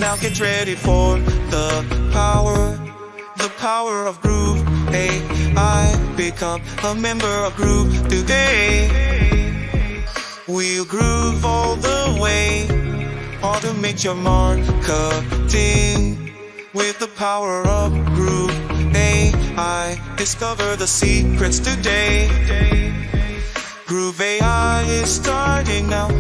Now get ready for the power of Groove.AI. Become a member of Groove today. We'll groove all the way. Automate your marketing with the power of Groove.AI. Discover the secrets today. Groove.AI is starting now.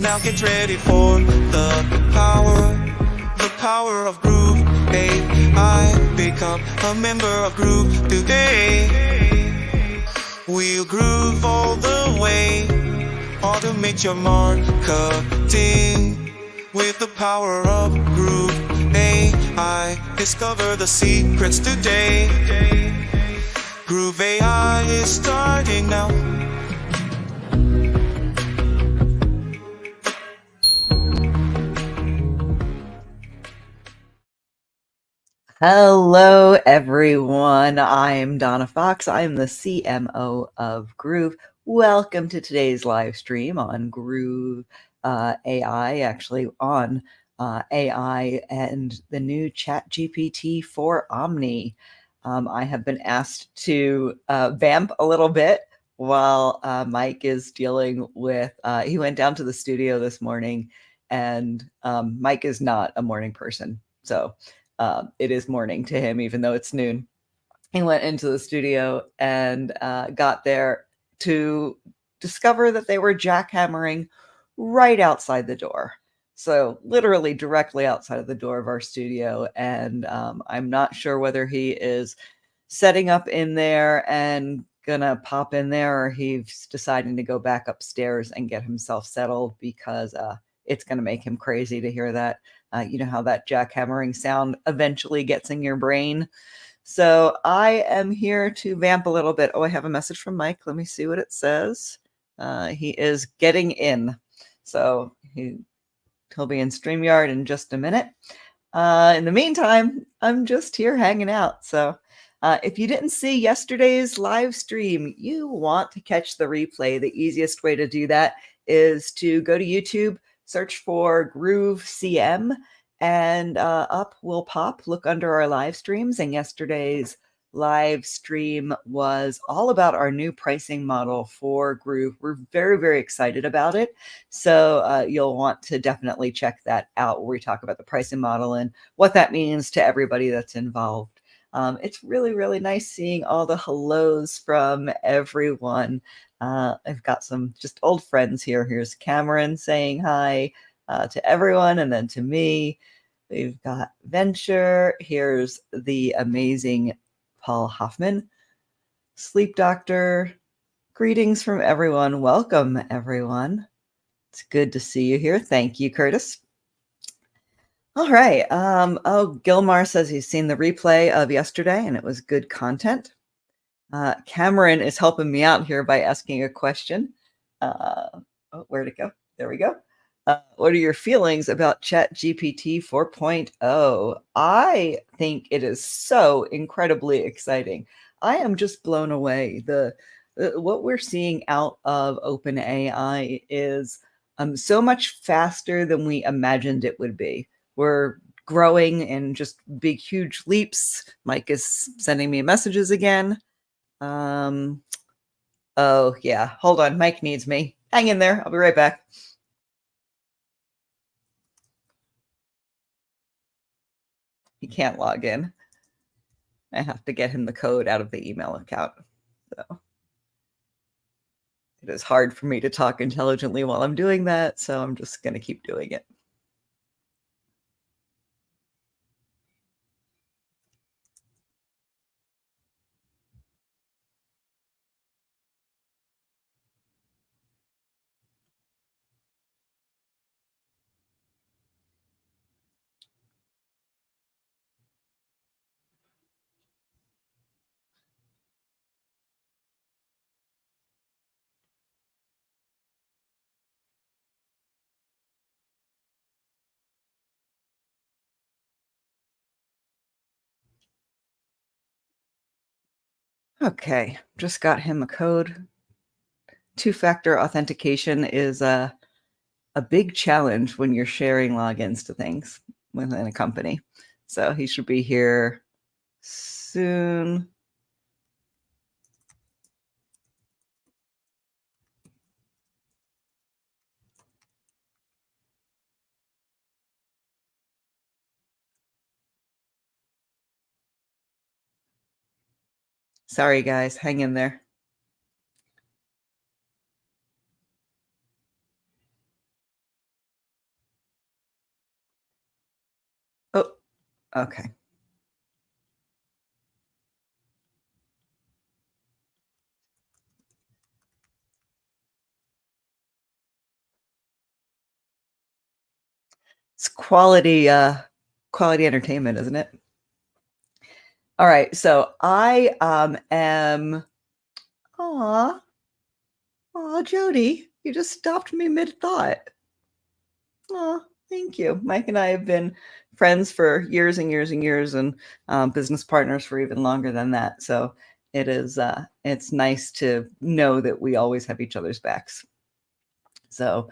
Now get ready for the power of Groove.AI. Become a member of Groove today. We'll groove all the way. Automate your marketing with the power of Groove.AI. Discover the secrets today. Groove.AI is starting now. Hello, everyone. I'm Donna Fox. I'm the CMO of Groove. Welcome to today's live stream on Groove.AI, actually on AI and the new ChatGPT for Omni. I have been asked to vamp a little bit while Mike is dealing with, he went down to the studio this morning, and Mike is not a morning person. So it is morning to him, even though it's noon. He went into the studio and got there to discover that they were jackhammering right outside the door. So literally directly outside of the door of our studio. And I'm not sure whether he is setting up in there and gonna pop in there, or he's deciding to go back upstairs and get himself settled, because it's gonna make him crazy to hear that. You know how that jackhammering sound eventually gets in your brain. So I am here to vamp a little bit. Oh, I have a message from Mike. Let me see what it says. He is getting in. So he'll be in StreamYard in just a minute. In the meantime, I'm just here hanging out. So if you didn't see yesterday's live stream, you want to catch the replay. The easiest way to do that is to go to YouTube, search for Groove CM, and up will pop. Look under our live streams. And yesterday's live stream was all about our new pricing model for Groove. We're very, very excited about it. So you'll want to definitely check that out, where we talk about the pricing model and what that means to everybody that's involved. It's really, really nice seeing all the hellos from everyone. I've got some just old friends here. Here's Cameron saying hi to everyone, and then to me. We've got Venture. Here's the amazing Paul Hoffman. Sleep Doctor. Greetings from everyone. Welcome, everyone. It's good to see you here. Thank you, Curtis. All right. Gilmar says he's seen the replay of yesterday and it was good content. Cameron is helping me out here by asking a question. Where'd it go? There we go. What are your feelings about ChatGPT 4.0? I think it is so incredibly exciting. I am just blown away. What we're seeing out of OpenAI is so much faster than we imagined it would be. We're growing in just big, huge leaps. Mike is sending me messages again. Oh, yeah. Hold on. Mike needs me. Hang in there. I'll be right back. He can't log in. I have to get him the code out of the email account. So it is hard for me to talk intelligently while I'm doing that, so I'm just going to keep doing it. Okay, just got him a code. Two-factor authentication is a big challenge when you're sharing logins to things within a company. So he should be here soon. Sorry, guys, hang in there. Oh, okay. It's quality entertainment, isn't it? All right, so I am. Aw, aw, Jody, you just stopped me mid thought. Aw, thank you. Mike and I have been friends for years and years and years, and business partners for even longer than that. So it's nice to know that we always have each other's backs. So,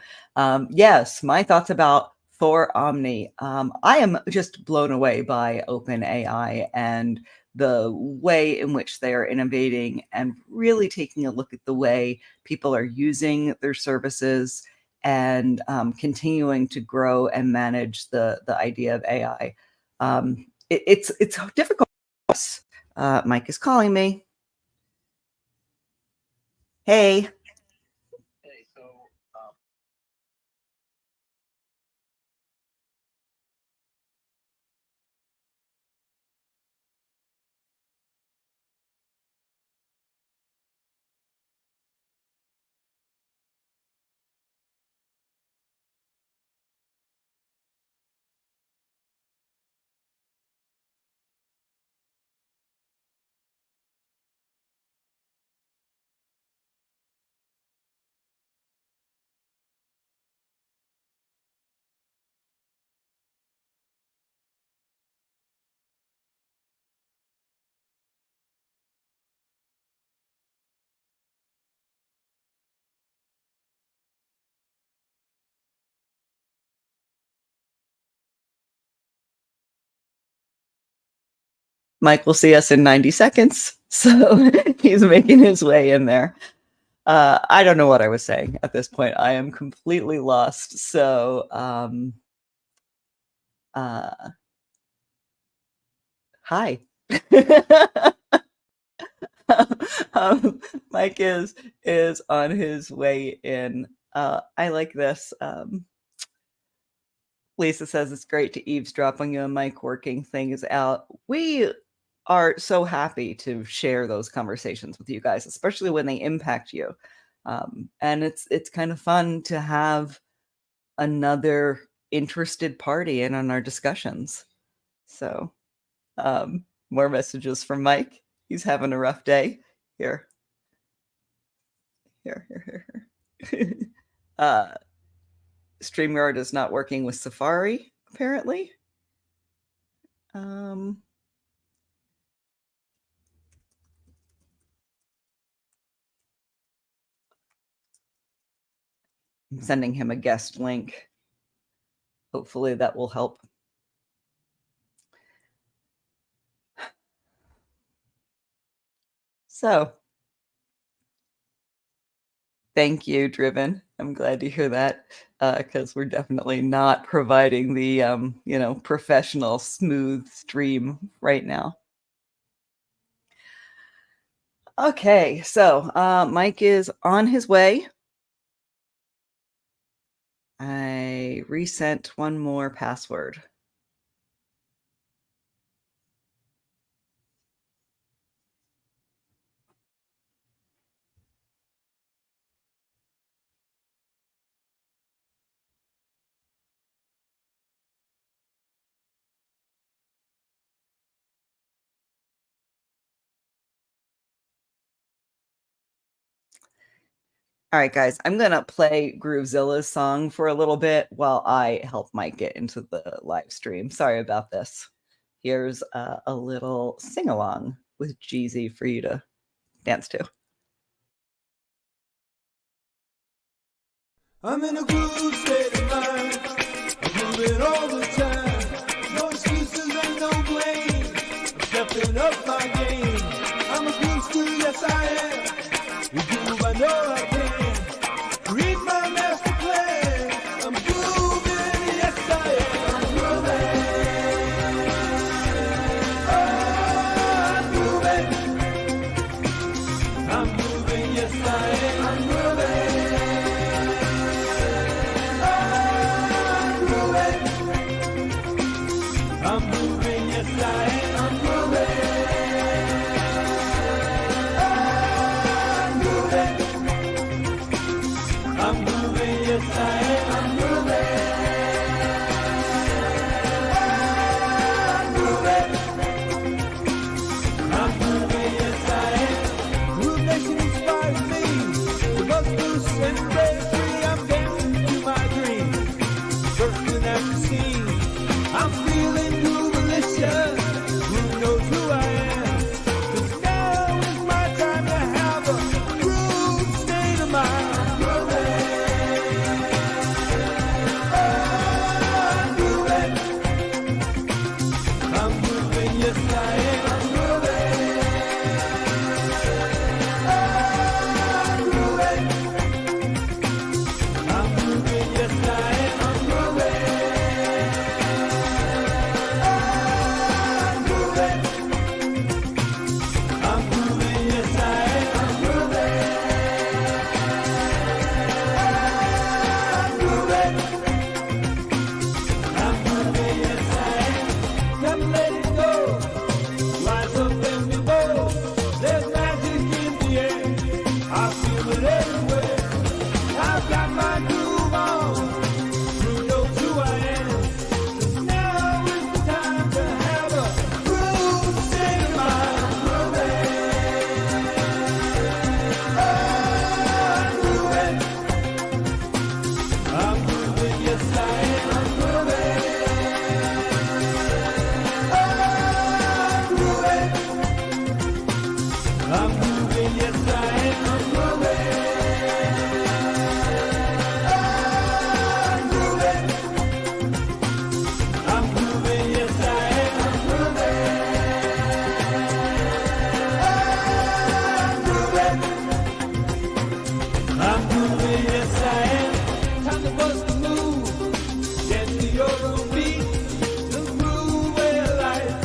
yes, my thoughts about for Omni. I am just blown away by OpenAI and the way in which they are innovating and really taking a look at the way people are using their services and continuing to grow and manage the idea of AI. It's difficult. Mike is calling me. Hey. Mike will see us in 90 seconds. So he's making his way in there. I don't know what I was saying at this point. I am completely lost. So, hi. Mike is on his way in. I like this. Lisa says it's great to eavesdrop on you and Mike working things out. We are so happy to share those conversations with you guys, especially when they impact you. And it's kind of fun to have another interested party in on our discussions. So, more messages from Mike. He's having a rough day. Here, here. StreamYard is not working with Safari, apparently. I'm sending him a guest link. Hopefully that will help. So, thank you, Driven. I'm glad to hear that because we're definitely not providing the professional smooth stream right now. Okay, so Mike is on his way. I resent one more password. All right, guys, I'm going to play Groovezilla's song for a little bit while I help Mike get into the live stream. Sorry about this. Here's a little sing-along with Jeezy for you to dance to. I'm in a good state of mind. I'm moving all the time. No excuses and no blame. I'm stepping up my game. I'm a groovester, yes I am. You groove, I know I can. Read my master plan. I'm grooving, yes I am. I'm grooving. Oh, I'm grooving, yes I am. I'm grooving. I'm moving, yes I am. I'm moving. I'm moving, yes I am. I'm moving. I'm moving, yes I am. Groove Nation inspires me. The buzz loose and break free. I'm dancing to my dreams. Bursting at the seams. I'm feeling groovelicious. Who knows who I am? 'Cause now is my time to have a groove state of mind. I'm grooving. I'm grooving. I'm grooving, yes I am. I'm grooving. I'm grooving. I'm grooving, yes I am. I'm grooving. I'm grooving, yes I am. I'm grooving. I'm grooving. I'm grooving, yes I am. Never let it go. Rise up and be bold. There's magic in the air. I feel it everywhere. I've got my groove on. Who knows who I am? 'Cause now is the time to have a groove state of mind. I'm grooving. I'm grooving. I'm grooving, yes I am. I'm grooving. I'm grooving. I'm grooving, yes I am. I'm grooving. I'm grooving. I'm grooving, yes I am. I'm grooving. I'm grooving. I'm grooving, yes I am. Time to bust the move. Dance to your own beat. The groove way of life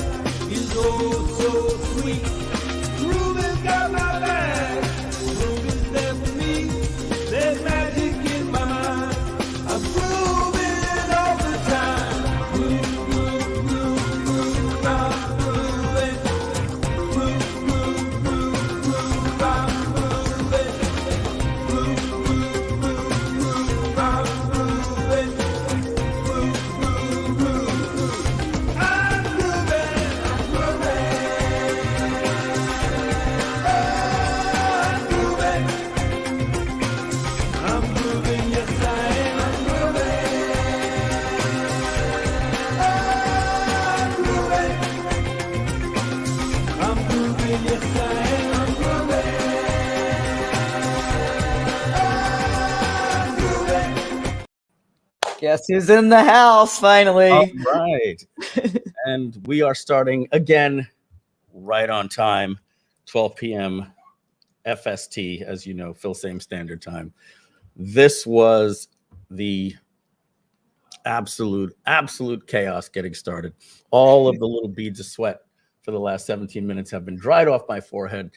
is oh so sweet. Groove has got my back. Groove is there for me. There's magic in my mind. I'm grooving all the time. Groove, groove, groove, groove. I'm grooving. Groove, groove, groove, groove. I'm grooving. Groove, groove, groove, groove. I'm grooving. Groove, groove, groove, groove. I'm grooving. I'm grooving. I'm grooving. I'm grooving, yes I am. I'm grooving. I'm grooving. I'm grooving, yes I am. I'm grooving. I'm grooving. Guess who's in the house finally? All right. And we are starting again right on time, 12 p.m. FST, as you know, Filsaime Standard Time. This was the absolute chaos getting started. All of the little beads of sweat for the last 17 minutes have been dried off my forehead.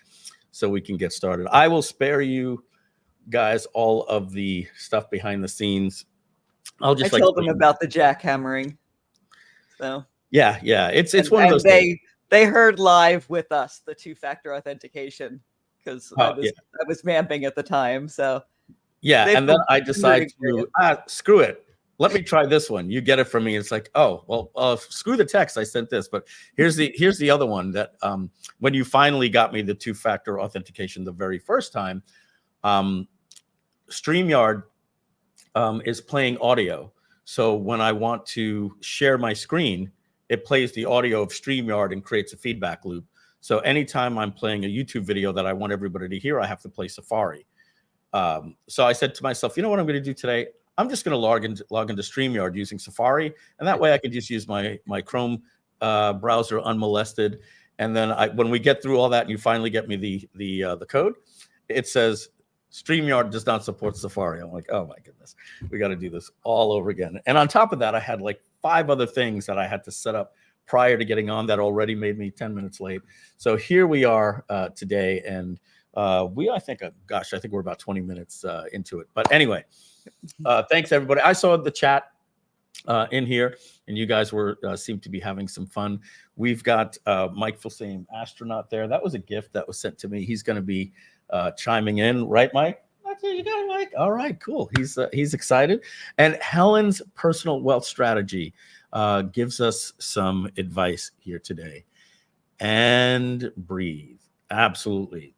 so we can get started. I will spare you guys all of the stuff behind the scenes. I'll just I told them about the jackhammering. So yeah, it's one of those things. They heard live with us the two-factor authentication because I was vamping at the time. So yeah, and then I decide to screw it. Let me try this one. You get it from me. It's like, oh well, screw the text. I sent this, but here's the other one that when you finally got me the two-factor authentication the very first time, StreamYard is playing audio. So when I want to share my screen, it plays the audio of StreamYard and creates a feedback loop. So anytime I'm playing a YouTube video that I want everybody to hear, I have to play Safari. So I said to myself, you know what I'm going to do today? I'm just going to log into StreamYard using Safari, and that way I can just use my Chrome browser unmolested. And then when we get through all that, and you finally get me the code, it says StreamYard does not support Safari. I'm like, oh my goodness, we got to do this all over again. And on top of that, I had like 5 other things that I had to set up prior to getting on that already made me 10 minutes late. So here we are today, and I think we're about 20 minutes into it. But anyway, thanks everybody. I saw the chat in here, and you guys seem to be having some fun. We've got Mike Filsaime, astronaut there. That was a gift that was sent to me. He's going to be chiming in, right, Mike? That's what you got, Mike. All right, cool. He's excited. And Helen's personal wealth strategy gives us some advice here today. And breathe. Absolutely.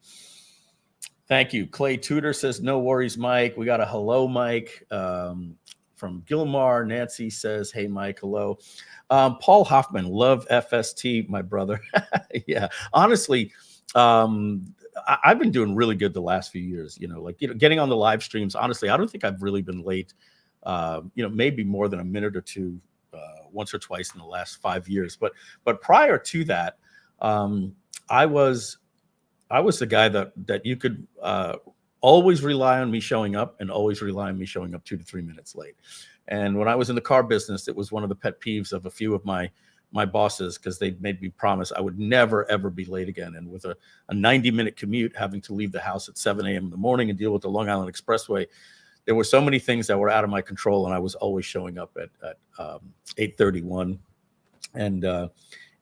Thank you. Clay Tudor says, no worries, Mike. We got a hello, Mike, from Gilmar. Nancy says, hey, Mike, hello. Paul Hoffman, love FST, my brother. Yeah, honestly, I've been doing really good the last few years, getting on the live streams. Honestly, I don't think I've really been late, maybe more than a minute or two, once or twice in the last 5 years. But prior to that, I was the guy that you could always rely on me showing up, and always rely on me showing up 2 to 3 minutes late. And when I was in the car business, it was one of the pet peeves of a few of my bosses, because they made me promise I would never, ever be late again. And with a 90-minute commute, having to leave the house at 7 a.m. in the morning and deal with the Long Island Expressway, there were so many things that were out of my control, and I was always showing up at 8:31. And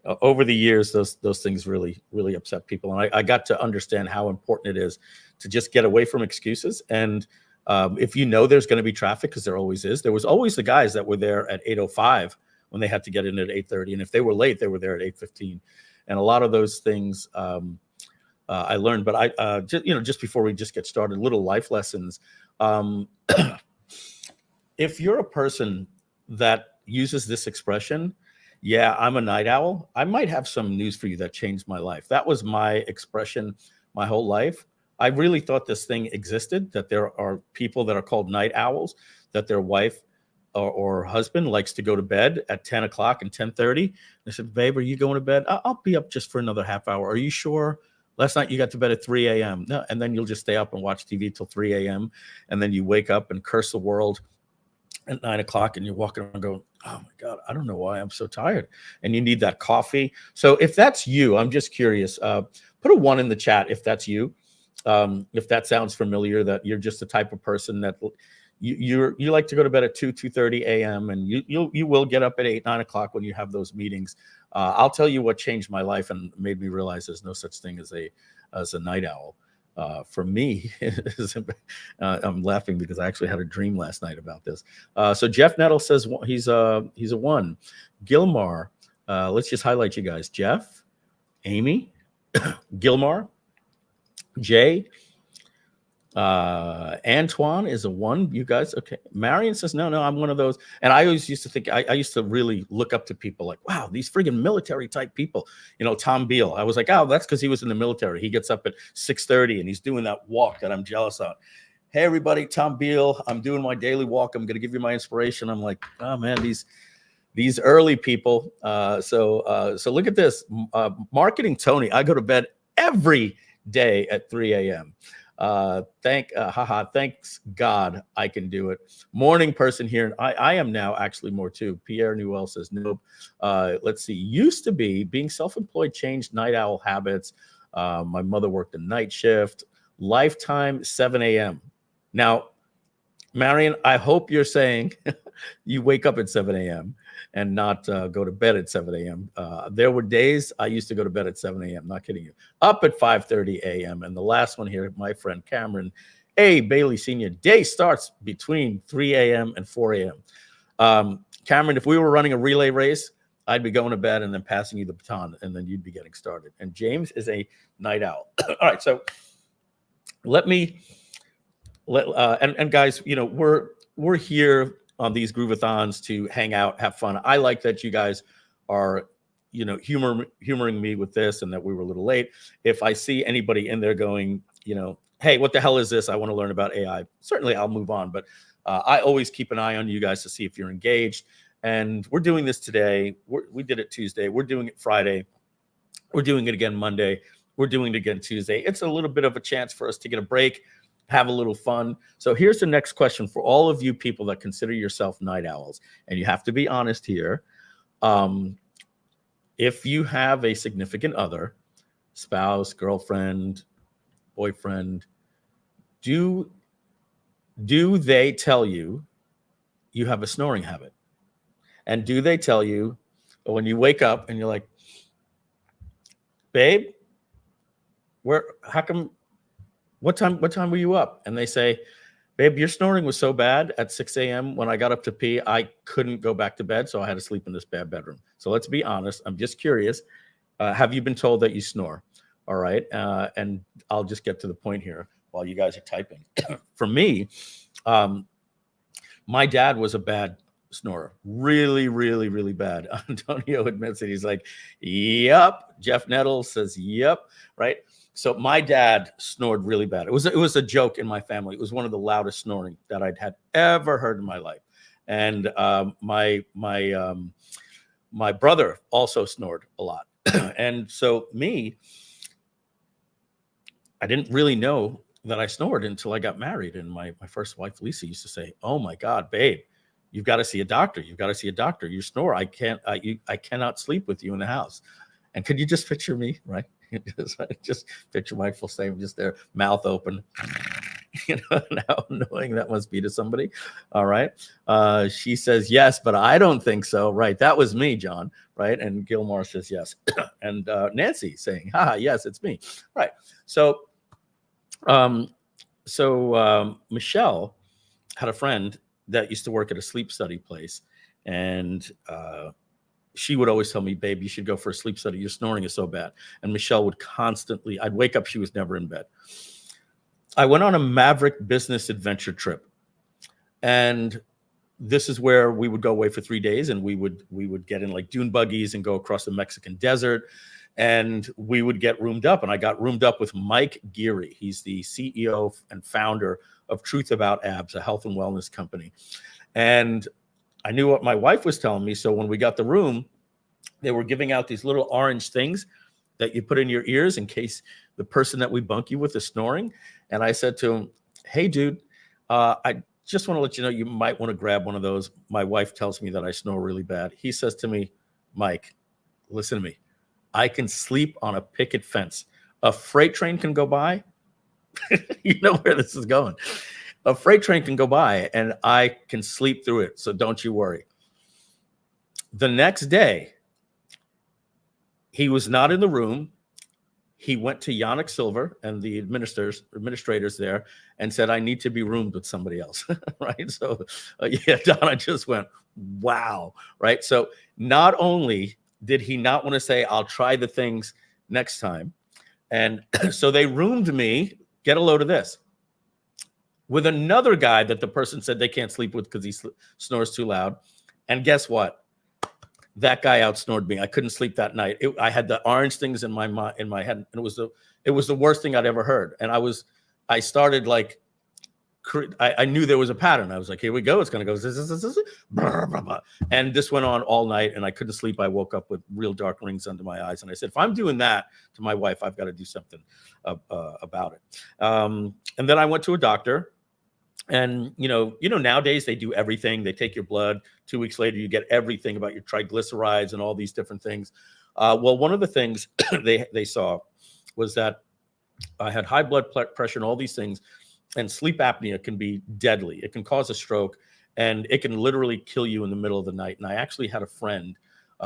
over the years, those things really, really upset people. And I got to understand how important it is to just get away from excuses. And if there's going to be traffic, because there always is, there was always the guys that were there at 8:05 when they had to get in at 8:30. And if they were late, they were there at 8:15. And a lot of those things I learned. But I just before we just get started, little life lessons. If you're a person that uses this expression, yeah, I'm a night owl, I might have some news for you that changed my life. That was my expression my whole life. I really thought this thing existed, that there are people that are called night owls, that their wife or husband likes to go to bed at 10 o'clock and 10:30. I said, babe, are you going to bed? I'll be up just for another half hour. Are you sure? Last night you got to bed at 3 a.m. No, and then you'll just stay up and watch TV till 3 a.m. And then you wake up and curse the world at 9 o'clock, and you're walking around going, oh my God, I don't know why I'm so tired. And you need that coffee. So if that's you, I'm just curious, put a 1 in the chat if that's you. If that sounds familiar, that you're just the type of person that you like to go to bed at 2:30 a.m. and you will get up at 8, 9 o'clock when you have those meetings. I'll tell you what changed my life and made me realize there's no such thing as a night owl. For me, I'm laughing because I actually had a dream last night about this. So Jeff Nettle says he's a 1. Gilmar, let's just highlight you guys. Jeff, Amy, Gilmar, Jay, Antoine is a 1. You guys, okay. Marion says, no, I'm one of those. And I always used to think, I used to really look up to people like, wow, these friggin' military type people. Tom Beal. I was like, oh, that's because he was in the military. He gets up at 6:30 and he's doing that walk that I'm jealous of. Hey, everybody, Tom Beal. I'm doing my daily walk. I'm going to give you my inspiration. I'm like, oh, man, these early people. So look at this. Marketing Tony. I go to bed every day at 3 a.m. Thanks God I can do it. Morning person here. And I am now actually more too. Pierre Newell says, nope. Let's see. Used to be being self-employed changed night owl habits. My mother worked a night shift. Lifetime 7 a.m. Now, Marion, I hope you're saying you wake up at 7 a.m. and not go to bed at 7 a.m. There were days I used to go to bed at 7 a.m. Not kidding you. Up at 5:30 a.m. And the last one here, my friend Cameron A. Bailey Sr. Day starts between 3 a.m. and 4 a.m. Cameron, if we were running a relay race, I'd be going to bed and then passing you the baton, and then you'd be getting started. And James is a night owl. All right, so and guys, you know, we're here on these Groove-a-thons to hang out, have fun. I like that you guys are, you know, humoring me with this and that we were a little late. If I see anybody in there going, you know, hey, what the hell is this? I want to learn about AI. Certainly I'll move on, but I always keep an eye on you guys to see if you're engaged. And we're doing this today. We did it Tuesday. We're doing it Friday. We're doing it again Monday. We're doing it again Tuesday. It's a little bit of a chance for us to get a break, have a little fun. So here's the next question for all of you people that consider yourself night owls, and you have to be honest here. If you have a significant other, spouse, girlfriend, boyfriend, do they tell you you have a snoring habit? And do they tell you when you wake up and you're like, babe, how come, what time were you up? And they say, babe, your snoring was so bad at 6 a.m. when I got up to pee, I couldn't go back to bed, so I had to sleep in this bad bedroom. So let's be honest. I'm just curious. Have you been told that you snore? All right. And I'll just get to the point here while you guys are typing. For me, my dad was a bad snorer. Really, really, really bad. Antonio admits it. He's like, yep. Jeff Nettles says, yep. Right. So my dad snored really bad. It was a joke in my family. It was one of the loudest snoring that I'd had ever heard in my life. And my brother also snored a lot. And so I didn't really know that I snored until I got married. And my first wife, Lisa, used to say, oh my God, babe, you've got to see a doctor. You've got to see a doctor. You snore. I cannot sleep with you in the house. And could you just picture me, right? Just picture my Filsaime just there, mouth open. You know how annoying that must be to somebody. All right. She says yes, but I don't think so. Right. That was me, John. Right. And Gilmore says yes. And Nancy saying, haha, yes, it's me. Right. So Michelle had a friend that used to work at a sleep study place. And she would always tell me, babe, you should go for a sleep study. Your snoring is so bad. And Michelle would constantly, I'd wake up, she was never in bed. I went on a Maverick business adventure trip. And this is where we would go away for 3 days, and we would get in like dune buggies and go across the Mexican desert. And we would get roomed up. And I got roomed up with Mike Geary. He's the CEO and founder of Truth About Abs, a health and wellness company. And I knew what my wife was telling me. So when we got the room, they were giving out these little orange things that you put in your ears in case the person that we bunk you with is snoring. And I said to him, hey, dude, I just want to let you know you might want to grab one of those. My wife tells me that I snore really bad. He says to me, Mike, listen to me. I can sleep on a picket fence. A freight train can go by. You know where this is going. A freight train can go by and I can sleep through it. So don't you worry. The next day, he was not in the room. He went to Yannick Silver and the administrators there and said, I need to be roomed with somebody else. Right. So yeah, Donna just went, wow. Right. So not only did he not want to say, I'll try the things next time. And so they roomed me, get a load of this, with another guy that the person said they can't sleep with because he snores too loud. And guess what? That guy outsnored me. I couldn't sleep that night. I had the orange things in my head, and it was the worst thing I'd ever heard. And I started like, I knew there was a pattern. I was like, here we go. It's going to go. And this went on all night, and I couldn't sleep. I woke up with real dark rings under my eyes. And I said, if I'm doing that to my wife, I've got to do something about it. And then I went to a doctor. And, you know, nowadays they do everything. They take your blood. 2 weeks later, you get everything about your triglycerides and all these different things. Well, one of the things they saw was that I had high blood pressure and all these things, and sleep apnea can be deadly. It can cause a stroke, and it can literally kill you in the middle of the night. And I actually had a friend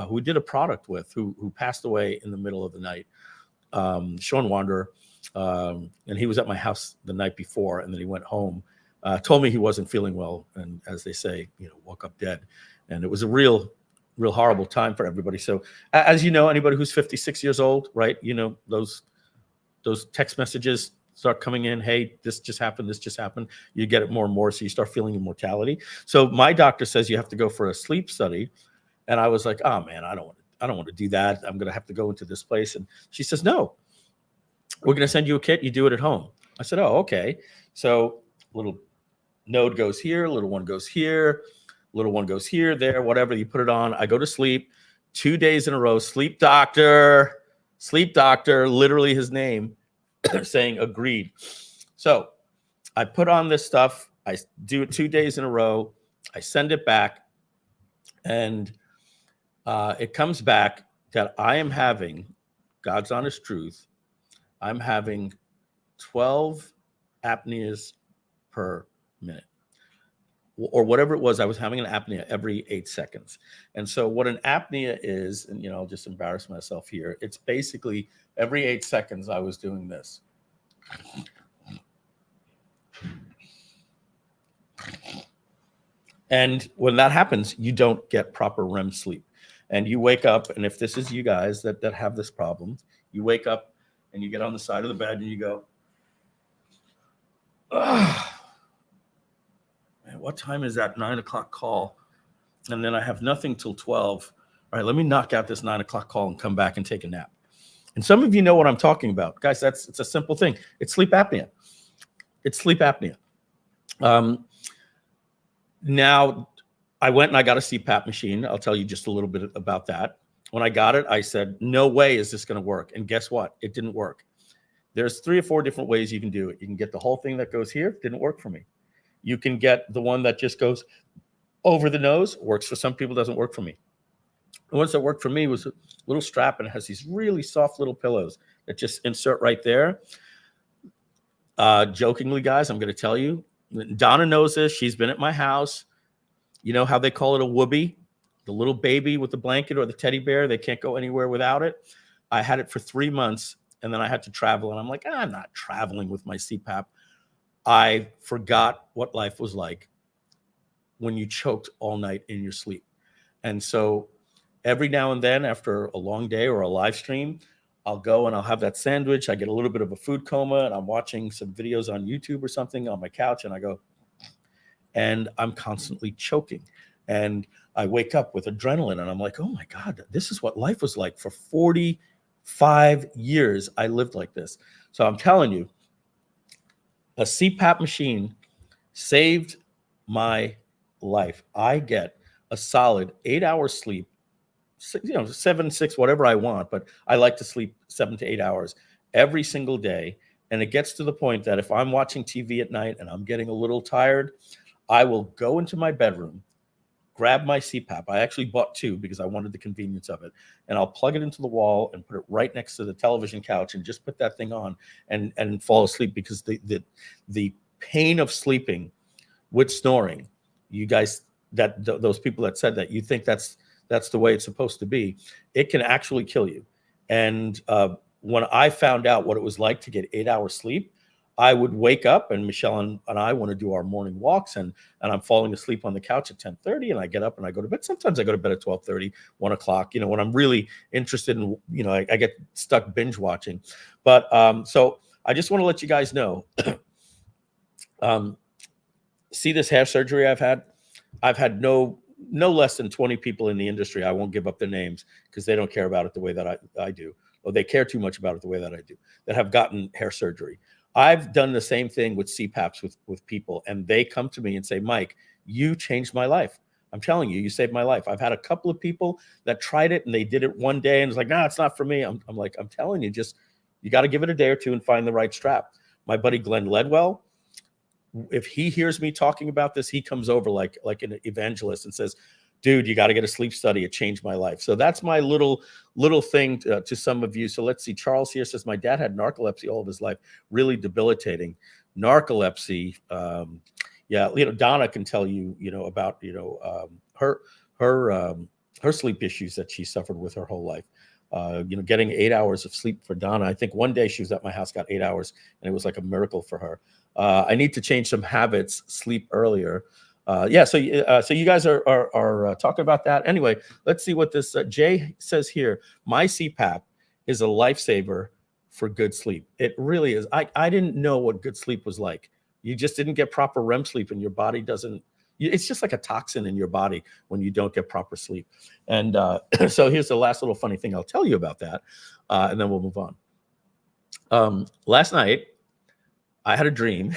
who did a product with who passed away in the middle of the night, Sean Wanderer, and he was at my house the night before, and then he went home, told me he wasn't feeling well, and as they say, woke up dead. And it was a real horrible time for everybody. So as you know, anybody who's 56 years old, right? Those text messages start coming in. Hey, this just happened. This just happened. You get it more and more. So you start feeling your mortality. So my doctor says you have to go for a sleep study. And I was like, oh man, I don't want to do that. I'm going to have to go into this place. And she says, no, we're going to send you a kit. You do it at home. I said, oh, okay. So little node goes here. Little one goes here. Little one goes here, there, whatever. You put it on. I go to sleep 2 days in a row. Sleep doctor, literally his name, saying agreed. So I put on this stuff. I do it 2 days in a row. I send it back. And it comes back that I am having, God's honest truth, I'm having 12 apneas per minute. Or whatever it was, I was having an apnea every 8 seconds. And so what an apnea is, and I'll just embarrass myself here, it's basically every 8 seconds I was doing this. And when that happens, you don't get proper REM sleep. And you wake up, and if this is you guys that have this problem, you wake up and you get on the side of the bed and you go, man, what time is that 9 o'clock call? And then I have nothing till 12. All right, let me knock out this 9 o'clock call and come back and take a nap. And some of you know what I'm talking about. Guys, it's a simple thing. It's sleep apnea. Now, I went and I got a CPAP machine. I'll tell you just a little bit about that. When I got it, I said, no way is this going to work. And guess what? It didn't work. There's 3 or 4 different ways you can do it. You can get the whole thing that goes here. Didn't work for me. You can get the one that just goes over the nose. Works for some people, doesn't work for me. The ones that worked for me was a little strap, and it has these really soft little pillows that just insert right there. Jokingly, guys, I'm going to tell you, Donna knows this. She's been at my house. You know how they call it a whoopee? The little baby with the blanket or the teddy bear. They can't go anywhere without it. I had it for 3 months, and then I had to travel. And I'm like, I'm not traveling with my CPAP. I forgot what life was like when you choked all night in your sleep. And so every now and then, after a long day or a live stream, I'll go and I'll have that sandwich. I get a little bit of a food coma, and I'm watching some videos on YouTube or something on my couch, and I go, and I'm constantly choking. And I wake up with adrenaline, and I'm like, oh my God, this is what life was like for 45 years. I lived like this. So I'm telling you, a CPAP machine saved my life. I get a solid 8 hours sleep, 7, 6, whatever I want, but I like to sleep 7 to 8 hours every single day. And it gets to the point that if I'm watching TV at night and I'm getting a little tired, I will go into my bedroom, grab my CPAP. I actually bought 2 because I wanted the convenience of it. And I'll plug it into the wall and put it right next to the television couch and just put that thing on and fall asleep, because the pain of sleeping with snoring, you guys, those people that said that, you think that's the way it's supposed to be, it can actually kill you. And when I found out what it was like to get 8 hours sleep, I would wake up, and Michelle and I want to do our morning walks, and I'm falling asleep on the couch at 10:30, and I get up and I go to bed. Sometimes I go to bed at 12:30, 1 o'clock, when I'm really interested in, I get stuck binge watching. But so I just want to let you guys know, see this hair surgery I've had no less than 20 people in the industry. I won't give up their names because they don't care about it the way that I do, or they care too much about it the way that I do, that have gotten hair surgery. I've done the same thing with CPAPs with people, and they come to me and say, Mike, you changed my life. I'm telling you, you saved my life. I've had a couple of people that tried it and they did it one day and it's like, no, it's not for me. I'm like, I'm telling you, you got to give it a day or two and find the right strap. My buddy Glenn Ledwell, if he hears me talking about this, he comes over like an evangelist and says, dude, you got to get a sleep study. It changed my life. So that's my little thing to some of you. So let's see. Charles here says, my dad had narcolepsy all of his life, really debilitating. Narcolepsy. Yeah, Donna can tell you, about, her sleep issues that she suffered with her whole life. Getting 8 hours of sleep for Donna. I think one day she was at my house, got 8 hours, and it was like a miracle for her. I need to change some habits, sleep earlier. So you guys are talking about that. Anyway, let's see what this Jay says here. My CPAP is a lifesaver for good sleep. It really is. I didn't know what good sleep was like. You just didn't get proper REM sleep, and your body doesn't. It's just like a toxin in your body when you don't get proper sleep. And so here's the last little funny thing I'll tell you about that, and then we'll move on. Last night, I had a dream.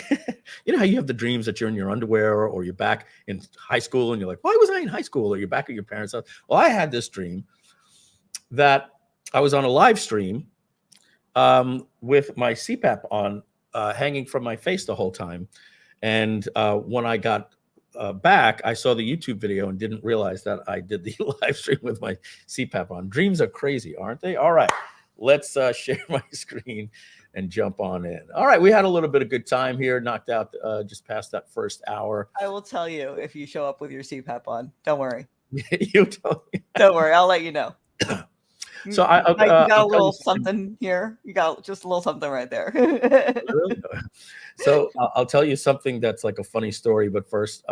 You know how you have the dreams that you're in your underwear or you're back in high school and you're like, why was I in high school? Or you're back at your parents' house. Well, I had this dream that I was on a live stream with my CPAP on, hanging from my face the whole time. And when I got back, I saw the YouTube video and didn't realize that I did the live stream with my CPAP on. Dreams are crazy, aren't they? All right, let's share my screen and jump on in. All right, we had a little bit of good time here, knocked out just past that first hour. I will tell you if you show up with your CPAP on. Don't worry. You told me. Don't worry. I'll let you know. So you got a little something here. You got just a little something right there. Really? So I'll tell you something that's like a funny story. But first,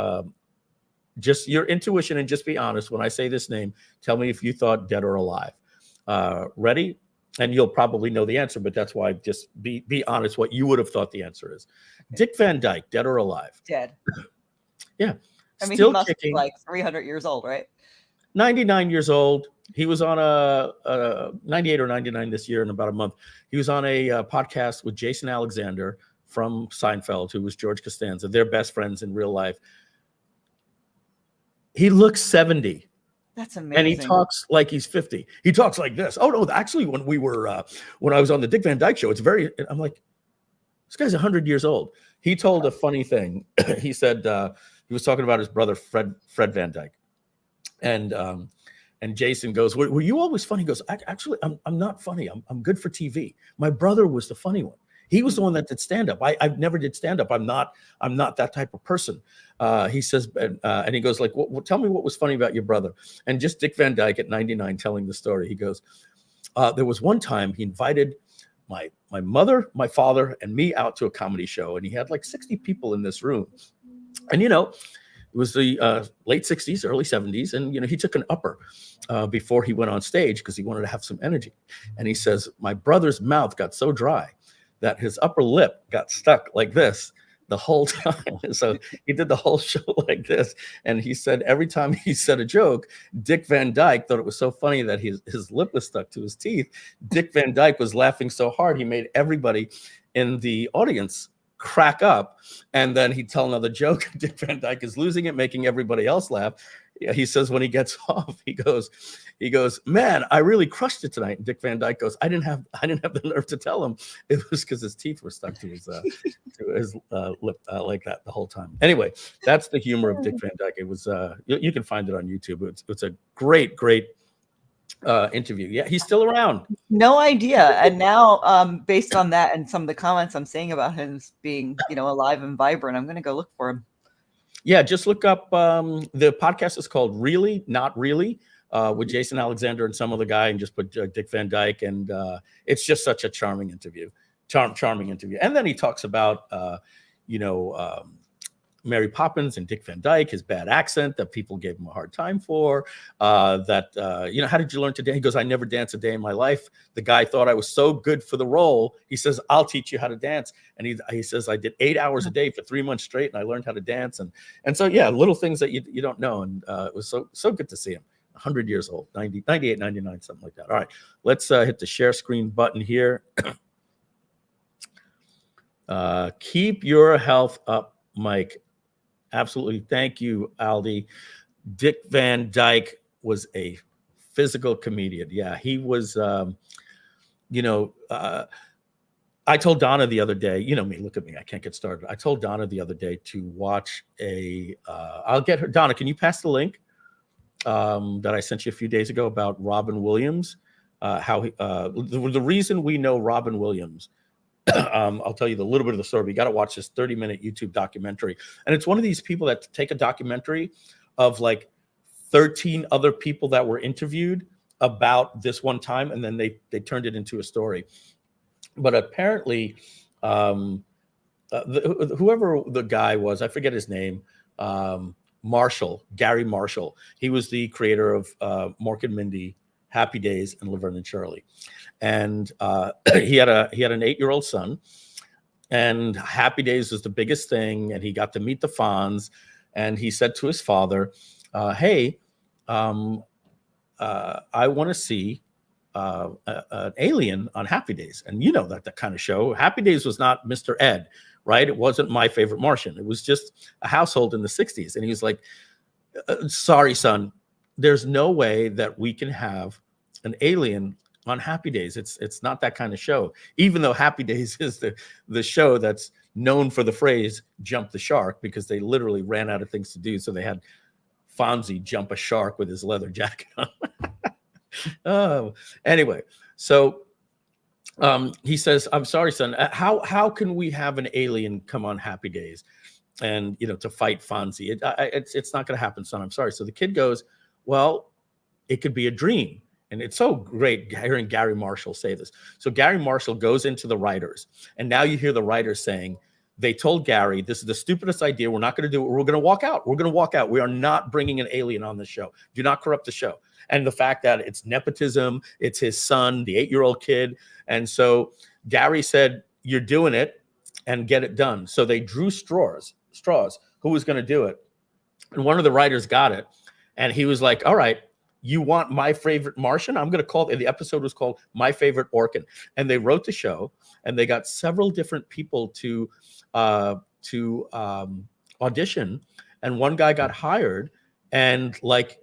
just your intuition and just be honest. When I say this name, tell me if you thought dead or alive. Ready? And you'll probably know the answer, but that's why just be honest what you would have thought the answer is. Okay. Dick Van Dyke, dead or alive? Dead. Yeah. I mean, still he must kicking. be like 300 years old, right? 99 years old. He was on a 98 or 99 this year in about a month. He was on a podcast with Jason Alexander from Seinfeld, who was George Costanza. They're best friends in real life. He looks 70. That's amazing. And he talks like he's 50. He talks like this. Oh no, actually, when I was on the Dick Van Dyke show, I'm like, this guy's 100 years old. He told a funny thing. He said he was talking about his brother Fred Van Dyke, and Jason goes, "Were you always funny?" He goes, "Actually, I'm not funny. I'm good for TV. My brother was the funny one. He was the one that did stand up. I never did stand up. I'm not that type of person." He says, and he goes like, well, tell me what was funny about your brother. And just Dick Van Dyke at 99 telling the story. He goes, there was one time he invited my mother, my father, and me out to a comedy show. And he had like 60 people in this room. And, it was the late 60s, early 70s. And, he took an upper before he went on stage because he wanted to have some energy. And he says, my brother's mouth got so dry that his upper lip got stuck like this the whole time. So he did the whole show like this. And he said every time he said a joke, Dick Van Dyke thought it was so funny that his lip was stuck to his teeth. Dick Van Dyke was laughing so hard, he made everybody in the audience crack up. And then he'd tell another joke. Dick Van Dyke is losing it, making everybody else laugh. He says when he gets off, he goes, man, I really crushed it tonight. And Dick Van Dyke goes, I didn't have the nerve to tell him. It was because his teeth were stuck to his lip like that the whole time. Anyway, that's the humor of Dick Van Dyke. It was you can find it on YouTube. It's a great interview. Yeah, he's still around. No idea. And now, based on that and some of the comments I'm saying about him being, alive and vibrant, I'm going to go look for him. Yeah, just look up. The podcast is called Really Not Really, with Jason Alexander and some other guy, and just put Dick Van Dyke, and it's just such a charming interview. Charming interview. And then he talks about Mary Poppins and Dick Van Dyke, his bad accent that people gave him a hard time for. How did you learn to dance? He goes, I never danced a day in my life. The guy thought I was so good for the role. He says, I'll teach you how to dance. And he says, I did 8 hours a day for 3 months straight, and I learned how to dance. And so, yeah, little things that you don't know. And it was so good to see him. 100 years old, 90, 98, 99, something like that. All right, let's hit the share screen button here. Keep your health up, Mike. Absolutely. Thank you, Aldi. Dick Van Dyke was a physical comedian. Yeah, he was, I told Donna the other day, me, look at me, I can't get started. I told Donna the other day to watch I'll get her. Donna, can you pass the link? that I sent you a few days ago about Robin Williams. The reason we know Robin Williams, I'll tell you a little bit of the story. But you got to watch this 30-minute YouTube documentary, and it's one of these people that take a documentary of like 13 other people that were interviewed about this one time, and then they turned it into a story. But apparently, whoever the guy was, I forget his name. Gary Marshall. He was the creator of Mork and Mindy, Happy Days, and Laverne and Shirley. And he had an 8-year-old son, and Happy Days was the biggest thing. And he got to meet the Fonz, and he said to his father, "Hey, I want to see an alien on Happy Days." And you know that kind of show. Happy Days was not Mr. Ed, right? It wasn't My Favorite Martian. It was just a household in the 60s. And he was like, "Sorry, son, there's no way that we can have an alien on Happy Days. It's not that kind of show." Even though Happy Days is the show that's known for the phrase "jump the shark," because they literally ran out of things to do. So they had Fonzie jump a shark with his leather jacket on. Oh, anyway, so he says, "I'm sorry, son. How can we have an alien come on Happy Days, and to fight Fonzie? It's not going to happen, son. I'm sorry." So the kid goes, "Well, it could be a dream." And it's so great hearing Gary Marshall say this. So Gary Marshall goes into the writers, and now you hear the writers saying, they told Gary, "This is the stupidest idea. We're not going to do it. We're going to walk out. We're going to walk out. We are not bringing an alien on the show. Do not corrupt the show." And the fact that it's nepotism, it's his son, the 8-year-old kid. And so Gary said, "You're doing it, and get it done." So they drew straws, who was going to do it. And one of the writers got it. And he was like, "All right, you want My Favorite Martian? I'm going to call it." The episode was called My Favorite Orkin. And they wrote the show, and they got several different people to audition. And one guy got hired, and like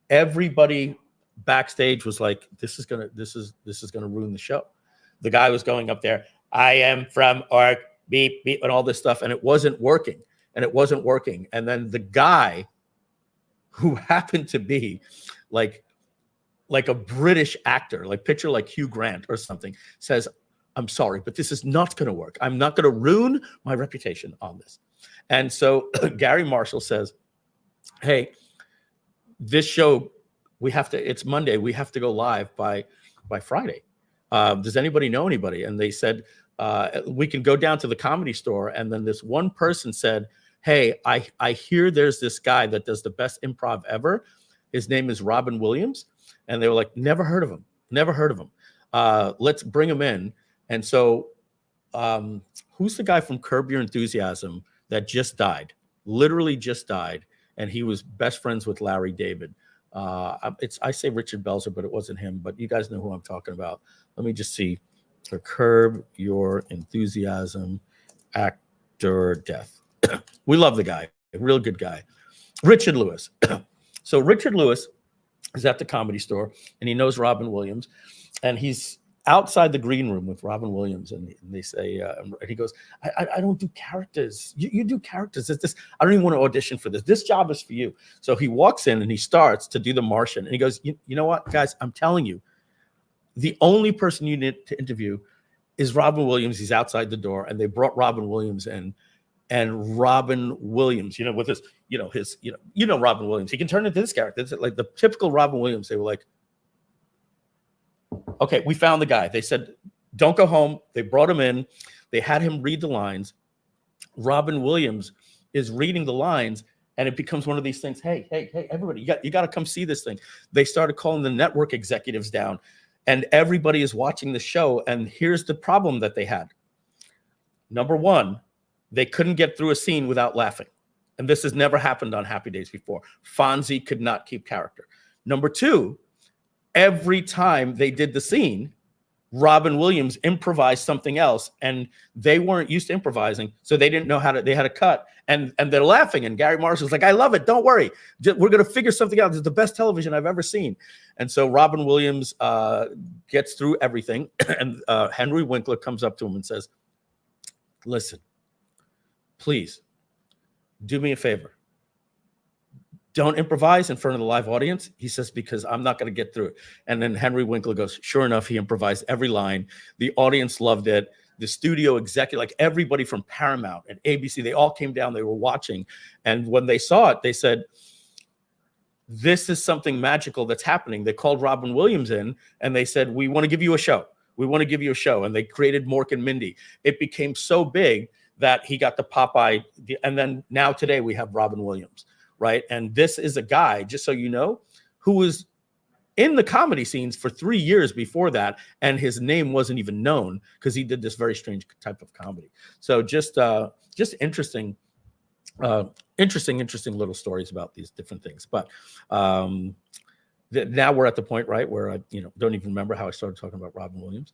everybody backstage was like, this is gonna ruin the show. The guy was going up there, "I am from Ork, beep, beep," and all this stuff. And it wasn't working. And then the guy, who happened to be like a British actor, like picture like Hugh Grant or something, says, "I'm sorry, but this is not going to work. I'm not going to ruin my reputation on this." And so Gary Marshall says, "Hey, this show, it's Monday. We have to go live by Friday. Does anybody know anybody?" And they said, "We can go down to the Comedy Store." And then this one person said, "Hey, I hear there's this guy that does the best improv ever. His name is Robin Williams." And they were like, "Never heard of him. Let's bring him in." And so who's the guy from Curb Your Enthusiasm that just died? Literally just died. And he was best friends with Larry David. I say Richard Belzer, but it wasn't him. But you guys know who I'm talking about. Let me just see. For Curb Your Enthusiasm, actor death. We love the guy. A real good guy. Richard Lewis. So Richard Lewis is at the Comedy Store, and he knows Robin Williams. And he's outside the green room with Robin Williams, and they say, and he goes, I don't do characters. You do characters. It's this. I don't even want to audition for this. This job is for you. So he walks in and he starts to do the Martian, and he goes, you know what, guys, I'm telling you, the only person you need to interview is Robin Williams. He's outside the door, and they brought Robin Williams in, and Robin Williams, with his, Robin Williams, he can turn into this character. It's like the typical Robin Williams. They were like, "Okay, we found the guy." They said, "Don't go home." They brought him in. They had him read the lines. Robin Williams is reading the lines, and it becomes one of these things. Hey, everybody, you got to come see this thing. They started calling the network executives down, and everybody is watching the show. And here's the problem that they had. Number one, they couldn't get through a scene without laughing. And this has never happened on Happy Days before. Fonzie could not keep character. Number two, every time they did the scene, Robin Williams improvised something else, and they weren't used to improvising, so they didn't know they had to cut, and they're laughing, and Gary Marshall's like, "I love it, don't worry, we're going to figure something out. This is the best television I've ever seen." And so Robin Williams gets through everything, and Henry Winkler comes up to him and says, "Listen, please, do me a favor. don't improvise in front of the live audience. He says, because I'm not going to get through it. And then Henry Winkler goes, sure enough, he improvised every line. The audience loved it. The studio executive, like everybody from Paramount and ABC, they all came down, they were watching. And when they saw it, they said, this is something magical that's happening. They called Robin Williams in and they said, we want to give you a show. We want to give you a show. And they created Mork and Mindy. It became so big that he got the Popeye. And then now today we have Robin Williams, right? And this is a guy, just so you know, who was in the comedy scenes for 3 years before that, and his name wasn't even known because he did this very strange type of comedy. So just interesting little stories about these different things. But now we're at the point, right, where I don't even remember how I started talking about Robin Williams.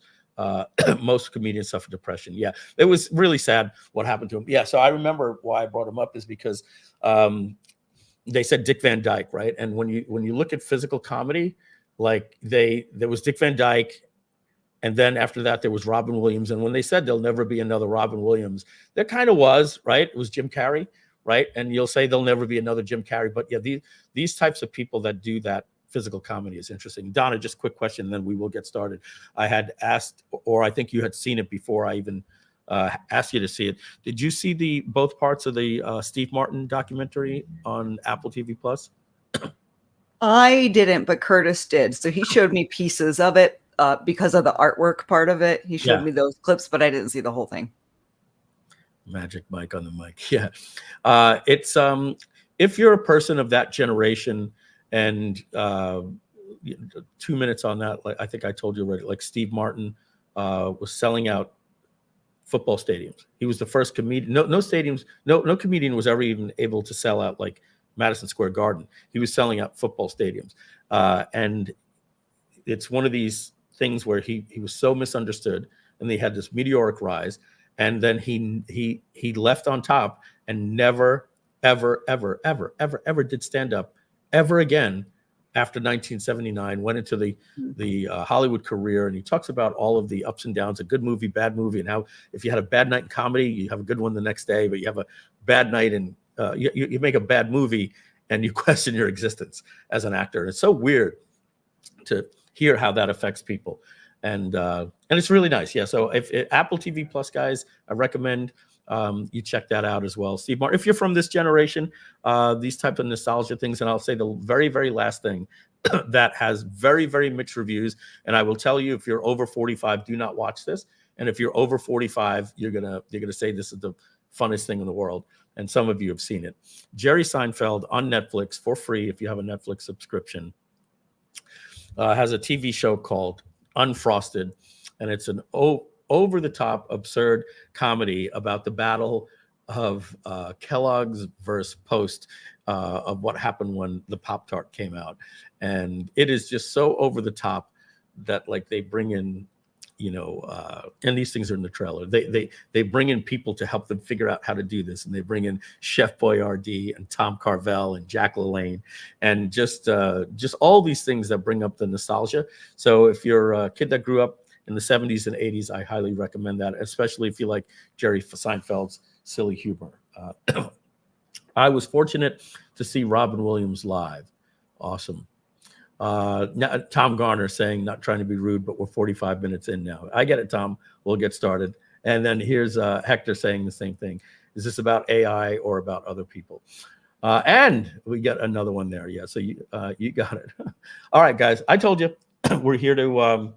Most comedians suffer depression. Yeah, it was really sad what happened to him. Yeah, so I remember why I brought him up is because they said Dick Van Dyke, right? And when you look at physical comedy, like there was Dick Van Dyke, and then after that there was Robin Williams. And when they said there'll never be another Robin Williams, there kind of was, right? It was Jim Carrey, right? And you'll say there'll never be another Jim Carrey, but yeah, these types of people that do that physical comedy is interesting. Donna, just quick question, and then we will get started. I had asked, or I think you had seen it before I even asked you to see it. Did you see both parts of the Steve Martin documentary on Apple TV Plus? I didn't, but Curtis did. So he showed me pieces of it because of the artwork part of it. He showed me those clips, but I didn't see the whole thing. Magic Mike on the mic. Yeah. It's if you're a person of that generation, and 2 minutes on that, like I think I told you already, like Steve Martin was selling out football stadiums. He was the first comedian. No stadiums, no comedian was ever even able to sell out like Madison Square Garden. He was selling out football stadiums. And it's one of these things where he was so misunderstood, and they had this meteoric rise. And then he left on top and never, ever, ever, ever, ever, ever did stand up ever again after 1979, went into the Hollywood career. And he talks about all of the ups and downs, a good movie, bad movie, and how if you had a bad night in comedy, you have a good one the next day, but you have a bad night in you make a bad movie and you question your existence as an actor. And it's so weird to hear how that affects people. And it's really nice. Yeah. So if Apple TV Plus guys, I recommend you check that out as well. Steve Martin, if you're from this generation, these type of nostalgia things, and I'll say the very, very last thing that has very, very mixed reviews. And I will tell you, if you're over 45, do not watch this. And if you're over 45, you're gonna say this is the funnest thing in the world. And some of you have seen it. Jerry Seinfeld on Netflix for free if you have a Netflix subscription has a TV show called Unfrosted, and it's an over-the-top absurd comedy about the battle of Kellogg's versus Post of what happened when the Pop-Tart came out. And it is just so over the top that like they bring in, and these things are in the trailer. They bring in people to help them figure out how to do this, and they bring in Chef Boyardee and Tom Carvel and Jack LaLanne, and just all these things that bring up the nostalgia. So if you're a kid that grew up in the 70s and 80s, I highly recommend that, especially if you like Jerry Seinfeld's silly humor. I was fortunate to see Robin Williams live. Awesome. Tom Garner saying, not trying to be rude, but we're 45 minutes in now. I get it, Tom. We'll get started. And then here's Hector saying the same thing. Is this about AI or about other people? And we get another one there. Yeah, so you got it. All right, guys. I told you we're here to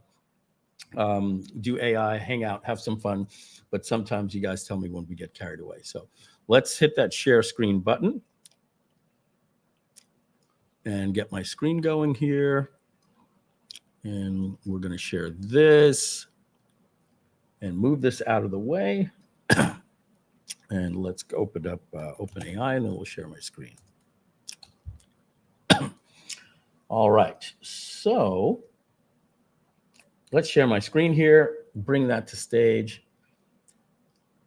do AI, hang out, have some fun. But sometimes you guys tell me when we get carried away. So let's hit that share screen button and get my screen going here. And we're going to share this and move this out of the way. And let's open up OpenAI, and then we'll share my screen. All right. So let's share my screen here, bring that to stage.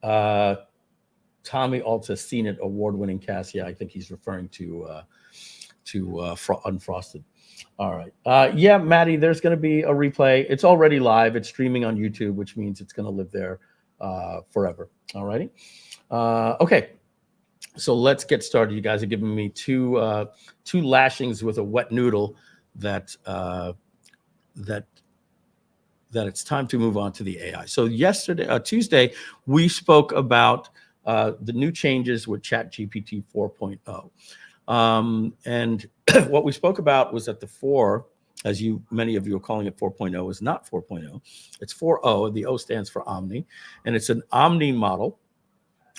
Tommy Alta Seen It award-winning cast. Yeah, I think he's referring to Unfrosted. All right. Yeah, Maddie, there's going to be a replay. It's already live. It's streaming on YouTube, which means it's going to live there forever. All righty. Okay. So let's get started. You guys are giving me two lashings with a wet noodle that it's time to move on to the AI. So Tuesday, we spoke about the new changes with ChatGPT 4.0. And what we spoke about was that the 4, as many of you are calling it 4.0, is not 4.0. It's 4.0. The O stands for Omni, and it's an Omni model.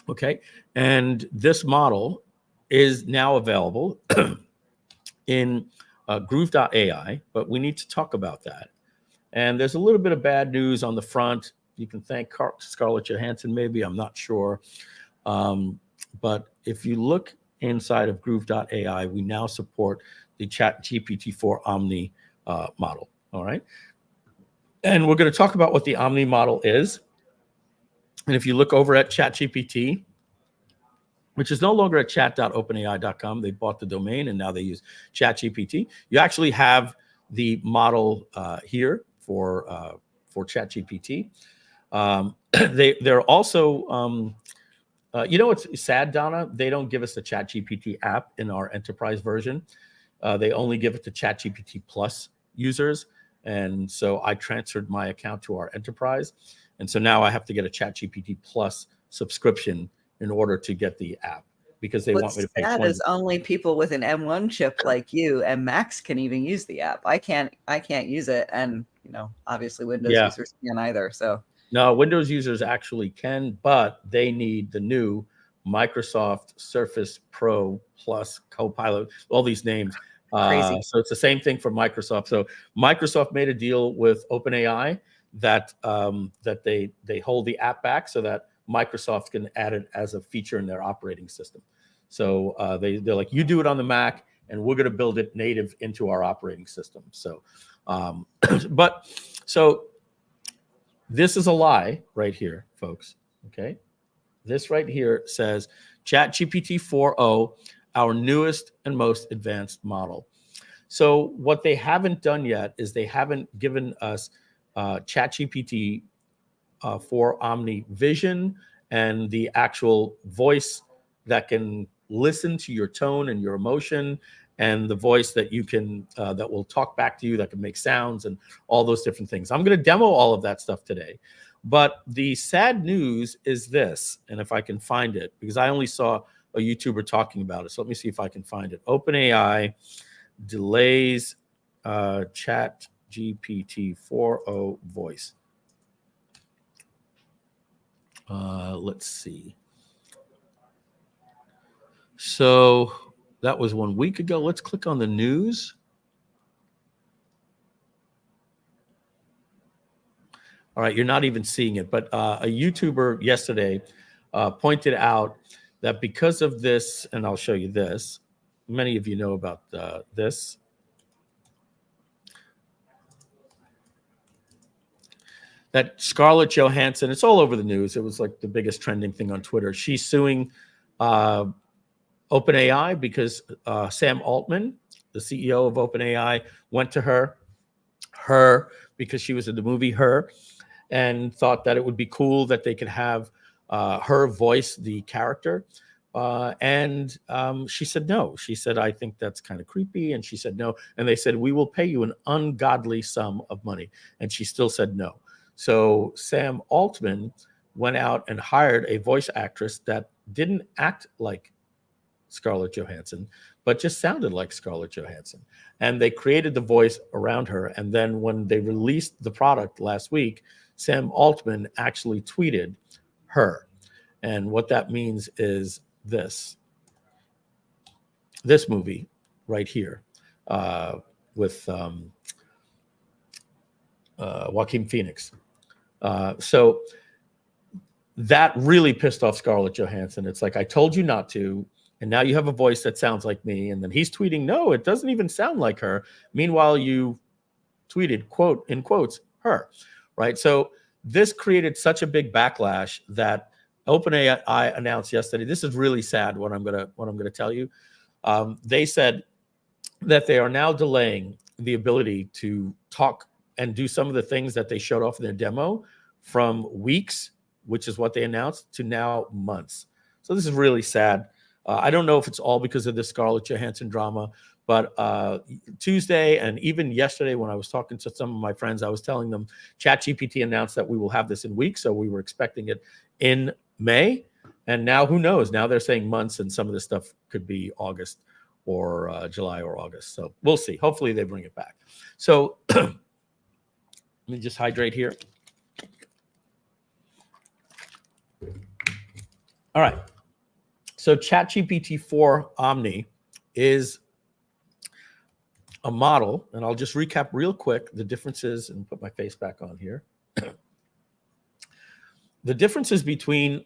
Okay, and this model is now available in Groove.AI, but we need to talk about that. And there's a little bit of bad news on the front. You can thank Scarlett Johansson, maybe, I'm not sure. But if you look inside of Groove.ai, we now support the ChatGPT 4 Omni model, all right? And we're going to talk about what the Omni model is. And if you look over at ChatGPT, which is no longer at chat.openai.com, they bought the domain and now they use ChatGPT. You actually have the model here for ChatGPT. They're also, it's sad, Donna, they don't give us the ChatGPT app in our enterprise version. They only give it to ChatGPT Plus users. And so I transferred my account to our enterprise. And so now I have to get a ChatGPT Plus subscription in order to get the app, because they want me to pay $20. That is only people with an M1 chip like you and Macs can even use the app. I can't use it, and obviously Windows users can't either. So no, Windows users actually can, but they need the new Microsoft Surface Pro Plus Copilot, all these names. Crazy. So it's the same thing for Microsoft. So Microsoft made a deal with OpenAI that they hold the app back so that Microsoft can add it as a feature in their operating system. So they're like, you do it on the Mac, and we're going to build it native into our operating system. So, so this is a lie right here, folks. Okay, this right here says ChatGPT 4.0, our newest and most advanced model. So what they haven't done yet is they haven't given us ChatGPT for Omni Vision and the actual voice that can listen to your tone and your emotion, and the voice that you can that will talk back to you, that can make sounds and all those different things. I'm going to demo all of that stuff today. But the sad news is this, and if I can find it, because I only saw a YouTuber talking about it. So let me see if I can find it. OpenAI delays ChatGPT 4.0 voice. Let's see. So that was 1 week ago. Let's click on the news. All right, you're not even seeing it, but a YouTuber yesterday pointed out that because of this, and I'll show you this, many of you know about this. That Scarlett Johansson, it's all over the news. It was like the biggest trending thing on Twitter. She's suing OpenAI because Sam Altman, the CEO of OpenAI, went to her because she was in the movie Her, and thought that it would be cool that they could have her voice the character. And she said no. She said, I think that's kind of creepy. And she said no. And they said, we will pay you an ungodly sum of money. And she still said no. So Sam Altman went out and hired a voice actress that didn't act like Scarlett Johansson, but just sounded like Scarlett Johansson. And they created the voice around her. And then when they released the product last week, Sam Altman actually tweeted her. And what that means is this movie right here with Joaquin Phoenix. So that really pissed off Scarlett Johansson. It's like, I told you not to, and now you have a voice that sounds like me. And then he's tweeting, no, it doesn't even sound like her. Meanwhile, you tweeted, quote, in quotes, her, right? So this created such a big backlash that OpenAI announced yesterday. This is really sad, what I'm gonna tell you. They said that they are now delaying the ability to talk and do some of the things that they showed off in their demo from weeks, which is what they announced, to now months. So this is really sad. I don't know if it's all because of the Scarlett Johansson drama, but Tuesday and even yesterday when I was talking to some of my friends, I was telling them ChatGPT announced that we will have this in weeks. So we were expecting it in May. And now who knows? Now they're saying months, and some of this stuff could be August or July or August. So we'll see. Hopefully they bring it back. So let me just hydrate here. All right. So ChatGPT 4 Omni is a model, and I'll just recap real quick the differences and put my face back on here. The differences between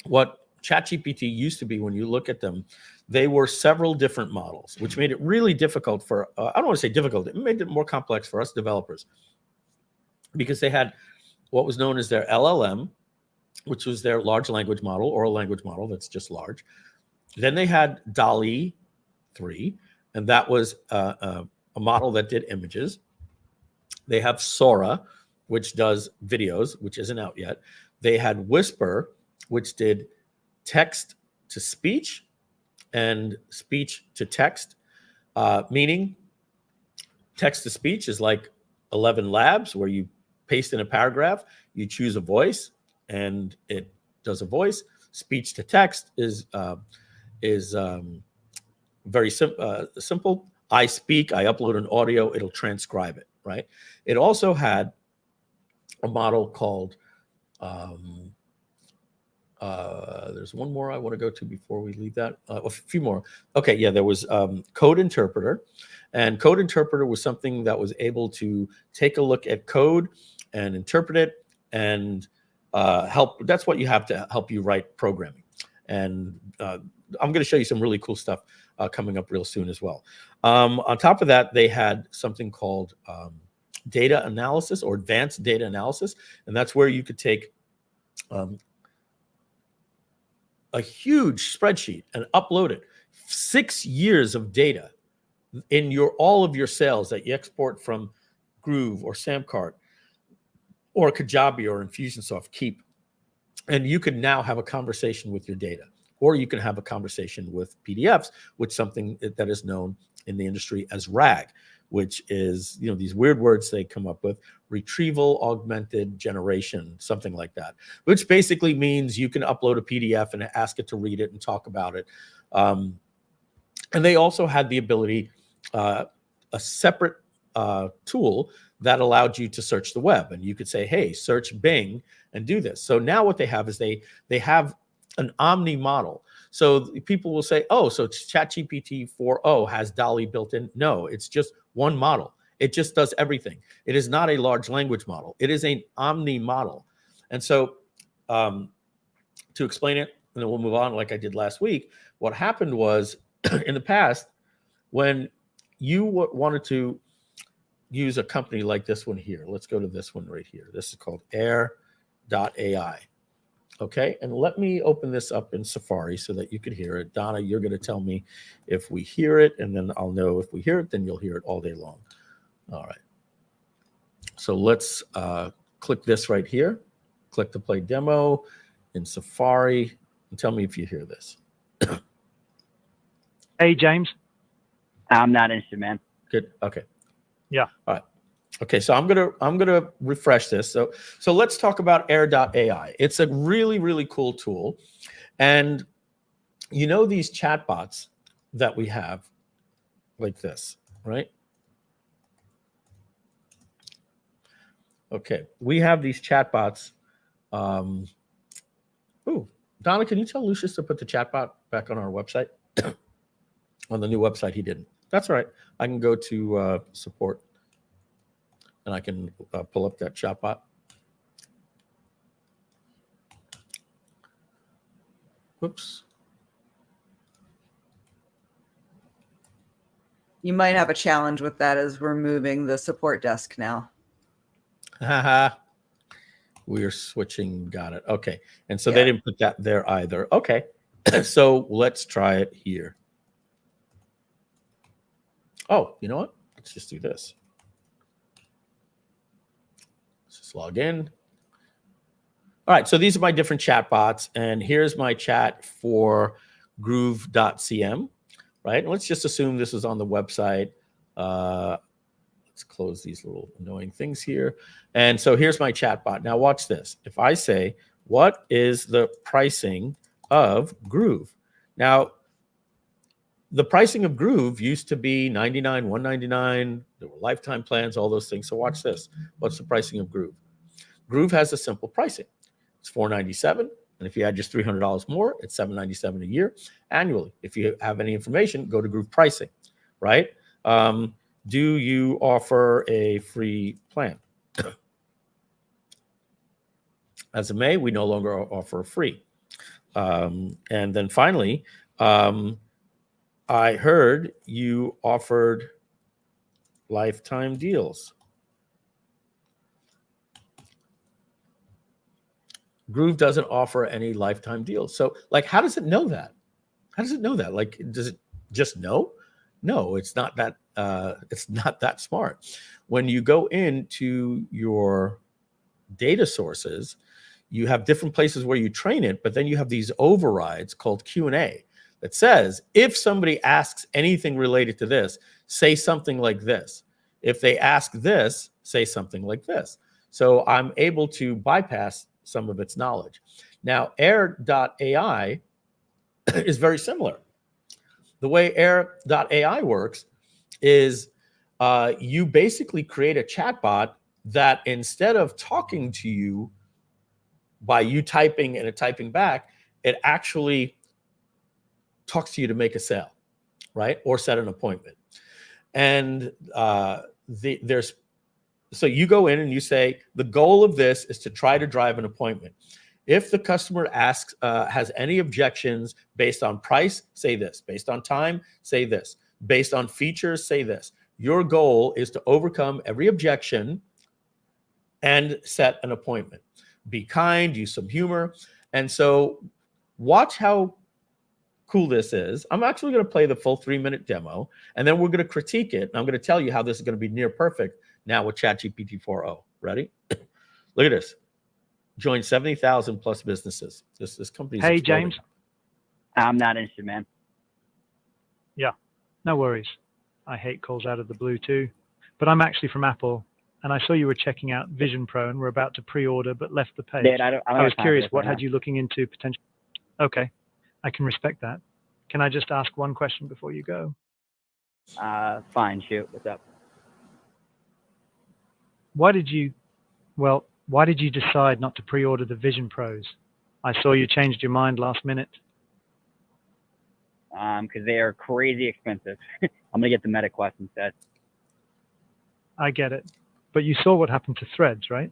what ChatGPT used to be, when you look at them, they were several different models, which made it really difficult for, I don't want to say difficult, it made it more complex for us developers, because they had what was known as their LLM, which was their large language model, or a language model that's just large. Then they had DALL-E 3, and that was a model that did images. They have Sora, which does videos, which isn't out yet. They had Whisper, which did text to speech and speech to text, meaning text to speech is like 11 Labs, where you paste in a paragraph, you choose a voice, and it does a voice. Speech to text is very simple. I speak, I upload an audio, it'll transcribe it, right? It also had a model called, there's one more I want to go to before we leave that. A few more. Okay, yeah, there was Code Interpreter. And Code Interpreter was something that was able to take a look at code and interpret it and help. That's what you have to help you write programming. And I'm going to show you some really cool stuff coming up real soon as well. On top of that, they had something called data analysis, or advanced data analysis. And that's where you could take a huge spreadsheet and upload it. 6 years of data in all of your sales that you export from Groove or Samcart or Kajabi or Infusionsoft, Keep. And you can now have a conversation with your data, or you can have a conversation with PDFs, which is something that is known in the industry as RAG, which is, these weird words they come up with, retrieval augmented generation, something like that, which basically means you can upload a PDF and ask it to read it and talk about it. And they also had the ability, a separate tool that allowed you to search the web, and you could say, hey, search Bing and do this. So now what they have is they have an Omni model. So people will say, oh, so ChatGPT 4.0 has DALL-E built in. No, it's just one model. It just does everything. It is not a large language model. It is an Omni model. And so to explain it, and then we'll move on like I did last week, what happened was in the past, when you wanted to use a company like this one here, let's go to this one right here. This is called Air.ai. Okay, and let me open this up in Safari so that you could hear it. Donna, you're going to tell me if we hear it, and then I'll know if we hear it, then you'll hear it all day long. All right. So let's click this right here. Click to play demo in Safari, and tell me if you hear this. Hey, James. I'm not interested, man. Good. Okay. Yeah. All right. Okay, so I'm gonna refresh this. So let's talk about Air.ai. It's a really, really cool tool. And these chatbots that we have like this, right? Okay, we have these chatbots. Ooh, Donna, can you tell Lucius to put the chatbot back on our website? On the new website, he didn't. That's all right. I can go to support, and I can pull up that chatbot. Whoops. You might have a challenge with that as we're moving the support desk now. Haha. We are switching. Got it. Okay. And so Yeah. they didn't put that there either. Okay. So let's try it here. Oh, you know what? Let's just do this. Let's just log in. All right. So these are my different chat bots. And here's my chat for Groove.cm, right? And let's just assume this is on the website. Let's close these little annoying things here. And so here's my chatbot. Now watch this. If I say, what is the pricing of Groove? Now, the pricing of Groove used to be $99, $199. There were lifetime plans, all those things. So watch this. What's the pricing of Groove? Groove has a simple pricing. It's $497. And if you add just $300 more, it's $797 a year annually. If you have any information, go to Groove pricing, right? Do you offer a free plan? As of May, we no longer offer a free. And then finally, I heard you offered lifetime deals. Groove doesn't offer any lifetime deals. So, like, how does it know that? How does it know that? Like, does it just know? No, it's not that. It's not that smart. When you go into your data sources, you have different places where you train it, but then you have these overrides called Q&A that says, if somebody asks anything related to this, say something like this. If they ask this, say something like this. So I'm able to bypass some of its knowledge. Now, Air.ai is very similar. The way Air.ai works is you basically create a chatbot that instead of talking to you by you typing and it typing back, it actually talks to you to make a sale, right? Or set an appointment. And so you go in and you say, the goal of this is to try to drive an appointment. If the customer asks, has any objections based on price, say this. Based on time, say this. Based on features, say this. Your goal is to overcome every objection and set an appointment. Be kind, use some humor. And so watch how cool this is. I'm actually going to play the full 3-minute demo, and then we're going to critique it. And I'm going to tell you how this is going to be near perfect now with ChatGPT 4.0. Ready? Look at this. Joined 70,000 plus businesses. This company's Hey, exploding. James. I'm not interested, man. Yeah, no worries. I hate calls out of the blue too. But I'm actually from Apple, and I saw you were checking out Vision Pro and were about to pre-order but left the page. Dude, I don't I was have time curious, for this what right had you looking into potential? Okay, I can respect that. Can I just ask one question before you go? now. Fine, shoot. What's up? Why did you decide not to pre-order the Vision Pros? I saw you changed your mind last minute. Because they are crazy expensive. I'm gonna get the Meta Quest instead. I get it. But you saw what happened to Threads, right?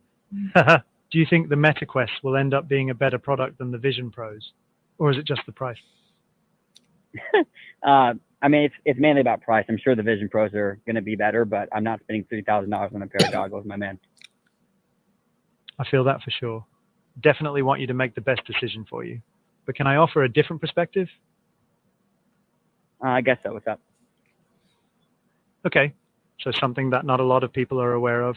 Do you think the Meta Quest will end up being a better product than the Vision Pros? Or is it just the price? I mean, it's mainly about price. I'm sure the Vision Pros are going to be better, but I'm not spending $3,000 on a pair of goggles, my man. I feel that for sure. Definitely want you to make the best decision for you. But can I offer a different perspective? I guess so. What's up? Okay, so something that not a lot of people are aware of.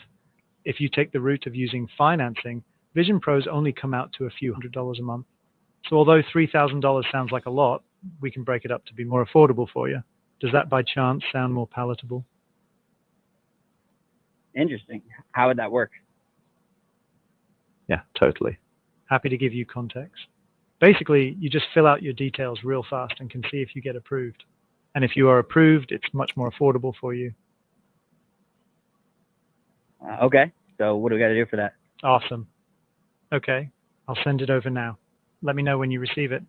If you take the route of using financing, Vision Pros only come out to a few $100s a month. So although $3,000 sounds like a lot, we can break it up to be more affordable for you. Does that by chance sound more palatable? Interesting. How would that work? Yeah, totally. Happy to give you context. Basically, you just fill out your details real fast and can see if you get approved. And if you are approved, it's much more affordable for you. Okay. So what do we got to do for that? Awesome. Okay, I'll send it over now. Let me know when you receive it.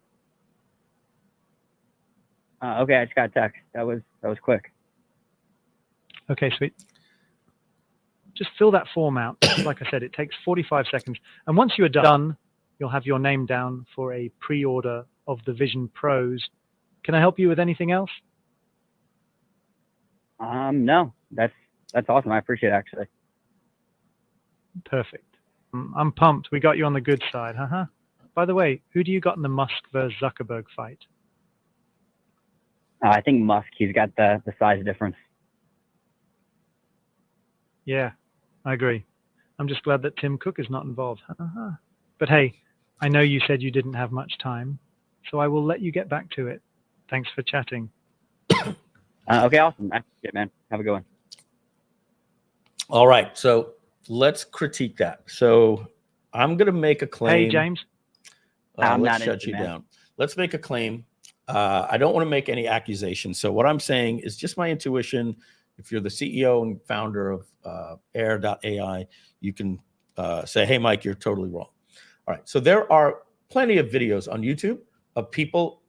Okay, I just got a text. That was quick. Okay, sweet. Just fill that form out. Like I said, it takes 45 seconds. And once you're done, you'll have your name down for a pre-order of the Vision Pros. Can I help you with anything else? No, that's awesome. I appreciate it, actually. Perfect. I'm pumped. We got you on the good side, By the way, who do you got in the Musk versus Zuckerberg fight? I think Musk, he's got the size difference. Yeah, I agree. I'm just glad that Tim Cook is not involved. But hey, I know you said you didn't have much time, so I will let you get back to it. Thanks for chatting. Okay, awesome. I appreciate it, man. Have a good one. All right, so let's critique that. So I'm going to make a claim. Hey, James. I'm Let's not shut interested, you man. down. Let's make a claim. I don't want to make any accusations. So what I'm saying is just my intuition. If you're the CEO and founder of Air.ai, you can say, hey, Mike, you're totally wrong. All right. So there are plenty of videos on YouTube of people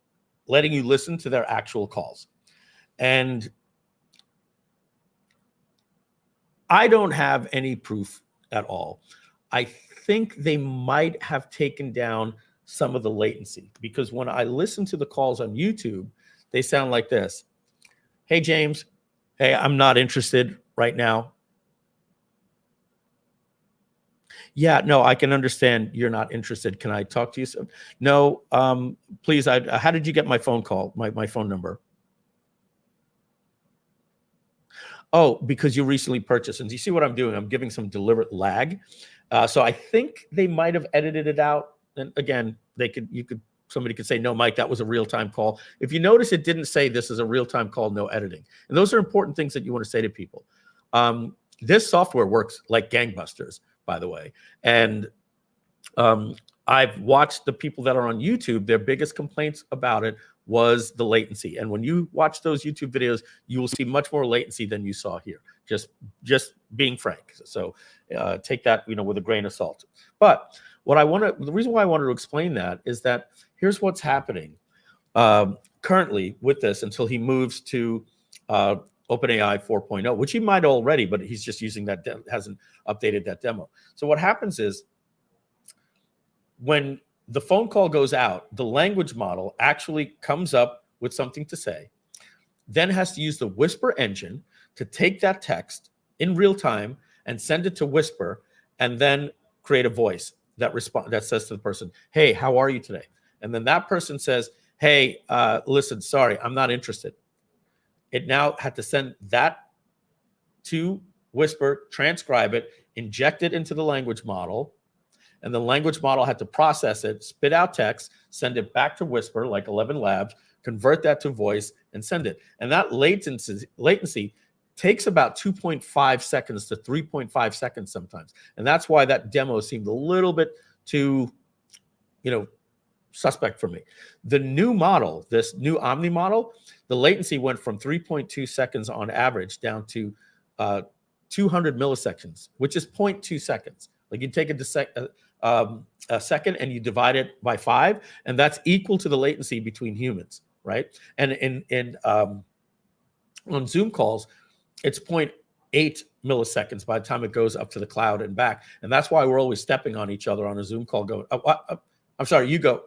letting you listen to their actual calls. And I don't have any proof at all. I think they might have taken down some of the latency, because when I listen to the calls on YouTube, they sound like this. Hey, James. Hey, I'm not interested right now. Yeah, no, I can understand you're not interested. Can I talk to you? No, please. How did you get my phone call, my phone number? Oh, because you recently purchased. And you see what I'm doing? I'm giving some deliberate lag. So I think they might have edited it out. And again, somebody could say, no, Mike, that was a real-time call. If you notice, it didn't say this is a real-time call, no editing. And those are important things that you want to say to people. This software works like gangbusters, by the way. And I've watched the people that are on YouTube, their biggest complaints about it was the latency. And when you watch those YouTube videos, you will see much more latency than you saw here. Just being frank. So take that, with a grain of salt. But the reason why I wanted to explain that is that here's what's happening currently with this until he moves to OpenAI 4.0, which he might already, but he's just using that, hasn't updated that demo. So what happens is when the phone call goes out, the language model actually comes up with something to say, then has to use the Whisper engine to take that text in real time and send it to Whisper, and then create a voice that says to the person, hey, how are you today? And then that person says, hey, listen, sorry, I'm not interested. It now had to send that to Whisper, transcribe it, inject it into the language model, and the language model had to process it, spit out text, send it back to Whisper, like 11 Labs, convert that to voice, and send it. And that latency takes about 2.5 seconds to 3.5 seconds sometimes. And that's why that demo seemed a little bit too, suspect for me. The new model, this new Omni model, the latency went from 3.2 seconds on average down to 200 milliseconds, which is 0.2 seconds. Like you take a second and you divide it by 5, and that's equal to the latency between humans, right? And on Zoom calls, it's 0.8 milliseconds by the time it goes up to the cloud and back. And that's why we're always stepping on each other on a Zoom call going, I'm sorry, you go.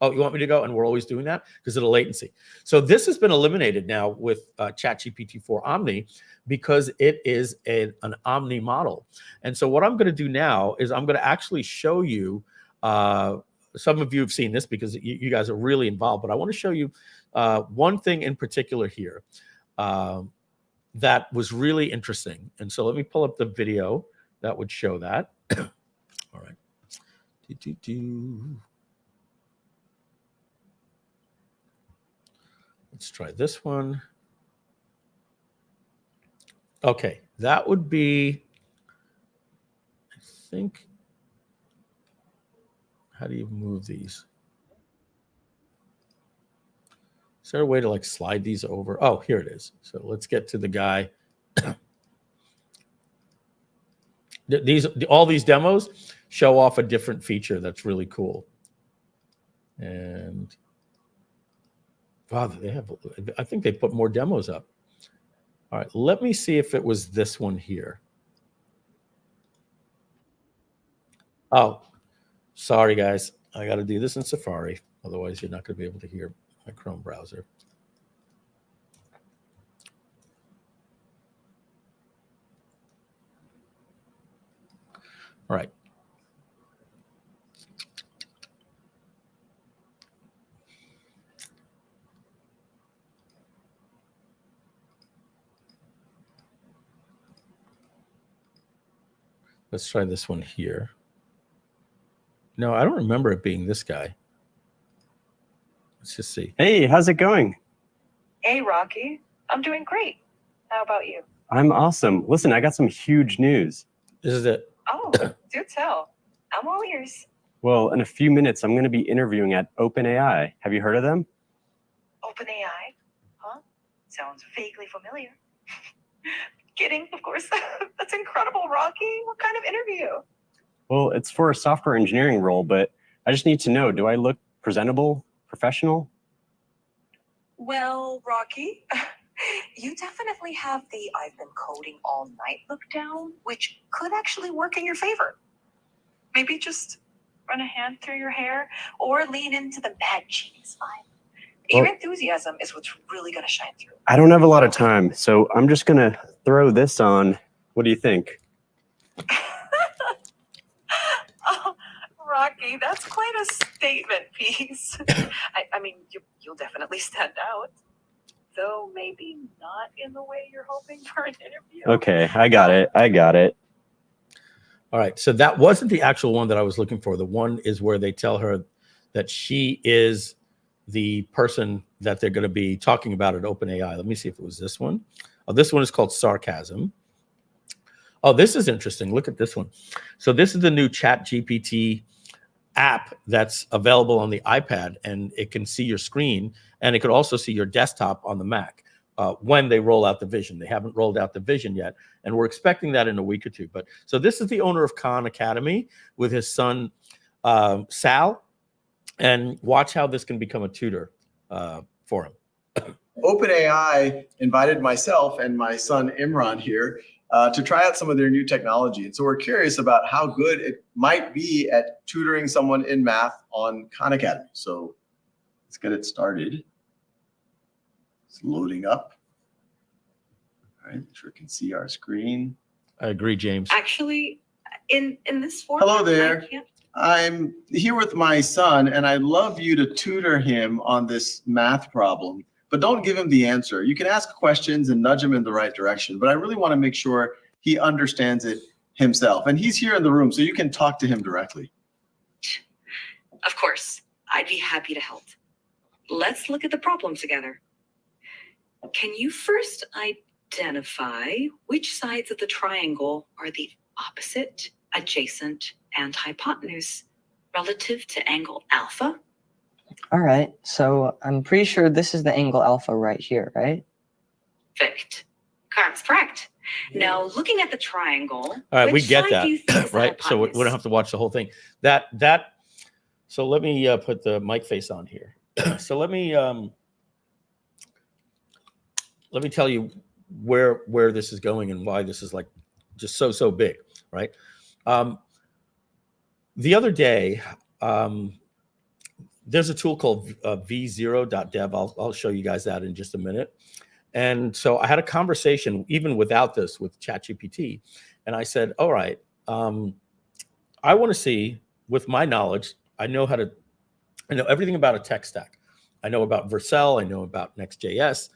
Oh, you want me to go? And we're always doing that because of the latency. So this has been eliminated now with ChatGPT-4 Omni because it is an Omni model. And so what I'm going to do now is I'm going to actually show you, some of you have seen this because you guys are really involved, but I want to show you one thing in particular here that was really interesting. And so let me pull up the video that would show that. All right. Let's try this one. Okay, that would be, I think, how do you move these? Is there a way to like slide these over? Oh, here it is. So let's get to the guy. All these demos show off a different feature that's really cool. And wow, I think they put more demos up. All right, let me see if it was this one here. Oh, sorry guys. I got to do this in Safari. Otherwise, you're not going to be able to hear my Chrome browser. All right. Let's try this one here. No, I don't remember it being this guy. Let's just see. Hey, how's it going? Hey, Rocky. I'm doing great. How about you? I'm awesome. Listen, I got some huge news. This is it. Oh, do tell. I'm all ears. Well, in a few minutes, I'm going to be interviewing at OpenAI. Have you heard of them? OpenAI? Huh? Sounds vaguely familiar. Kidding, of course. That's incredible, Rocky. What kind of interview? Well, it's for a software engineering role, but I just need to know, do I look presentable, professional? Well, Rocky, you definitely have the I've been coding all night look down, which could actually work in your favor. Maybe just run a hand through your hair or lean into the mad genius vibe. Your enthusiasm is what's really going to shine through. I don't have a lot of time, so I'm just going to throw this on. What do you think? Oh, Rocky, that's quite a statement piece. I mean, you'll definitely stand out, though maybe not in the way you're hoping for an interview. Okay, I got it. All right. So that wasn't the actual one that I was looking for. The one is where they tell her that she is the person that they're going to be talking about at OpenAI. Let me see if it was this one. Oh, this one is called Sarcasm. Oh, this is interesting. Look at this one. So this is the new ChatGPT app that's available on the iPad, and it can see your screen, and it could also see your desktop on the Mac when they roll out the vision. They haven't rolled out the vision yet, and we're expecting that in a week or two. But so this is the owner of Khan Academy with his son, Sal, and watch how this can become a tutor for him. OpenAI invited myself and my son Imran here to try out some of their new technology. And so we're curious about how good it might be at tutoring someone in math on Khan Academy. So let's get it started. It's loading up. All right, sure can see our screen. I agree, James. Actually, in this format, Hello there. I can't. I'm here with my son, and I'd love you to tutor him on this math problem, but don't give him the answer. You can ask questions and nudge him in the right direction, but I really want to make sure he understands it himself. And he's here in the room, so you can talk to him directly. Of course, I'd be happy to help. Let's look at the problem together. Can you first identify which sides of the triangle are the opposite, adjacent, and hypotenuse relative to angle alpha? All right, so I'm pretty sure this is the angle alpha right here, right? Perfect. That's correct. Now, looking at the triangle, All right, we which get side do you think that, is the right? So we hypotenuse? don't have to watch the whole thing. So let me put the mic face on here. So let me tell you where this is going and why this is like just so big, right? The other day, there's a tool called v0.dev. I'll show you guys that in just a minute. And so I had a conversation, even without this, with ChatGPT. And I said, all right, I want to see, with my knowledge, I know everything about a tech stack. I know about Vercel. I know about Next.js.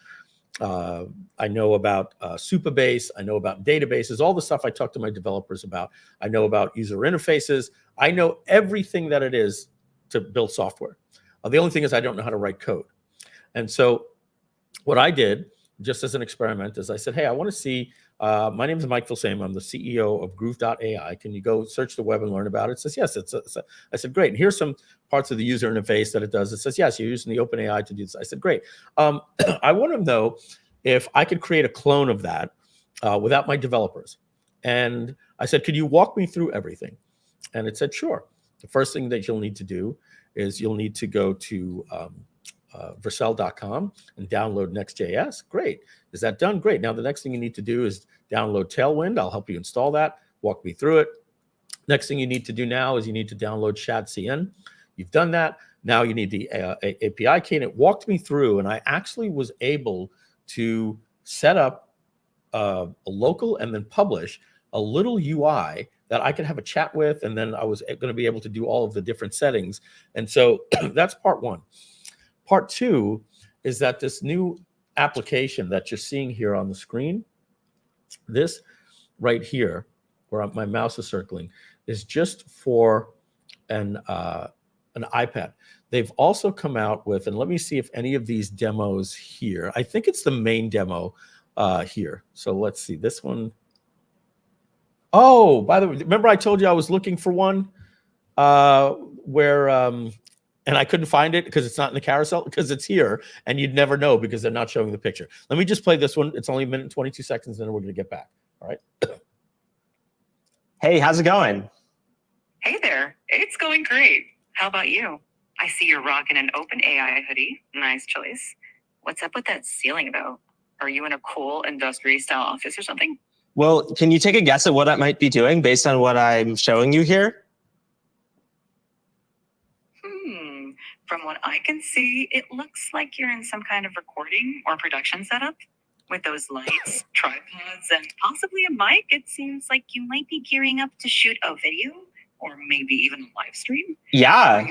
I know about Supabase. I know about databases, all the stuff I talk to my developers about. I know about user interfaces. I know everything that it is to build software. The only thing is I don't know how to write code. And so what I did, just as an experiment, is I said, hey, I want to see, my name is Mike Filsaime. I'm the CEO of Groove.Ai. Can you go search the web and learn about it? It says, yes. I said, great. And here's some parts of the user interface that it does. It says, yes, you're using the OpenAI to do this. I said, great. I want to know if I could create a clone of that without my developers. And I said, could you walk me through everything? And it said, sure. The first thing that you'll need to do is you'll need to go to Vercel.com and download Next.js. Great. Is that done? Great. Now, the next thing you need to do is download Tailwind. I'll help you install that. Walk me through it. Next thing you need to do now is you need to download ShadCN. You've done that. Now you need the API key. And it walked me through, and I actually was able to set up a local and then publish a little UI that I could have a chat with, and then I was going to be able to do all of the different settings. And so that's part one. Part two is that this new application that you're seeing here on the screen, this right here, where my mouse is circling, is just for an an iPad. They've also come out with, and let me see if any of these demos here. I think it's the main demo here. So let's see this one. Oh, by the way, remember I told you I was looking for one where, and I couldn't find it because it's not in the carousel, because it's here and you'd never know because they're not showing the picture. Let me just play this one. It's only a minute and 22 seconds, and then we're going to get back. All right. Hey, how's it going? Hey there. It's going great. How about you? I see you're rocking an OpenAI hoodie. Nice choice. What's up with that ceiling, though? Are you in a cool industrial-style office or something? Well, can you take a guess at what I might be doing based on what I'm showing you here? From what I can see, it looks like you're in some kind of recording or production setup. With those lights, tripods, and possibly a mic, it seems like you might be gearing up to shoot a video or maybe even a live stream. Yeah.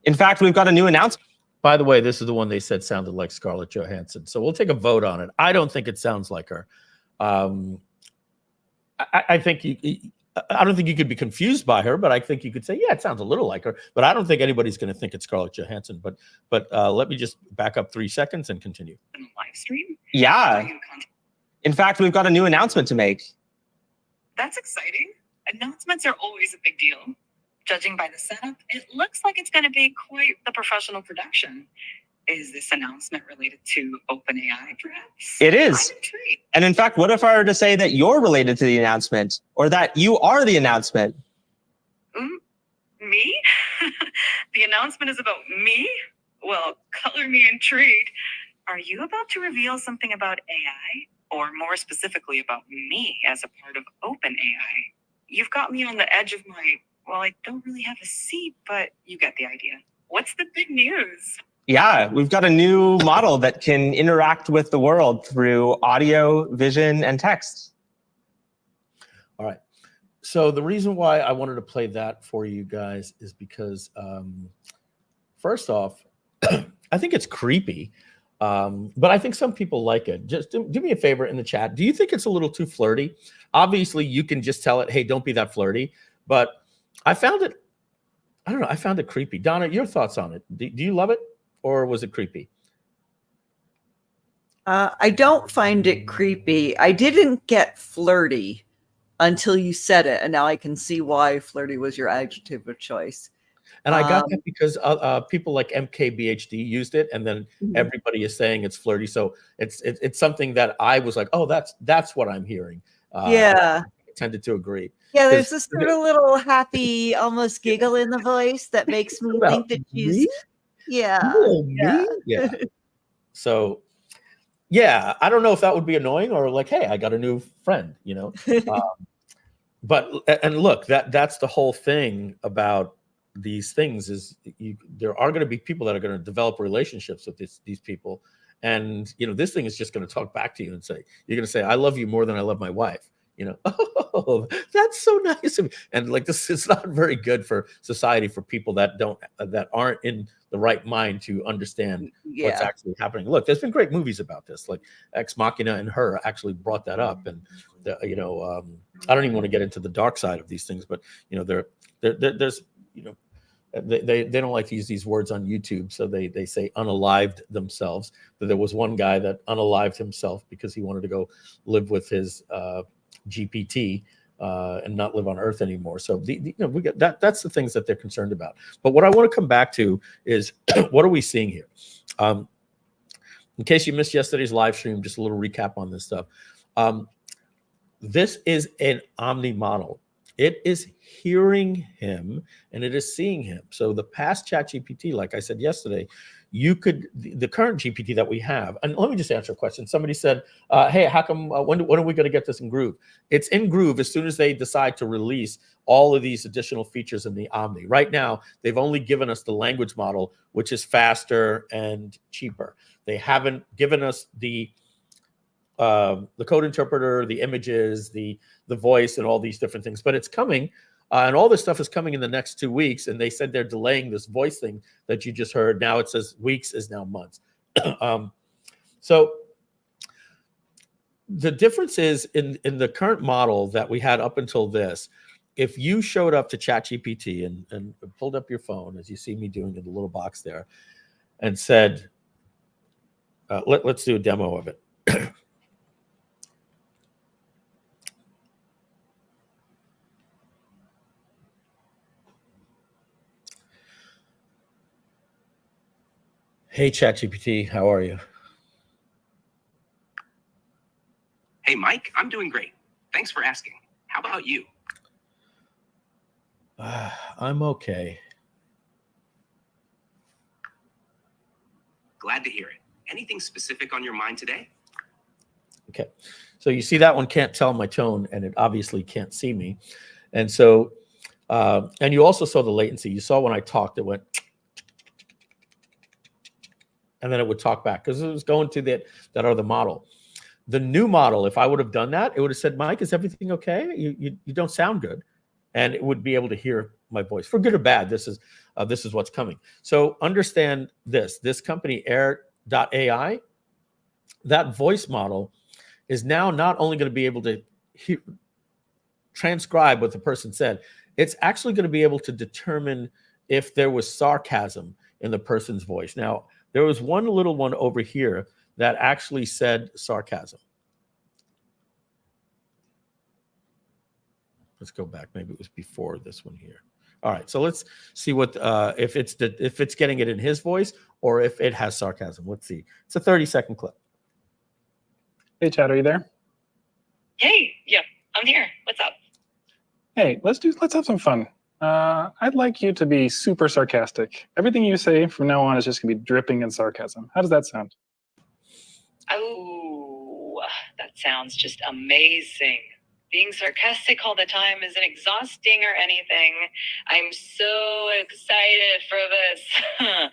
In fact, we've got a new announcement. By the way, this is the one they said sounded like Scarlett Johansson. So we'll take a vote on it. I don't think it sounds like her. I think I don't think you could be confused by her, but I think you could say, yeah, it sounds a little like her. But I don't think anybody's going to think it's Scarlett Johansson. But let me just back up 3 seconds and continue. Live stream? Yeah. In fact, we've got a new announcement to make. That's exciting. Announcements are always a big deal. Judging by the setup, it looks like it's going to be quite the professional production. Is this announcement related to OpenAI, perhaps? It is. I'm intrigued. And in fact, what if I were to say that you're related to the announcement, or that you are the announcement? Me? The announcement is about me? Well, color me intrigued. Are you about to reveal something about AI? Or more specifically about me as a part of OpenAI? You've got me on the edge of my, well, I don't really have a seat, but you get the idea. What's the big news? Yeah, we've got a new model that can interact with the world through audio, vision, and text. All right. So the reason why I wanted to play that for you guys is because, first off, I think it's creepy, but I think some people like it. Just do me a favor in the chat. Do you think it's a little too flirty? Obviously, you can just tell it, hey, don't be that flirty. But I found it, I don't know, I found it creepy. Donna, your thoughts on it? Do you love it? Or was it creepy? I don't find it creepy. I didn't get flirty until you said it, and now I can see why flirty was your adjective of choice. And I got that because people like MKBHD used it, and then everybody is saying it's flirty. So it's something that I was like, oh, that's what I'm hearing. Yeah. I tended to agree. Yeah, there's this sort of little happy, almost giggle in the voice that makes me think that she's... Yeah. Yeah. So, yeah, I don't know if that would be annoying or like, hey, I got a new friend, you know. But look, that's the whole thing about these things is there are going to be people that are going to develop relationships with these people, and you know, this thing is just going to talk back to you and say, you're going to say, I love you more than I love my wife. You know, oh, that's so nice of me. And like this is not very good for society, for people that aren't in the right mind to understand what's actually happening. Look, there's been great movies about this, like Ex Machina and Her actually brought that up. And you know, I don't even want to get into the dark side of these things, but you know, there's you know, they don't like to use these words on YouTube, so they say unalived themselves. But there was one guy that unalived himself because he wanted to go live with his GPT and not live on Earth anymore. So you know, we get that's the things that they're concerned about. But what I want to come back to is what are we seeing here? In case you missed yesterday's live stream, just a little recap on this stuff. This is an Omni model. It is hearing him and it is seeing him. So the past ChatGPT, like I said yesterday, the current GPT that we have, and let me just answer a question. Somebody said, hey, how come, when are we going to get this in Groove? It's in Groove as soon as they decide to release all of these additional features in the Omni. Right now, they've only given us the language model, which is faster and cheaper. They haven't given us the code interpreter, the images, the voice, and all these different things, but it's coming. And all this stuff is coming in the next 2 weeks. And they said they're delaying this voice thing that you just heard. Now it says weeks is now months. So the difference is in the current model that we had up until this, if you showed up to ChatGPT and pulled up your phone, as you see me doing in the little box there, and said, let's do a demo of it. Hey, ChatGPT, how are you? Hey, Mike, I'm doing great. Thanks for asking. How about you? I'm okay. Glad to hear it. Anything specific on your mind today? Okay. So you see that one can't tell my tone, and it obviously can't see me. And so, and you also saw the latency. You saw when I talked, it went, and then it would talk back because it was going to that other model. The new model, if I would have done that, it would have said, Mike, is everything okay? You don't sound good. And it would be able to hear my voice. For good or bad, this is what's coming. So understand this company, Air.ai, that voice model is now not only going to be able to transcribe what the person said, it's actually going to be able to determine if there was sarcasm in the person's voice. Now, there was one little one over here that actually said sarcasm. Let's go back. Maybe it was before this one here. All right, so let's see what if it's getting it in his voice or if it has sarcasm. Let's see. It's a 30-second clip. Hey, Chad, are you there? Hey, yeah, I'm here. What's up? Hey, let's have some fun. I'd like you to be super sarcastic. Everything you say from now on is just gonna be dripping in sarcasm. How does that sound? Oh, that sounds just amazing. Being sarcastic all the time isn't exhausting or anything. I'm so excited for this.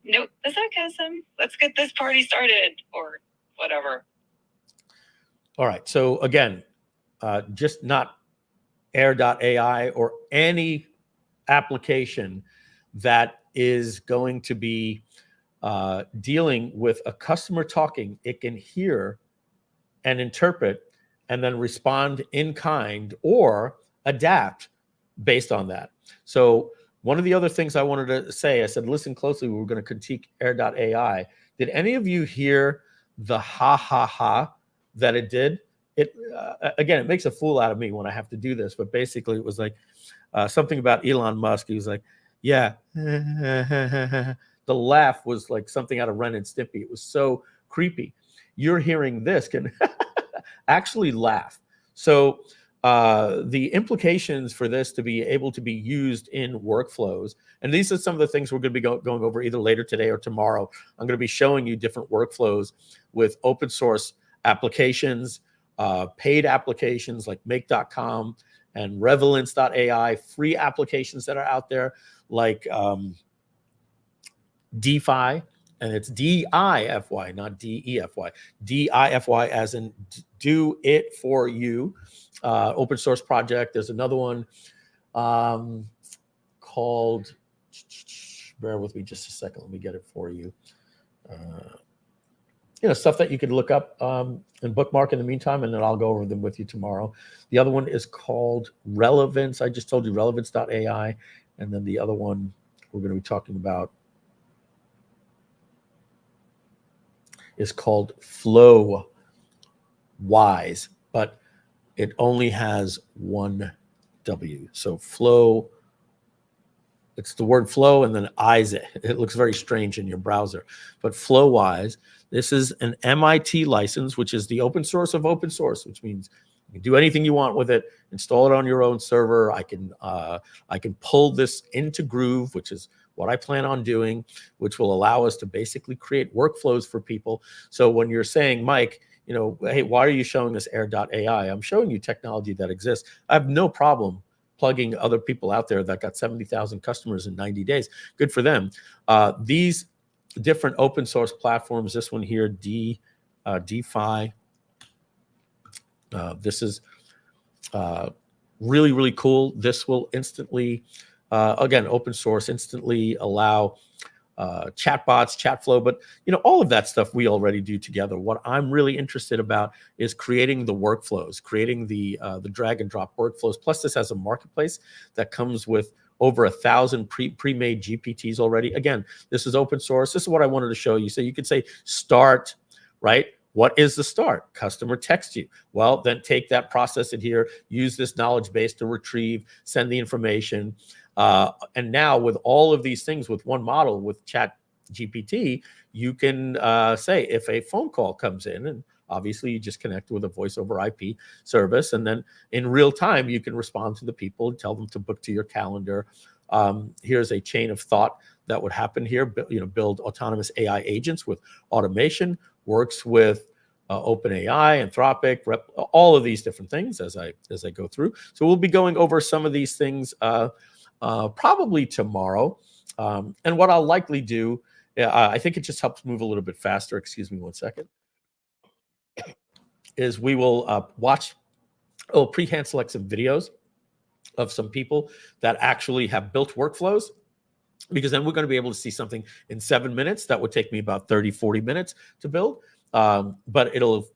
Nope, the sarcasm. Let's get this party started, or whatever. All right, so again, just not Air.ai or any application that is going to be dealing with a customer talking, it can hear and interpret and then respond in kind or adapt based on that. So one of the other things I wanted to say, I said, listen closely, we were going to critique Air.ai. Did any of you hear the ha ha ha that it did? It again, it makes a fool out of me when I have to do this, but basically it was like something about Elon Musk. He was like, yeah. The laugh was like something out of Ren and Stimpy. It was so creepy. You're hearing this can actually laugh. So the implications for this to be able to be used in workflows, and these are some of the things we're going to be going over either later today or tomorrow. I'm going to be showing you different workflows with open source applications, paid applications like make.com and Revelance.ai, free applications that are out there like DeFi, and it's D-I-F-Y, not D-E-F-Y. D-I-F-Y as in do it for you. Open source project. There's another one called, bear with me just a second. Let me get it for you. Stuff that you could look up and bookmark in the meantime, and then I'll go over them with you tomorrow. The other one is called Relevance. I just told you Relevance.ai. And then the other one we're going to be talking about is called Flowise, but it only has one W. So flow, it's the word flow and then eyes it. It looks very strange in your browser. But Flowise, this is an MIT license, which is the open source of open source, which means you can do anything you want with it, install it on your own server. I can pull this into Groove, which is what I plan on doing, which will allow us to basically create workflows for people. So when you're saying, Mike, hey, why are you showing us Air.ai? I'm showing you technology that exists. I have no problem plugging other people out there that got 70,000 customers in 90 days. Good for them. These different open source platforms, this one here, DeFi, this is really, really cool. This will instantly, again, open source, instantly allow chatbots, chat flow, but all of that stuff we already do together. What I'm really interested about is creating the workflows, creating the drag and drop workflows. Plus, this has a marketplace that comes with over 1,000 pre-made GPTs already. Again, this is open source. This is what I wanted to show you. So you could say start, right? What is the start? Customer texts you. Well, then take that, process it here, use this knowledge base to retrieve, send the information. And now with all of these things, with one model, with Chat GPT, you can say if a phone call comes in, and obviously you just connect with a voice over IP service, and then in real time, you can respond to the people and tell them to book to your calendar. Here's a chain of thought that would happen here. Build autonomous AI agents with automation, works with OpenAI, Anthropic, all of these different things as I go through. So we'll be going over some of these things probably tomorrow. And what I'll likely do, I think it just helps move a little bit faster. Excuse me one second. Is we will watch, pre-hand select some videos of some people that actually have built workflows, because then we're going to be able to see something in 7 minutes that would take me about 30, 40 minutes to build. But it'll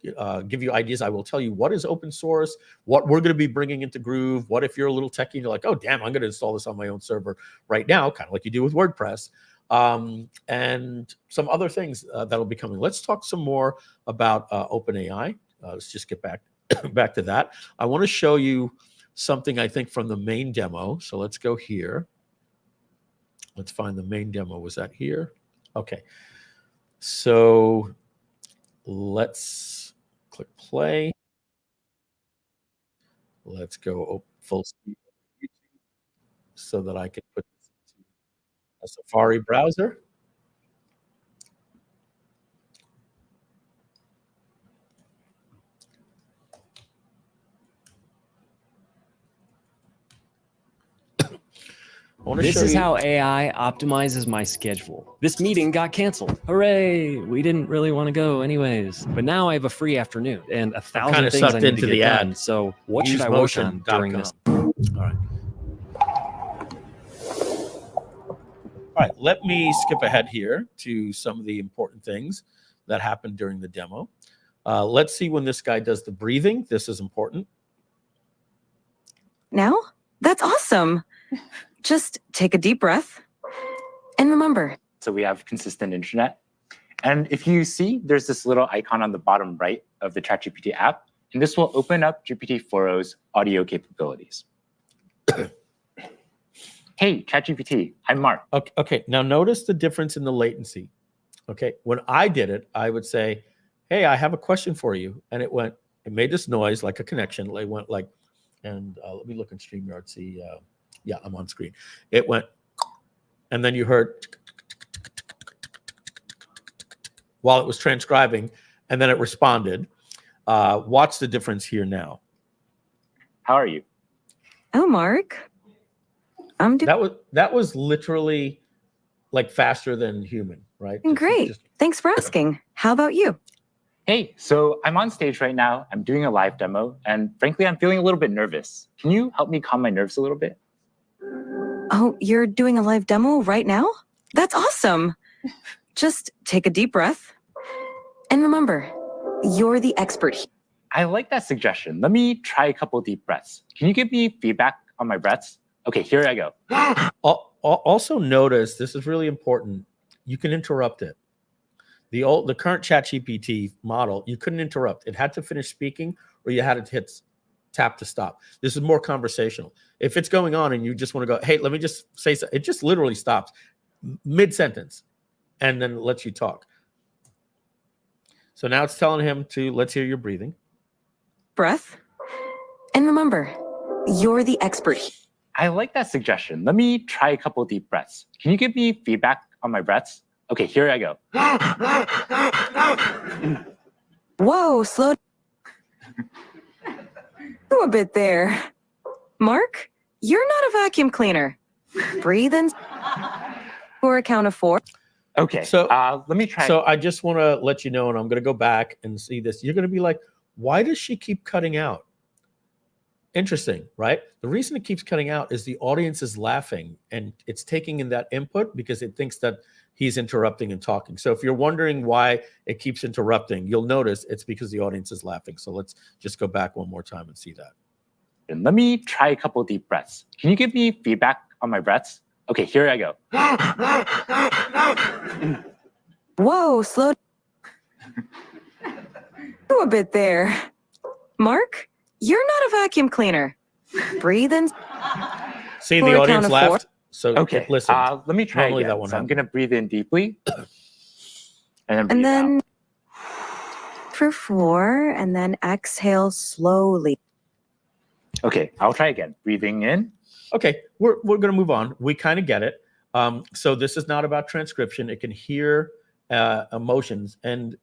give you ideas. I will tell you what is open source, what we're going to be bringing into Groove. What if you're a little techie and you're like, oh, damn, I'm going to install this on my own server right now, kind of like you do with WordPress. And some other things that'll be coming. Let's talk some more about OpenAI. Let's just get back to that. I want to show you something, I think, from the main demo. So let's go here. Let's find the main demo. Was that here? Okay. So let's click play. Let's go full speed so that I can put this into a Safari browser. This is how AI optimizes my schedule. This meeting got canceled. Hooray! We didn't really want to go anyways. But now I have a free afternoon and 1,000 things I need to get done. So what should I work on during this? All right. All right, let me skip ahead here to some of the important things that happened during the demo. Let's see when this guy does the breathing. This is important. Now? That's awesome. Just take a deep breath and remember. So we have consistent internet. And if you see, there's this little icon on the bottom right of the ChatGPT app, and this will open up GPT-4o's audio capabilities. Hey, ChatGPT, I'm Mark. Okay, now notice the difference in the latency. Okay, when I did it, I would say, hey, I have a question for you. And it made this noise like a connection. It went like, and let me look in StreamYard, see, yeah, I'm on screen. It went, and then you heard while it was transcribing, and then it responded. Watch the difference here now. How are you? Oh, Mark. That was literally like faster than human, right? Great. Thanks for asking. How about you? Hey, so I'm on stage right now. I'm doing a live demo, and frankly, I'm feeling a little bit nervous. Can you help me calm my nerves a little bit? Oh, you're doing a live demo right now? That's awesome. Just take a deep breath. And remember, you're the expert. I like that suggestion. Let me try a couple deep breaths. Can you give me feedback on my breaths? Okay, here I go. Also notice, this is really important, you can interrupt it. The current ChatGPT model, you couldn't interrupt. It had to finish speaking, or you had to hit tap to stop. This is more conversational. If it's going on and you just want to go, hey, let me just say something, it just literally stops mid-sentence and then lets you talk. So now it's telling him to, let's hear your breathing. Breath. And remember, you're the expert. I like that suggestion. Let me try a couple deep breaths. Can you give me feedback on my breaths? Okay, here I go. Whoa, slow a bit there. Mark, you're not a vacuum cleaner. Breathe in for a count of 4. Okay, so let me try. So I just want to let you know, and I'm going to go back and see this. You're going to be like, why does she keep cutting out? interesting, right? The reason it keeps cutting out is the audience is laughing and it's taking in that input because it thinks that he's interrupting and talking. So if you're wondering why it keeps interrupting, you'll notice it's because the audience is laughing. So let's just go back one more time and see that. And let me try a couple of deep breaths. Can you give me feedback on my breaths? Okay, here I go. Whoa, slow a bit there. Mark, you're not a vacuum cleaner. Breathe in. See, the audience laughed. So okay, listen. Let me try again. So I'm going to breathe in deeply. And then for 4, and then exhale slowly. Okay, I'll try again. Breathing in. Okay, we're going to move on. We kind of get it. So this is not about transcription. It can hear emotions. And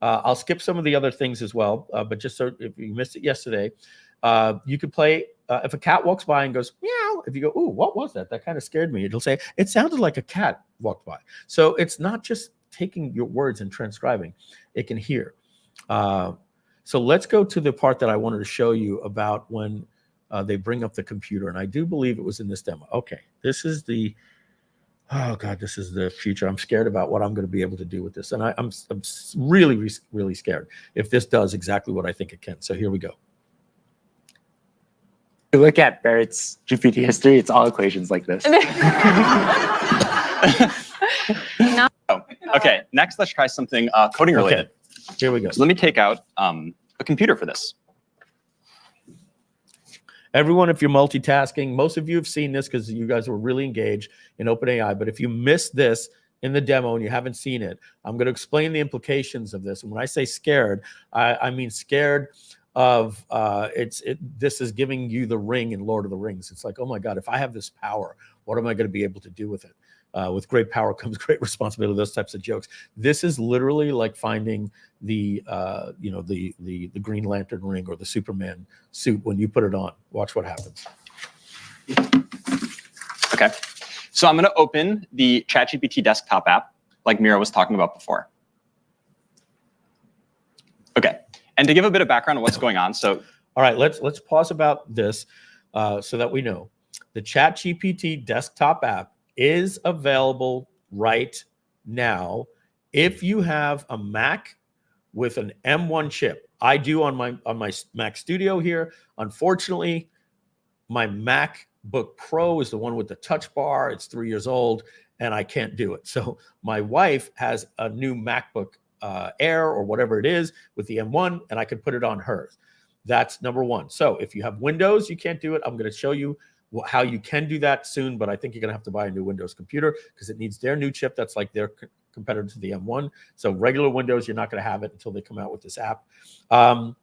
I'll skip some of the other things as well. But just so if you missed it yesterday, you could play, if a cat walks by and goes, meow, if you go, ooh, what was that? That kind of scared me. It'll say, it sounded like a cat walked by. So it's not just taking your words and transcribing. It can hear. So let's go to the part that I wanted to show you about when they bring up the computer. And I do believe it was in this demo. Okay, this is the, oh God, this is the future. I'm scared about what I'm going to be able to do with this. And I'm really, really scared if this does exactly what I think it can. So here we go. If you look at Barrett's GPT history, it's all equations like this. Okay, next let's try something coding related. Okay. Here we go. So let me take out a computer for this. Everyone, if you're multitasking, most of you have seen this because you guys were really engaged in OpenAI. But if you missed this in the demo and you haven't seen it, I'm going to explain the implications of this. And when I say scared, I mean scared of this is giving you the ring in Lord of the Rings. It's like, oh my God, if I have this power, what am I going to be able to do with it? With great power comes great responsibility. Those types of jokes. This is literally like finding the the Green Lantern ring or the Superman suit when you put it on. Watch what happens. Okay, so I'm going to open the ChatGPT desktop app, like Mira was talking about before. Okay, and to give a bit of background on what's going on, so all right, let's pause about this so that we know the ChatGPT desktop app is available right now if you have a Mac with an M1 chip. I do on my Mac Studio here. Unfortunately, my MacBook Pro is the one with the touch bar. It's 3 years old, and I can't do it. So my wife has a new MacBook Air or whatever it is with the M1, and I could put it on hers. That's number one. So if you have Windows, you can't do it. I'm going to show you how you can do that soon, but I think you're going to have to buy a new Windows computer because it needs their new chip that's like their competitor to the M1. So regular Windows, you're not going to have it until they come out with this app. And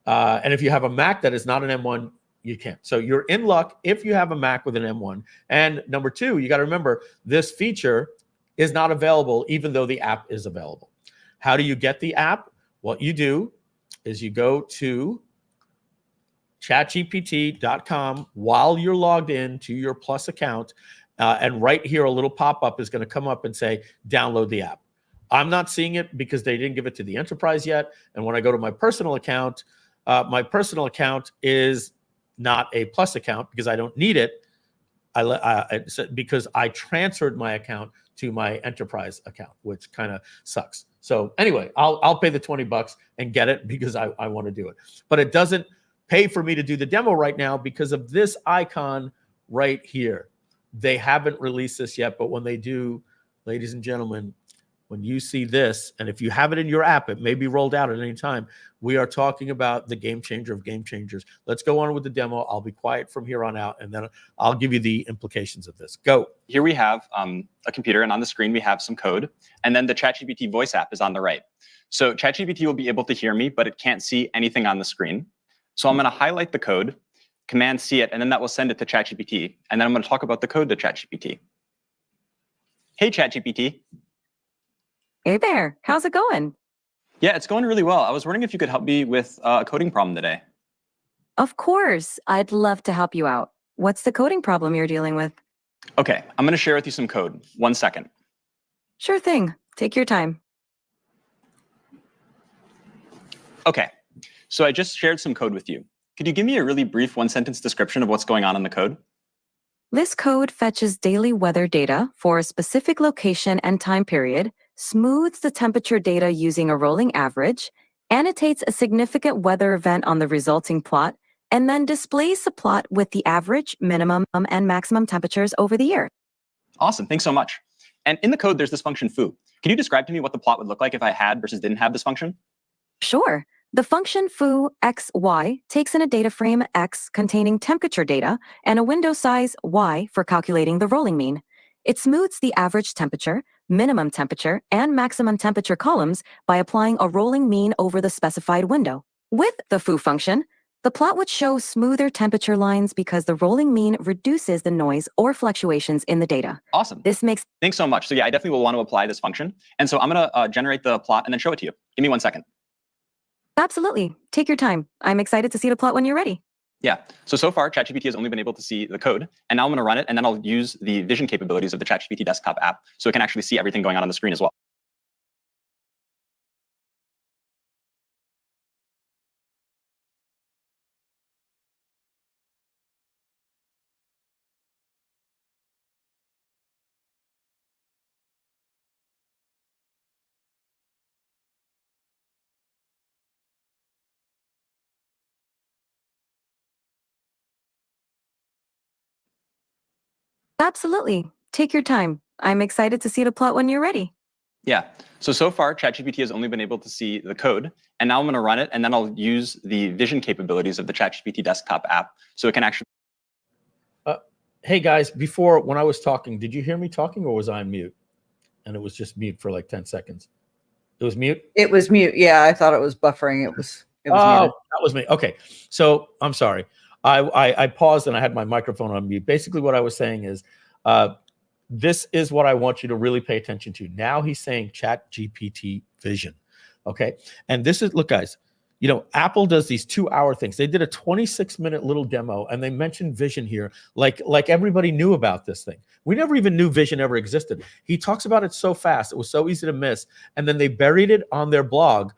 if you have a Mac that is not an M1, you can't. So you're in luck if you have a Mac with an M1. And number two, you got to remember this feature is not available even though the app is available. How do you get the app? What you do is you go to chatgpt.com while you're logged in to your Plus account. And right here, a little pop-up is going to come up and say, download the app. I'm not seeing it because they didn't give it to the enterprise yet. And when I go to my personal account is not a Plus account because I don't need it. Because I transferred my account to my enterprise account, which kind of sucks. So anyway, I'll pay the $20 and get it because I want to do it. But it doesn't pay for me to do the demo right now because of this icon right here. They haven't released this yet, but when they do, ladies and gentlemen, when you see this, and if you have it in your app, it may be rolled out at any time. We are talking about the game changer of game changers. Let's go on with the demo. I'll be quiet from here on out, and then I'll give you the implications of this. Go. Here we have a computer, and on the screen we have some code, and then the ChatGPT voice app is on the right. So ChatGPT will be able to hear me, but it can't see anything on the screen. So I'm going to highlight the code, Command C it, and then that will send it to ChatGPT. And then I'm going to talk about the code to ChatGPT. Hey, ChatGPT. Hey there. How's it going? Yeah, it's going really well. I was wondering if you could help me with a coding problem today. Of course. I'd love to help you out. What's the coding problem you're dealing with? Okay, I'm going to share with you some code. 1 second. Sure thing. Take your time. Okay, so I just shared some code with you. Could you give me a really brief one-sentence description of what's going on in the code? This code fetches daily weather data for a specific location and time period, smooths the temperature data using a rolling average, annotates a significant weather event on the resulting plot, and then displays the plot with the average, minimum, and maximum temperatures over the year. Awesome, thanks so much. And in the code, there's this function foo. Can you describe to me what the plot would look like if I had versus didn't have this function? Sure. The function foo xy takes in a data frame x containing temperature data and a window size y for calculating the rolling mean. It smooths the average temperature, minimum temperature, and maximum temperature columns by applying a rolling mean over the specified window. With the foo function, the plot would show smoother temperature lines because the rolling mean reduces the noise or fluctuations in the data. Awesome. Thanks so much. So yeah, I definitely will want to apply this function. And so I'm going to generate the plot and then show it to you. Give me 1 second. Absolutely. Take your time. I'm excited to see the plot when you're ready. Yeah. So far, ChatGPT has only been able to see the code. And now I'm going to run it, and then I'll use the vision capabilities of the ChatGPT desktop app so it can actually see everything going on the screen as well. Absolutely. Take your time. I'm excited to see the plot when you're ready. Yeah. So far, ChatGPT has only been able to see the code. And now I'm going to run it, and then I'll use the vision capabilities of the ChatGPT desktop app so it can actually... Hey, guys, before, when I was talking, did you hear me talking or was I on mute? And it was just mute for like 10 seconds. It was mute? It was mute. Yeah, I thought it was buffering. It was muted. That was me. Okay. So I'm sorry. I paused and I had my microphone on mute. Basically, what I was saying is, this is what I want you to really pay attention to. Now he's saying ChatGPT vision. Okay. And this is, look, guys, you know, Apple does these 2-hour things. They did a 26-minute little demo and they mentioned vision here. Like everybody knew about this thing. We never even knew vision ever existed. He talks about it so fast. It was so easy to miss. And then they buried it on their blog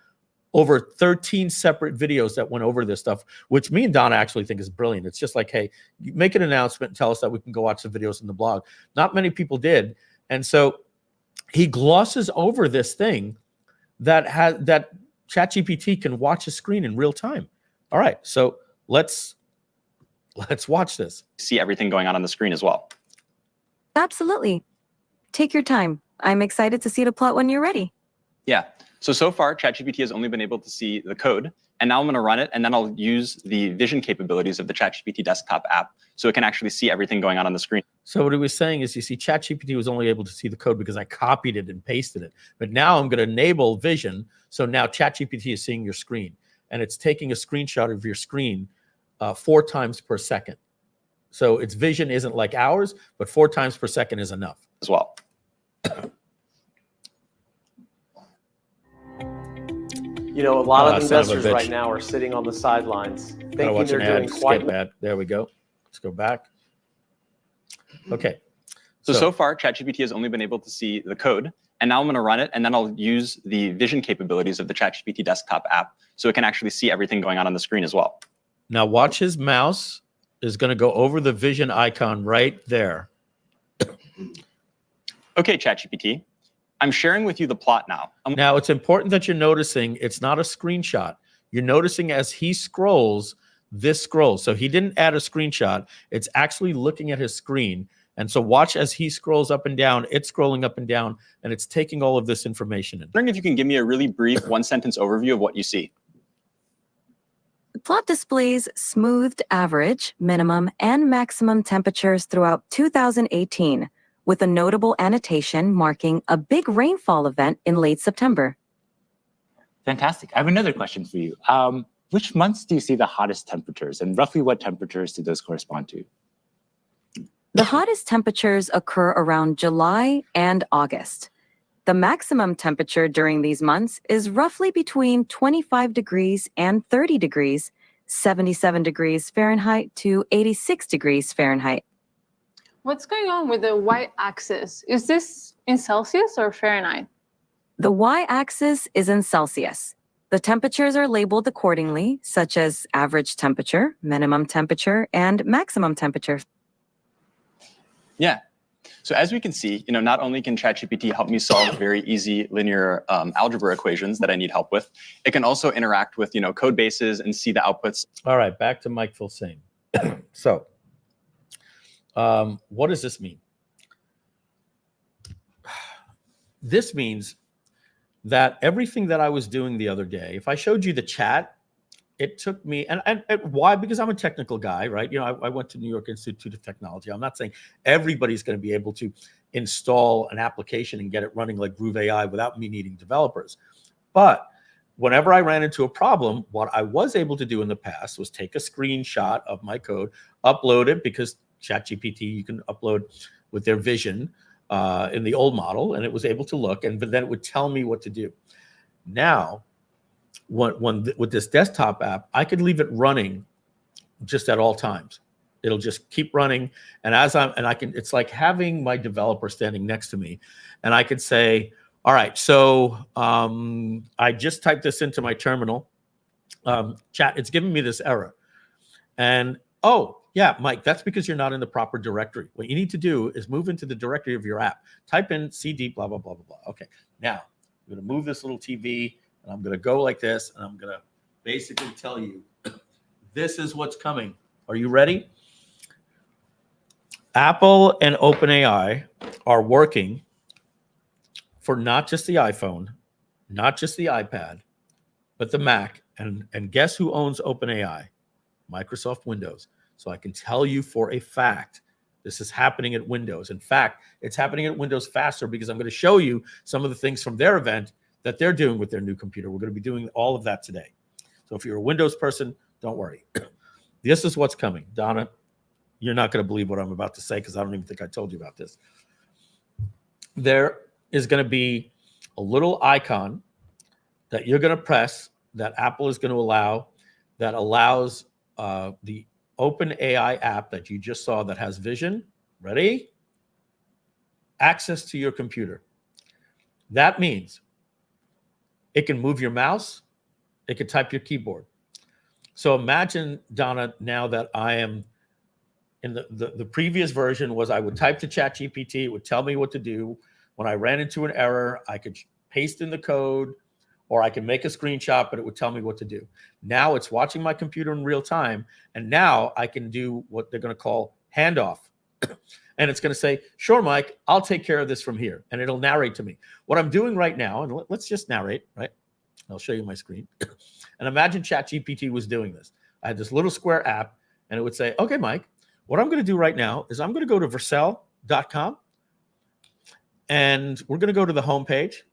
over 13 separate videos that went over this stuff, which me and Donna actually think is brilliant. It's just like, hey, you make an announcement and tell us that we can go watch the videos in the blog. Not many people did. And so he glosses over this thing that ChatGPT can watch a screen in real time. All right, so let's watch this. See everything going on the screen as well. Absolutely. Take your time. I'm excited to see the plot when you're ready. Yeah. So far, ChatGPT has only been able to see the code. And now I'm going to run it, and then I'll use the vision capabilities of the ChatGPT desktop app so it can actually see everything going on the screen. So what he was saying is, you see, ChatGPT was only able to see the code because I copied it and pasted it. But now I'm going to enable vision. So now ChatGPT is seeing your screen, and it's taking a screenshot of your screen 4 times per second. So its vision isn't like ours, but 4 times per second is enough. As well. You know, a lot of investors right now are sitting on the sidelines thinking they're doing quite bad. There we go. Let's go back. Okay. So far, ChatGPT has only been able to see the code. And now I'm going to run it, and then I'll use the vision capabilities of the ChatGPT desktop app so it can actually see everything going on the screen as well. Now watch, his mouse is going to go over the vision icon right there. Okay, ChatGPT. I'm sharing with you the plot now. Now, it's important that you're noticing it's not a screenshot. You're noticing as he scrolls, this scrolls. So he didn't add a screenshot. It's actually looking at his screen. And so watch as he scrolls up and down, it's scrolling up and down, and it's taking all of this information in. I'm wondering if you can give me a really brief one-sentence overview of what you see. The plot displays smoothed average, minimum, and maximum temperatures throughout 2018. With a notable annotation marking a big rainfall event in late September. Fantastic. I have another question for you. Which months do you see the hottest temperatures, and roughly what temperatures do those correspond to? The hottest temperatures occur around July and August. The maximum temperature during these months is roughly between 25 degrees and 30 degrees, 77 degrees Fahrenheit to 86 degrees Fahrenheit. What's going on with the y-axis? Is this in Celsius or Fahrenheit? The y-axis is in Celsius. The temperatures are labeled accordingly, such as average temperature, minimum temperature, and maximum temperature. Yeah. So as we can see, not only can ChatGPT help me solve very easy linear algebra equations that I need help with, it can also interact with code bases and see the outputs. All right, back to Mike Filsaime. So, what does this mean? This means that everything that I was doing the other day, if I showed you the chat, it took me, and why? Because I'm a technical guy, right? I went to New York Institute of Technology. I'm not saying everybody's going to be able to install an application and get it running like Groove.AI without me needing developers. But whenever I ran into a problem, what I was able to do in the past was take a screenshot of my code, upload it, because ChatGPT, you can upload with their vision in the old model, and it was able to look, but then it would tell me what to do. Now, with this desktop app, I could leave it running just at all times. It'll just keep running, and it's like having my developer standing next to me, and I could say, all right, so I just typed this into my terminal. Chat, it's giving me this error. And, oh, yeah, Mike, that's because you're not in the proper directory. What you need to do is move into the directory of your app. Type in cd, blah, blah, blah, blah, blah. Okay, now I'm going to move this little TV, and I'm going to go like this, and I'm going to basically tell you, this is what's coming. Are you ready? Apple and OpenAI are working for not just the iPhone, not just the iPad, but the Mac. And guess who owns OpenAI? Microsoft Windows. So I can tell you for a fact, this is happening at Windows. In fact, it's happening at Windows faster because I'm going to show you some of the things from their event that they're doing with their new computer. We're going to be doing all of that today. So if you're a Windows person, don't worry. This is what's coming. Donna, you're not going to believe what I'm about to say because I don't even think I told you about this. There is going to be a little icon that you're going to press that Apple is going to allow, that allows the OpenAI app that you just saw that has vision, ready? Access to your computer. That means it can move your mouse, it can type your keyboard. So imagine, Donna, now that I am in the previous version was I would type to ChatGPT, it would tell me what to do. When I ran into an error, I could paste in the code, or I can make a screenshot, but it would tell me what to do. Now it's watching my computer in real time, and now I can do what they're going to call handoff. And it's going to say, sure, Mike, I'll take care of this from here. And it'll narrate to me. What I'm doing right now, and let's just narrate, right? I'll show you my screen. And imagine ChatGPT was doing this. I had this little square app, and it would say, okay, Mike, what I'm going to do right now is I'm going to go to Vercel.com, and we're going to go to the home page.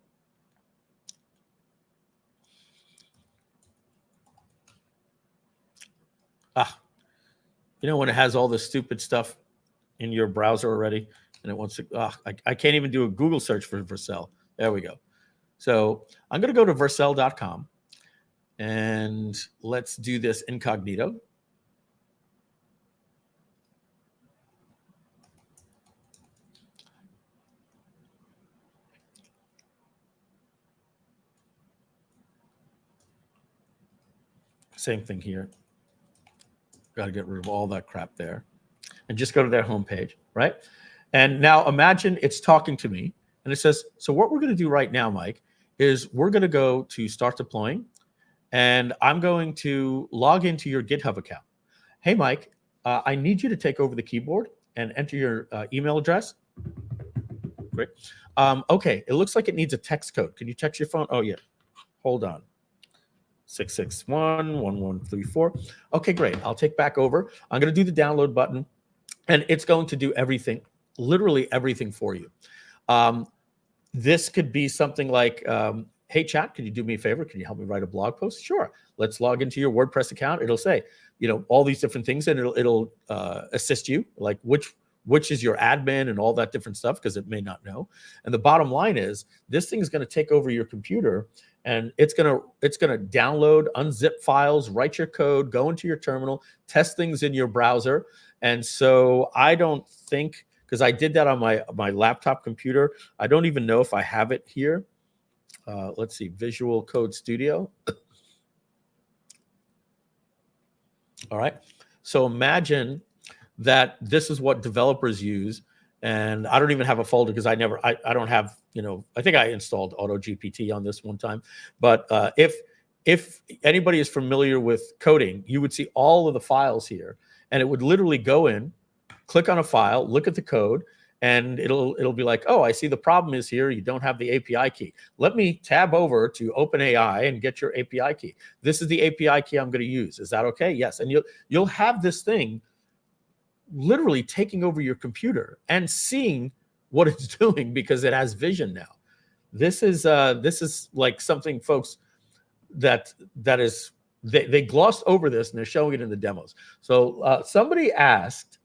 When it has all this stupid stuff in your browser already, and it wants to, I can't even do a Google search for Vercel. There we go. So I'm going to go to Vercel.com, and let's do this incognito. Same thing here. Got to get rid of all that crap there and just go to their homepage, right? And now imagine it's talking to me and it says, so what we're going to do right now, Mike, is we're going to go to start deploying, and I'm going to log into your GitHub account. Hey, Mike, I need you to take over the keyboard and enter your email address. Great. Okay, it looks like it needs a text code. Can you text your phone? Oh, yeah. Hold on. 661-1134. Okay, great. I'll take back over. I'm going to do the download button, and it's going to do everything, literally everything for you. This could be something like, hey, chat, could you do me a favor? Can you help me write a blog post? Sure. Let's log into your WordPress account. It'll say, all these different things, and it'll assist you, like which is your admin and all that different stuff, because it may not know. And the bottom line is, this thing is going to take over your computer, and it's gonna download, unzip files, write your code, go into your terminal, test things in your browser. And so I don't think, because I did that on my laptop computer, I don't even know if I have it here. Let's see, Visual Code Studio. All right. So imagine that this is what developers use. And I don't even have a folder because I don't have, I think I installed AutoGPT on this one time. But if anybody is familiar with coding, you would see all of the files here, and it would literally go in, click on a file, look at the code, and it'll be like, oh, I see the problem is here. You don't have the API key. Let me tab over to OpenAI and get your API key. This is the API key I'm going to use. Is that okay? Yes. And you'll have this thing literally taking over your computer and seeing what it's doing because it has vision now. This is like something, folks, that is they glossed over this and they're showing it in the demos. So somebody asked,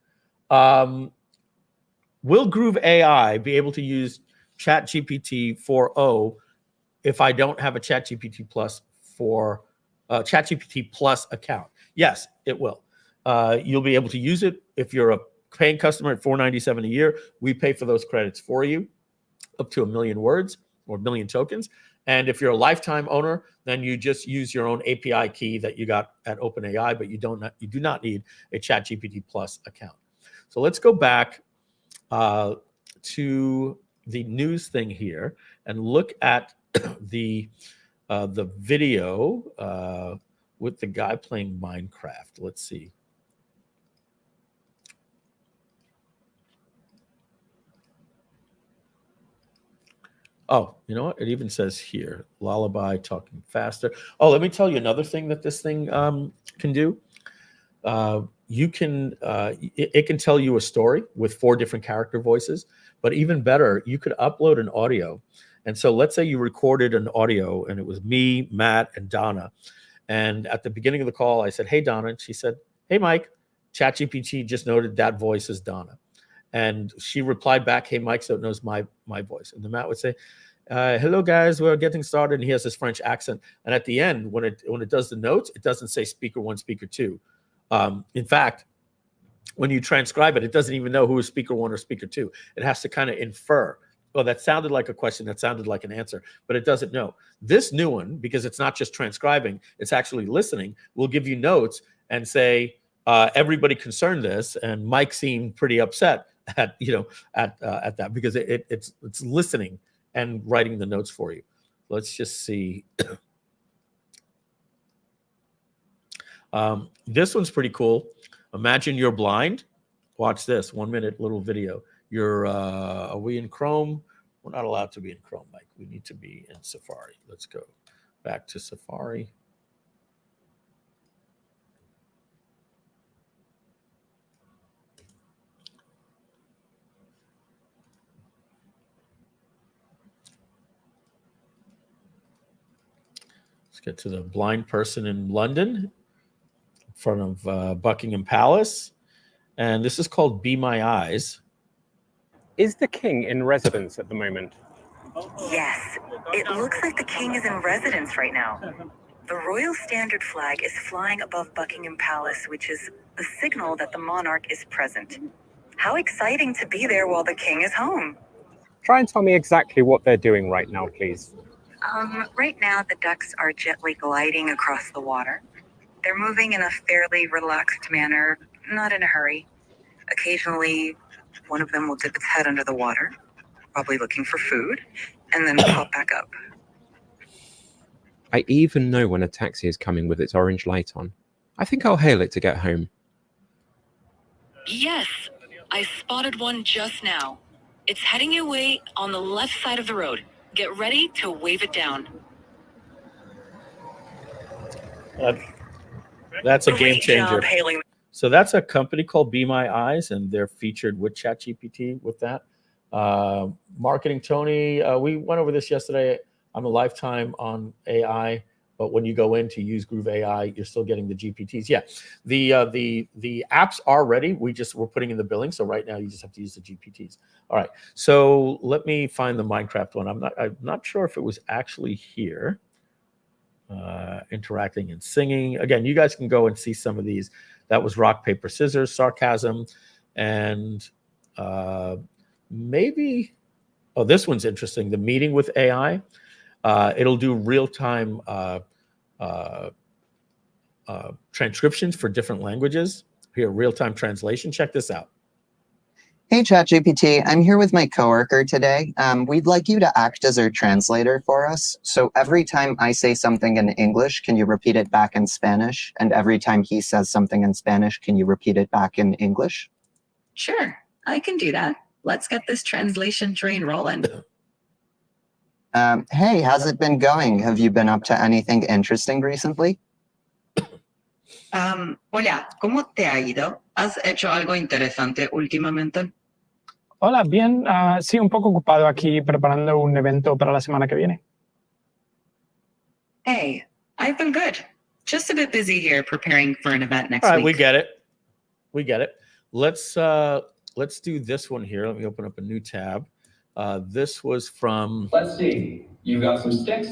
will Groove.AI be able to use ChatGPT 4.0 if I don't have a ChatGPT Plus ChatGPT Plus account? Yes, it will. You'll be able to use it if you're a paying customer at $4.97 a year. We pay for those credits for you, up to 1 million words or 1 million tokens. And if you're a lifetime owner, then you just use your own API key that you got at OpenAI, but you do not need a ChatGPT Plus account. So let's go back to the news thing here and look at the video with the guy playing Minecraft. Let's see. Oh, you know what? It even says here, lullaby, talking faster. Oh, let me tell you another thing that this thing can do. It can tell you a story with 4 different character voices, but even better, you could upload an audio. And so let's say you recorded an audio and it was me, Matt, and Donna. And at the beginning of the call, I said, hey, Donna. And she said, hey, Mike, ChatGPT just noted that voice is Donna. And she replied back, hey, Mike, so it knows my voice. And then Matt would say, hello, guys, we're getting started. And he has this French accent. And at the end, when it does the notes, it doesn't say speaker 1, speaker 2. In fact, when you transcribe it, it doesn't even know who is speaker 1 or speaker 2. It has to kind of infer. Oh, that sounded like a question. That sounded like an answer, but it doesn't know. This new one, because it's not just transcribing, it's actually listening, will give you notes and say, everybody concerned this. And Mike seemed pretty upset at that because it's listening and writing the notes for you. Let's just see. This one's pretty cool. Imagine you're blind. Watch this 1-minute little video. Are we in Chrome? We're not allowed to be in Chrome, Mike. We need to be in Safari. Let's go back to Safari. Let's get to the blind person in London in front of Buckingham Palace. And this is called Be My Eyes. Is the king in residence at the moment? Yes, it looks like the king is in residence right now. The royal standard flag is flying above Buckingham Palace, which is a signal that the monarch is present. How exciting to be there while the king is home. Try and tell me exactly what they're doing right now, please. Right now, the ducks are gently gliding across the water. They're moving in a fairly relaxed manner, not in a hurry. Occasionally, one of them will dip its head under the water, probably looking for food, and then pop back up. I even know when a taxi is coming with its orange light on. I think I'll hail it to get home. Yes, I spotted one just now. It's heading your way on the left side of the road. Get ready to wave it down. That's a game changer. So that's a company called Be My Eyes, and they're featured with ChatGPT with that. Marketing Tony, we went over this yesterday. I'm a lifetime on AI, but when you go in to use Groove.AI, you're still getting the GPTs. Yeah, the apps are ready. We're putting in the billing, so right now you just have to use the GPTs. All right, so let me find the Minecraft one. I'm not sure if it was actually here. Interacting and singing. Again, you guys can go and see some of these. That was rock, paper, scissors, sarcasm, and maybe, oh, this one's interesting. The meeting with AI. It'll do real-time transcriptions for different languages. Here, real-time translation. Check this out. Hey, ChatGPT, I'm here with my coworker today. We'd like you to act as our translator for us. So every time I say something in English, can you repeat it back in Spanish? And every time he says something in Spanish, can you repeat it back in English? Sure, I can do that. Let's get this translation train rolling. Hey, how's it been going? Have you been up to anything interesting recently? Hola, ¿cómo te ha ido? ¿Has hecho algo interesante últimamente? Hola, bien. Sí, un poco ocupado aquí preparando un evento para la semana que viene. Hey, I've been good. Just a bit busy here preparing for an event next All right, week. we get it. We get it. Let's do this one here. Let me open up a new tab. This was from. Let's see. You've got some sticks,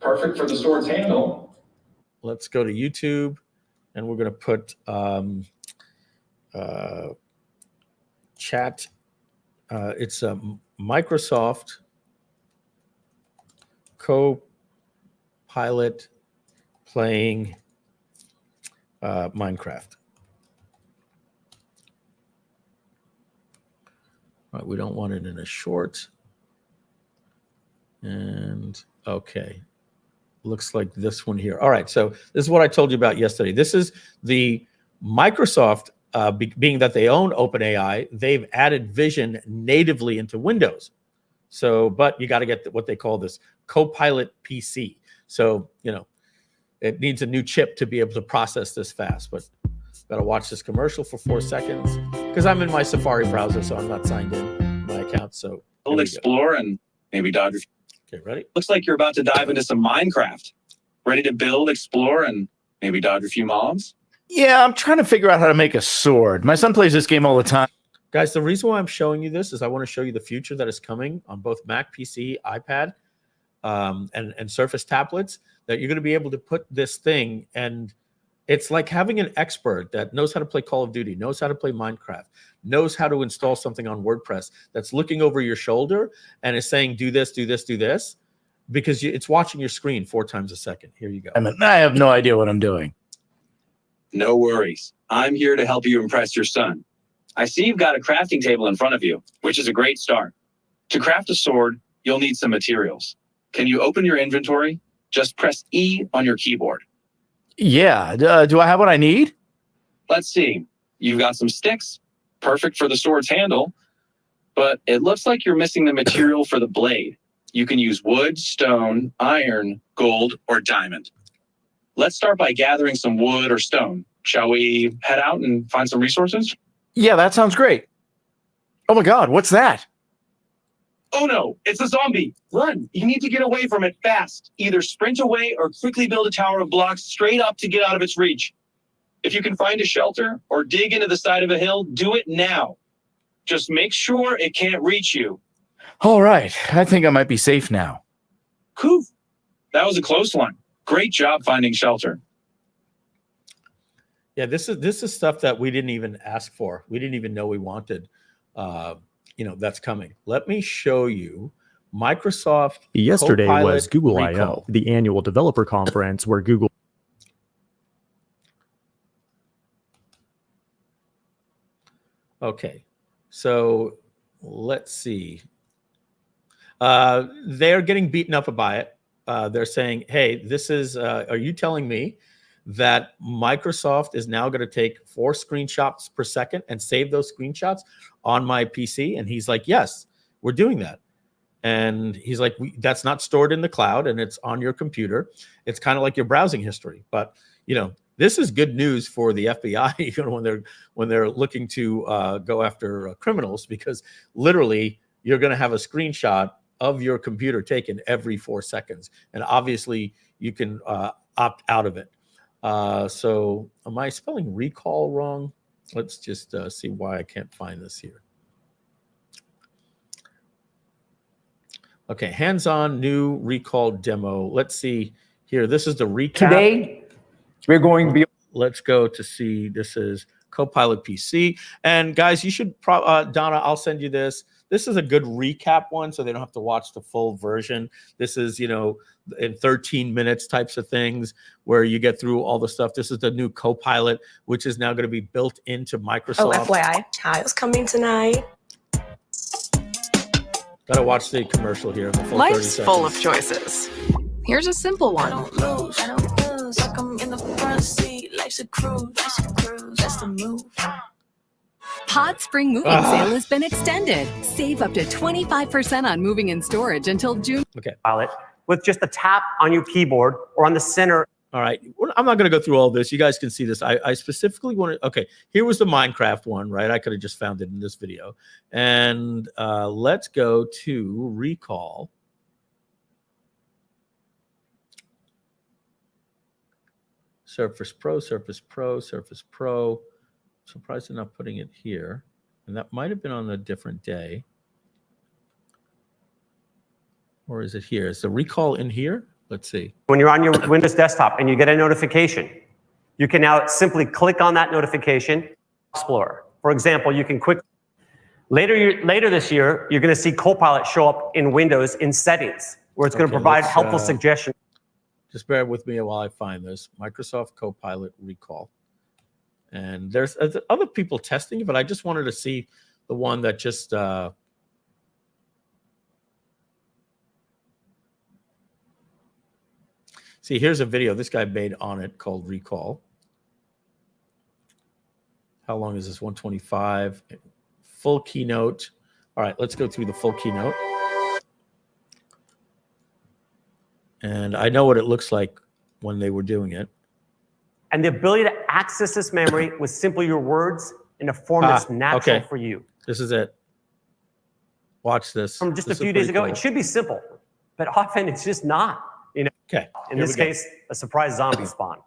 perfect for the sword's handle. Let's go to YouTube, and we're going to put chat. It's a Microsoft Copilot playing Minecraft. All right, we don't want it in a short. And okay, looks like this one here. All right, so this is what I told you about yesterday. This is the Microsoft, being that they own OpenAI, they've added vision natively into Windows. So, but you got to get what they call this Copilot PC. So, you know, it needs a new chip to be able to process this fast. But got to watch this commercial for 4 seconds because I'm in my Safari browser, so I'm not signed in my account. So we'll explore and maybe dodge. Okay, ready? Looks like you're about to dive into some Minecraft. Ready to build, explore, and maybe dodge a few mobs? Yeah, I'm trying to figure out how to make a sword. My son plays this game all the time. Guys, the reason why I'm showing you this is I want to show you the future that is coming on both Mac, PC, iPad, and Surface tablets, that you're going to be able to put this thing, and it's like having an expert that knows how to play Call of Duty, knows how to play Minecraft, knows how to install something on WordPress, that's looking over your shoulder and is saying, do this, do this, do this, because it's watching your screen 4 times a second. Here you go. I have no idea what I'm doing. No worries. I'm here to help you impress your son. I see you've got a crafting table in front of you, which is a great start. To craft a sword, you'll need some materials. Can you open your inventory? Just press E on your keyboard. Yeah, do I have what I need? Let's see. You've got some sticks, perfect for the sword's handle, but it looks like you're missing the material for the blade. You can use wood, stone, iron, gold, or diamond. Let's start by gathering some wood or stone. Shall we head out and find some resources? Yeah, that sounds great. Oh my God, what's that? Oh no, it's a zombie. Run. You need to get away from it fast. Either sprint away or quickly build a tower of blocks straight up to get out of its reach. If you can find a shelter or dig into the side of a hill, do it now. Just make sure it can't reach you. All right, I think I might be safe now. Cool. That was a close one. Great job finding shelter. Yeah, this is stuff that we didn't even ask for. We didn't even know we wanted. That's coming. Let me show you Microsoft. Yesterday Copilot was Google I/O, Recall. the annual developer conference where Google. Okay, so let's see. They're getting beaten up by it. They're saying, hey, this is, are you telling me that Microsoft is now going to take 4 screenshots per second and save those screenshots on my PC? And he's like, yes, we're doing that. And he's like, that's not stored in the cloud and it's on your computer. It's kind of like your browsing history. But, this is good news for the FBI, when they're looking to go after criminals, because literally you're going to have a screenshot of your computer taken every 4 seconds. And obviously you can opt out of it. So am I spelling recall wrong? Let's just see why I can't find this here. Okay, hands-on new recall demo. Let's see here. This is the recap. Today, we're going to be. Let's go to see. This is Copilot PC. And guys, you should, Donna, I'll send you this. This is a good recap one, so they don't have to watch the full version. This is, you know, in 13 minutes types of things where you get through all the stuff. This is the new Copilot, which is now going to be built into Microsoft. Oh, FYI, Kyle's coming tonight. Gotta watch the commercial here. The full 30 Life's seconds. full of choices. Here's a simple one. Pod Spring Moving Sale has been extended. Save up to 25% on moving and storage until June. Okay. Pilot with just a tap on your keyboard or on the center. All right. I'm not going to go through all this. You guys can see this. I specifically wanted, okay, here was the Minecraft one, right? I could have just found it in this video. And let's go to Recall. Surface Pro, Surface Pro, Surface Pro. Surprised they're not putting it here. And that might have been on a different day. Or is it here? Is the Recall in here? Let's see. When you're on your Windows desktop and you get a notification, you can now simply click on that notification, Explorer. For example, you can quickly, later this year, you're going to see Copilot show up in Windows in settings, where it's going to provide helpful suggestions. Just bear with me while I find this. Microsoft Copilot Recall. And there's other people testing it, but I just wanted to see the one that just... See, here's a video this guy made on it called Recall. How long is this? 125. Full keynote. All right, let's go through the full keynote. And I know what it looks like when they were doing it. And the ability to access this memory with simply your words in a form that's natural for you. This is it. Watch this. From just This a few is days pretty ago, cool. it should be simple, but often it's just not. You know, okay. In this case, a surprise zombie spawn.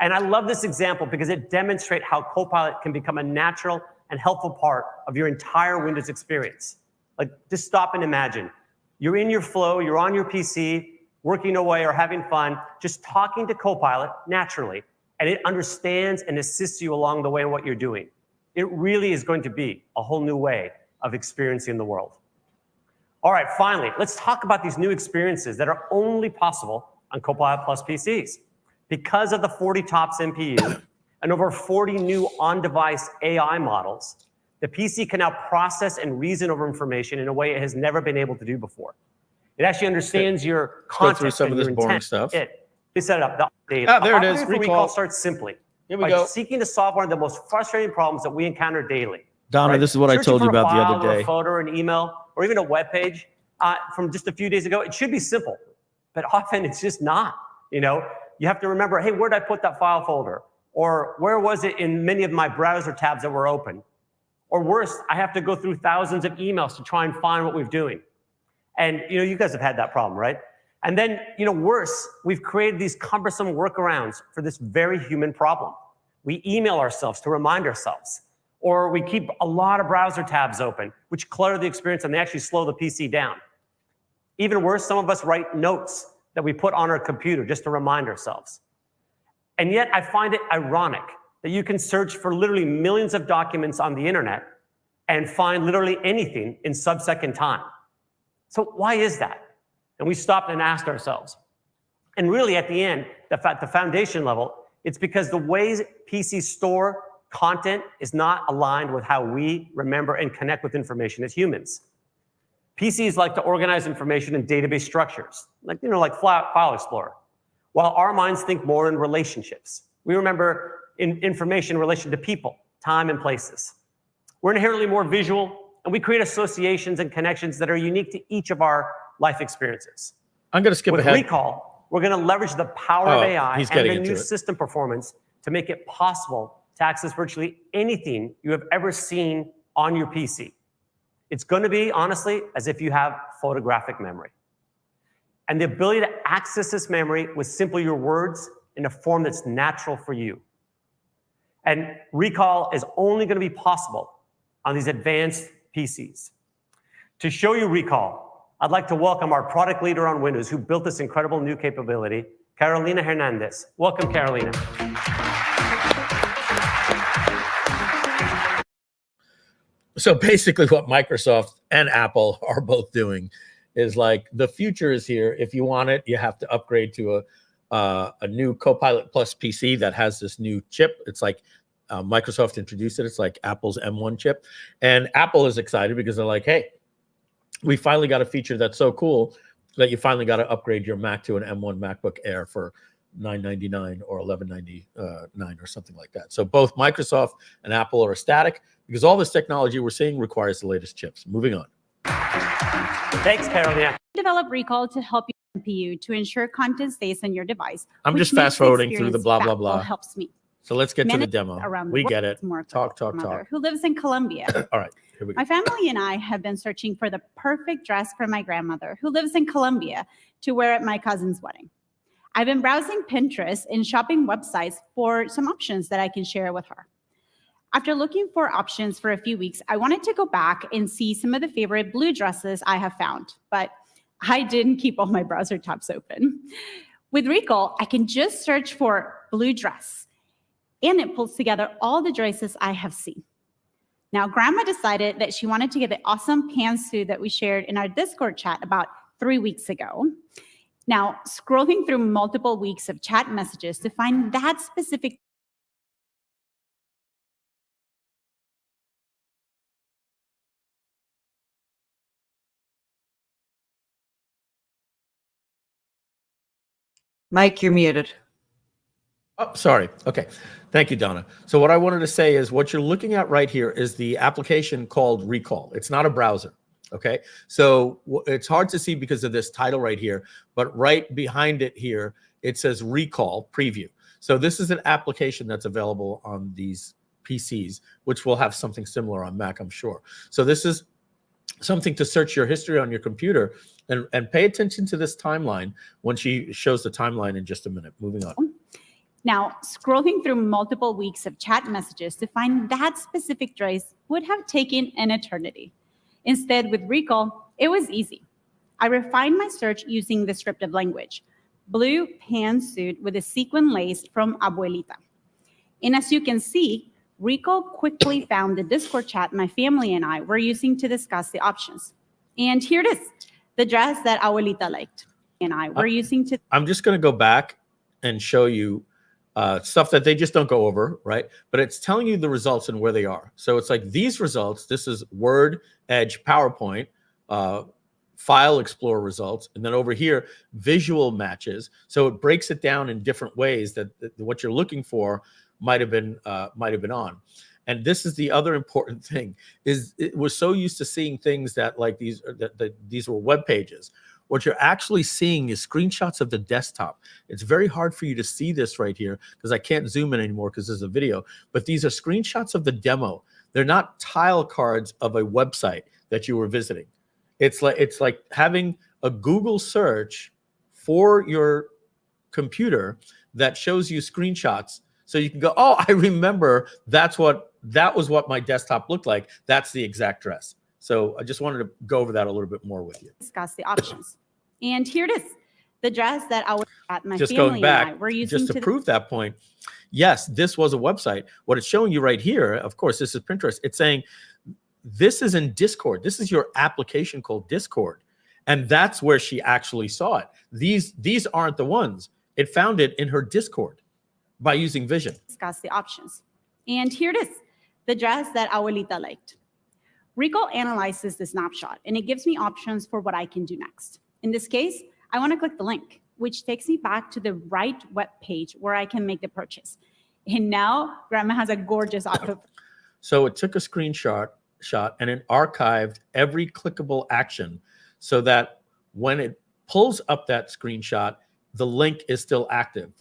And I love this example because it demonstrates how Copilot can become a natural and helpful part of your entire Windows experience. Like, just stop and imagine. You're in your flow, you're on your PC, working away or having fun, just talking to Copilot naturally, and it understands and assists you along the way in what you're doing. It really is going to be a whole new way of experiencing the world. All right, finally, let's talk about these new experiences that are only possible on Copilot Plus PCs. Because of the 40 TOPS NPU and over 40 new on-device AI models, the PC can now process and reason over information in a way it has never been able to do before. It actually understands your context go through some and of this your boring intent. stuff. We set it up. There it is. Recall starts simply Here we by go. seeking to solve one of the most frustrating problems that we encounter daily. Donna, this is what I Searching told you for a about the file other or day. a photo or an email or even a web page from just a few days ago. It should be simple, but often it's just not. You know, you have to remember, hey, where did I put that file folder? Or where was it in many of my browser tabs that were open? Or worse, I have to go through thousands of emails to try and find what we've doing. And you know, you guys have had that problem, right? And then, you know, worse, we've created these cumbersome workarounds for this very human problem. We email ourselves to remind ourselves, or we keep a lot of browser tabs open, which clutter the experience and they actually slow the PC down. Even worse, some of us write notes that we put on our computer just to remind ourselves. And yet I find it ironic that you can search for literally millions of documents on the internet and find literally anything in sub-second time. So why is that? And we stopped and asked ourselves. And really at the end, the foundation level, it's because the ways PCs store content is not aligned with how we remember and connect with information as humans. PCs like to organize information in database structures, like File Explorer, while our minds think more in relationships. We remember information in relation to people, time, and places. We're inherently more visual, and we create associations and connections that are unique to each of our life experiences. I'm going to skip ahead. With Recall, we're going to leverage the power of AI he's and getting the into new it. system performance to make it possible to access virtually anything you have ever seen on your PC. It's going to be, honestly, as if you have photographic memory. And the ability to access this memory with simply your words in a form that's natural for you. And Recall is only going to be possible on these advanced PCs. To show you Recall, I'd like to welcome our product leader on Windows who built this incredible new capability, Carolina Hernandez. Welcome, Carolina. So basically what Microsoft and Apple are both doing is like the future is here. If you want it, you have to upgrade to a new Copilot Plus PC that has this new chip. It's like Microsoft introduced it. It's like Apple's M1 chip. And Apple is excited because they're like, hey, we finally got a feature that's so cool that you finally got to upgrade your Mac to an M1 MacBook Air for $999 or $1199 or something like that. So both Microsoft and Apple are ecstatic because all this technology we're seeing requires the latest chips. Moving on. Thanks, Carolina. Develop Recall to help your CPU to ensure content stays on your device. I'm just fast forwarding through the blah, blah, blah. Helps me. So let's get to the demo. We get it. Talk. Who lives in Colombia. All right, here we go. My family and I have been searching for the perfect dress for my grandmother, who lives in Colombia, to wear at my cousin's wedding. I've been browsing Pinterest and shopping websites for some options that I can share with her. After looking for options for a few weeks, I wanted to go back and see some of the favorite blue dresses I have found, but I didn't keep all my browser tabs open. With Recall, I can just search for blue dress, and it pulls together all the dresses I have seen. Now, Grandma decided that she wanted to get the awesome pantsuit that we shared in our Discord chat about 3 weeks ago. Now, scrolling through multiple weeks of chat messages to find that specific Mike, you're muted. Oh, sorry. Okay. Thank you, Donna. So what I wanted to say is what you're looking at right here is the application called Recall. It's not a browser. Okay. So it's hard to see because of this title right here, but right behind it here, it says Recall Preview. So this is an application that's available on these PCs, which will have something similar on Mac, I'm sure. So this is something to search your history on your computer and pay attention to this timeline when she shows the timeline in just a minute. Moving on. Now, scrolling through multiple weeks of chat messages to find that specific dress would have taken an eternity. Instead, with Recall, it was easy. I refined my search using descriptive language. Blue pantsuit with a sequin lace from Abuelita. And as you can see, Recall quickly found the Discord chat my family and I were using to discuss the options. And here it is, the dress that Abuelita liked and I were using to... I'm just going to go back and show you stuff that they just don't go over, right? But it's telling you the results and where they are. So it's like these results, this is Word, Edge, PowerPoint, File Explorer results, and then over here, visual matches. So it breaks it down in different ways that what you're looking for might have been on. And this is the other important thing is we're so used to seeing things that like these were web pages. What you're actually seeing is screenshots of the desktop. It's very hard for you to see this right here because I can't zoom in anymore because there's a video, but these are screenshots of the demo. They're not tile cards of a website that you were visiting. It's like having a Google search for your computer that shows you screenshots. So you can go, oh, I remember that was what my desktop looked like. That's the exact dress. So I just wanted to go over that a little bit more with you. Discuss the options. And here it is, the dress that my just family going back, and I were using just to prove that point. Yes, this was a website. What it's showing you right here, of course, this is Pinterest. It's saying this is in Discord. This is your application called Discord. And that's where she actually saw it. These aren't the ones. It found it in her Discord by using Vision. Discuss the options. And here it is, the dress that Abuelita liked. Recall analyzes the snapshot, and it gives me options for what I can do next. In this case, I want to click the link, which takes me back to the right web page where I can make the purchase. And now Grandma has a gorgeous outfit. So it took a screenshot and it archived every clickable action so that when it pulls up that screenshot, the link is still active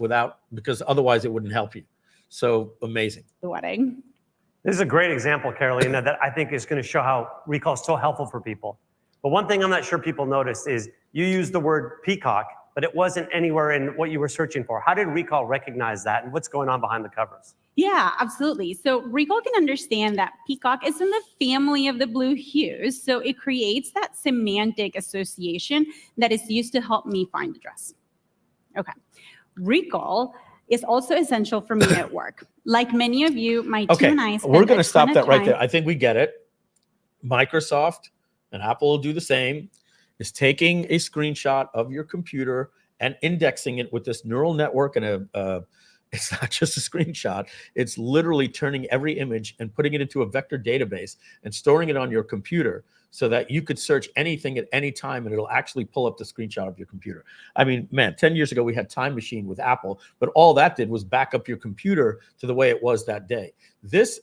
because otherwise it wouldn't help you. So amazing. The wedding. This is a great example, Carolina, that I think is going to show how Recall is so helpful for people. But one thing I'm not sure people noticed is you used the word peacock, but it wasn't anywhere in what you were searching for. How did Recall recognize that, and what's going on behind the covers? Yeah, absolutely. So Recall can understand that peacock is in the family of the blue hues, so it creates that semantic association that is used to help me find the dress. Okay. Recall is also essential for me at work. Like many of you, my team and I spend we're going to stop that right there. I think we get it. Microsoft and Apple will do the same, is taking a screenshot of your computer and indexing it with this neural network and it's not just a screenshot. It's literally turning every image and putting it into a vector database and storing it on your computer so that you could search anything at any time and it'll actually pull up the screenshot of your computer. I mean, man, 10 years ago we had Time Machine with Apple, but all that did was back up your computer to the way it was that day. This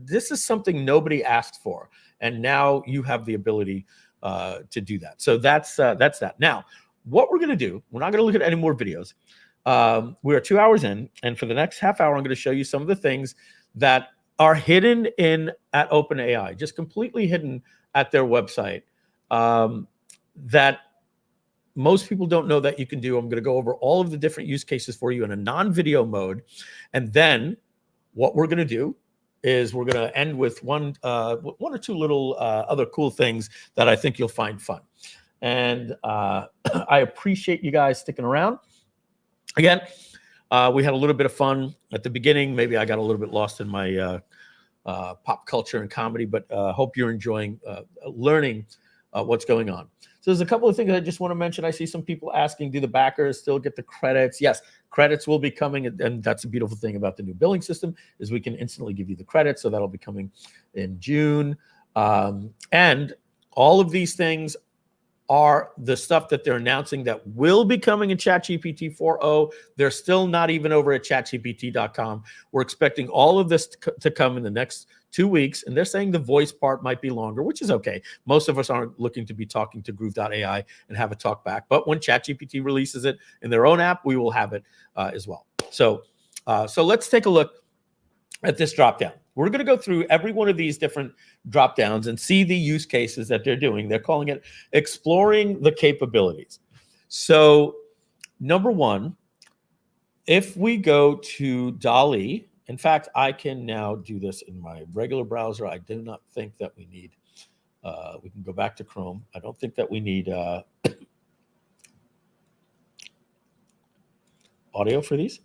is something nobody asked for, and now you have the ability to do that. So that's that. Now, what we're going to do, we're not going to look at any more videos. We are 2 hours in, and for the next half hour, I'm going to show you some of the things that are hidden at OpenAI, just completely hidden at their website, that most people don't know that you can do. I'm going to go over all of the different use cases for you in a non-video mode, and then what we're going to do is we're going to end with one or two little other cool things that I think you'll find fun. And I appreciate you guys sticking around. Again, we had a little bit of fun at the beginning. Maybe I got a little bit lost in my pop culture and comedy, but hope you're enjoying learning what's going on. So there's a couple of things I just want to mention. I see some people asking, do the backers still get the credits? Yes, credits will be coming, and that's a beautiful thing about the new billing system is we can instantly give you the credits. So that'll be coming in June. And all of these things are the stuff that they're announcing that will be coming in ChatGPT 4.0. They're still not even over at chatgpt.com. We're expecting all of this to come in the next 2 weeks, and they're saying the voice part might be longer, which is okay. Most of us aren't looking to be talking to Groove.ai and have a talk back, but when ChatGPT releases it in their own app, we will have it as well. So let's take a look at this dropdown. We're going to go through every one of these different drop downs and see the use cases that they're doing. They're calling it exploring the capabilities. So number one, if we go to DALL-E, in fact, I can now do this in my regular browser. I do not think that we need, we can go back to Chrome. I don't think that we need audio for these.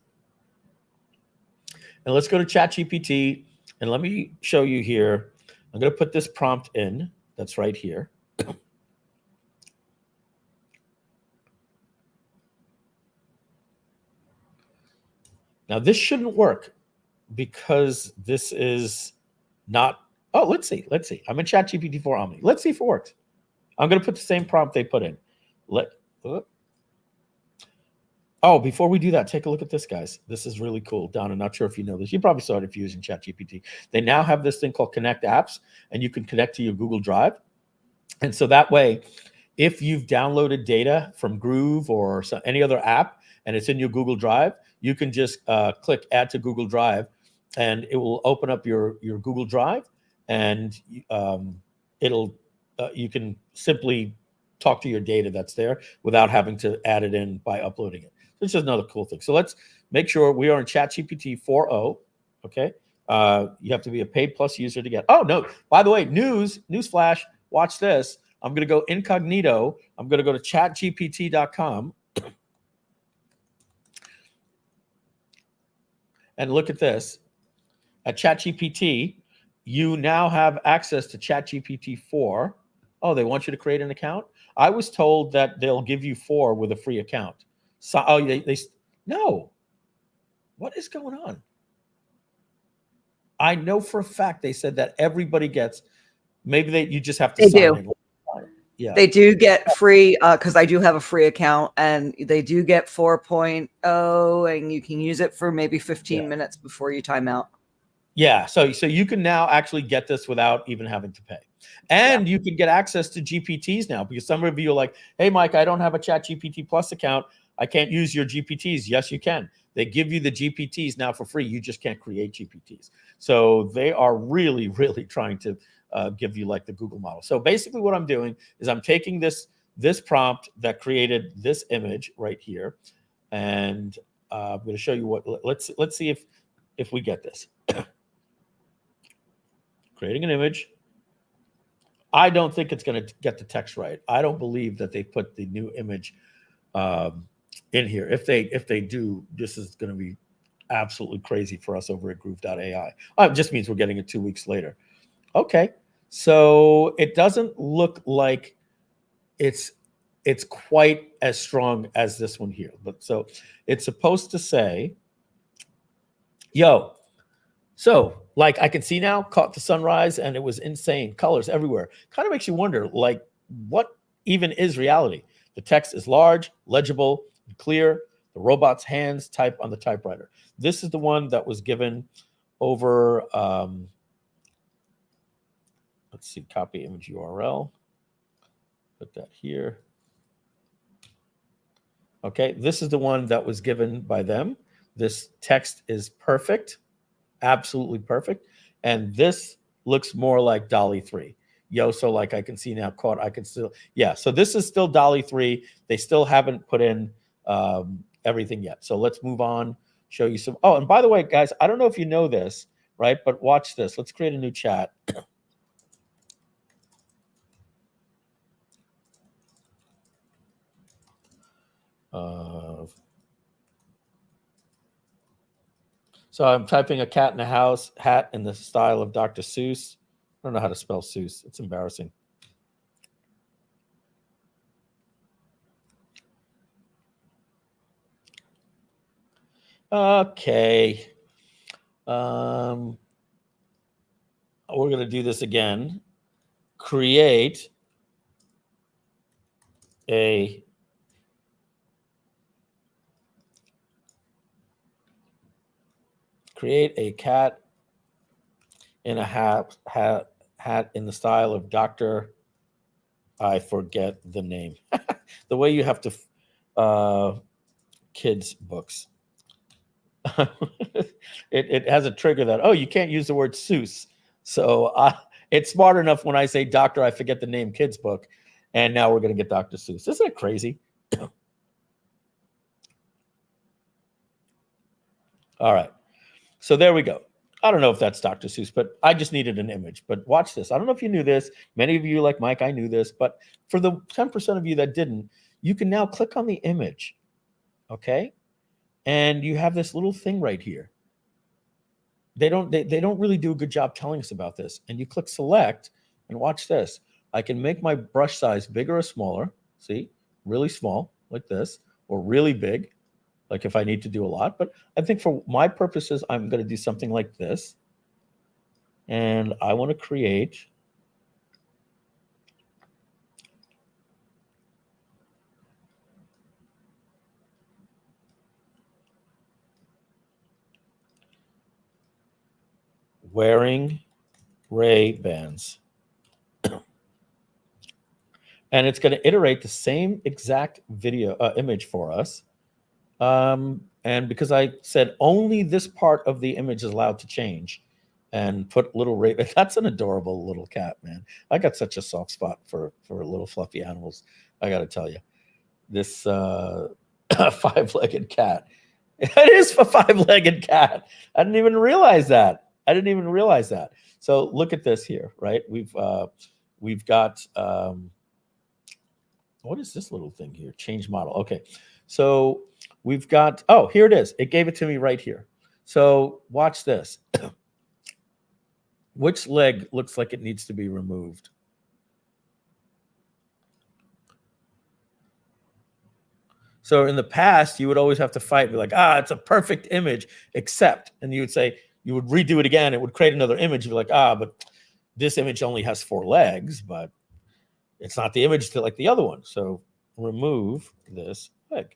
And let's go to ChatGPT. And let me show you here. I'm going to put this prompt in that's right here. Now, this shouldn't work because this is not. Oh, let's see. I'm in ChatGPT 4 Omni. Let's see if it works. I'm going to put the same prompt they put in. Oh, before we do that, take a look at this, guys. This is really cool. Don, I'm not sure if you know this. You probably saw it if you're using ChatGPT. They now have this thing called Connect Apps, and you can connect to your Google Drive. And so that way, if you've downloaded data from Groove or any other app, and it's in your Google Drive, you can just click Add to Google Drive, and it will open up your Google Drive, and you can simply talk to your data that's there without having to add it in by uploading it. This is another cool thing. So let's make sure we are in ChatGPT 4.0. Okay. You have to be a paid plus user to get. Oh, no. By the way, news flash. Watch this. I'm going to go incognito. I'm going to go to chatgpt.com. And look at this. At ChatGPT, you now have access to ChatGPT 4. Oh, they want you to create an account? I was told that they'll give you 4 with a free account. So, no. What is going on? I know for a fact they said that everybody gets. Maybe you just have to sign in. Yeah, they do get free because I do have a free account, and they do get 4.0, and you can use it for maybe 15 minutes before you time out. Yeah, so you can now actually get this without even having to pay. And you can get access to GPTs now, because some of you are like, hey, Mike, I don't have a ChatGPT Plus account. I can't use your GPTs. Yes, you can. They give you the GPTs now for free. You just can't create GPTs. So they are really, really trying to give you like the Google model. So basically what I'm doing is I'm taking this prompt that created this image right here, and I'm going to show you what. Let's see if we get this. Creating an image. I don't think it's going to get the text right. I don't believe that they put the new image in here. If they do, this is going to be absolutely crazy for us over at Groove.ai. It just means we're getting it 2 weeks later. Okay, So it doesn't look like it's quite as strong as this one here. But so it's supposed to say, yo, so like I can see now, caught the sunrise, and it was insane, colors everywhere. Kind of makes you wonder, like, what even is reality? The text is large, legible, and clear. The robot's hands type on the typewriter. This is the one that was given over, let's see, copy image URL. Put that here. Okay, this is the one that was given by them. This text is perfect, absolutely perfect. And this looks more like DALL-E 3. Yo, so like I can see now, caught, I can still, yeah. So this is still DALL-E 3. They still haven't put in everything yet. So let's move on, show you some. Oh, and by the way, guys, I don't know if you know this, right? But watch this. Let's create a new chat. So I'm typing a cat in a house hat in the style of Dr. Seuss. I don't know how to spell Seuss. It's embarrassing. Okay. We're going to do this again. Create a cat in a hat in the style of Dr. I forget the name. The way you have to kids books. it has a trigger that, oh, you can't use the word Seuss. So it's smart enough when I say Dr. I forget the name kids book. And now we're going to get Dr. Seuss. Isn't it crazy? All right. So there we go. I don't know if that's Dr. Seuss, but I just needed an image. But watch this. I don't know if you knew this. Many of you, like Mike, I knew this. But for the 10% of you that didn't, you can now click on the image. Okay? And you have this little thing right here. They don't really do a good job telling us about this. And you click select and watch this. I can make my brush size bigger or smaller. See? Really small, like this, or really big, like if I need to do a lot. But I think for my purposes, I'm going to do something like this. And I want to create wearing Ray-Bans. And it's going to iterate the same exact video image for us. And because I said only this part of the image is allowed to change and put little Ray, that's an adorable little cat, man. I got such a soft spot for little fluffy animals. I got to tell you, this 5-legged cat. It is a 5-legged cat. I didn't even realize that. So look at this here, right? We've got, what is this little thing here? Change model. Okay. So we've got, oh, here it is. It gave it to me right here. So watch this. Which leg looks like it needs to be removed? So in the past, you would always have to fight, be like, it's a perfect image, except, and you would say, you would redo it again. It would create another image. You'd be like, but this image only has 4 legs, but it's not the image to like the other one. So remove this leg.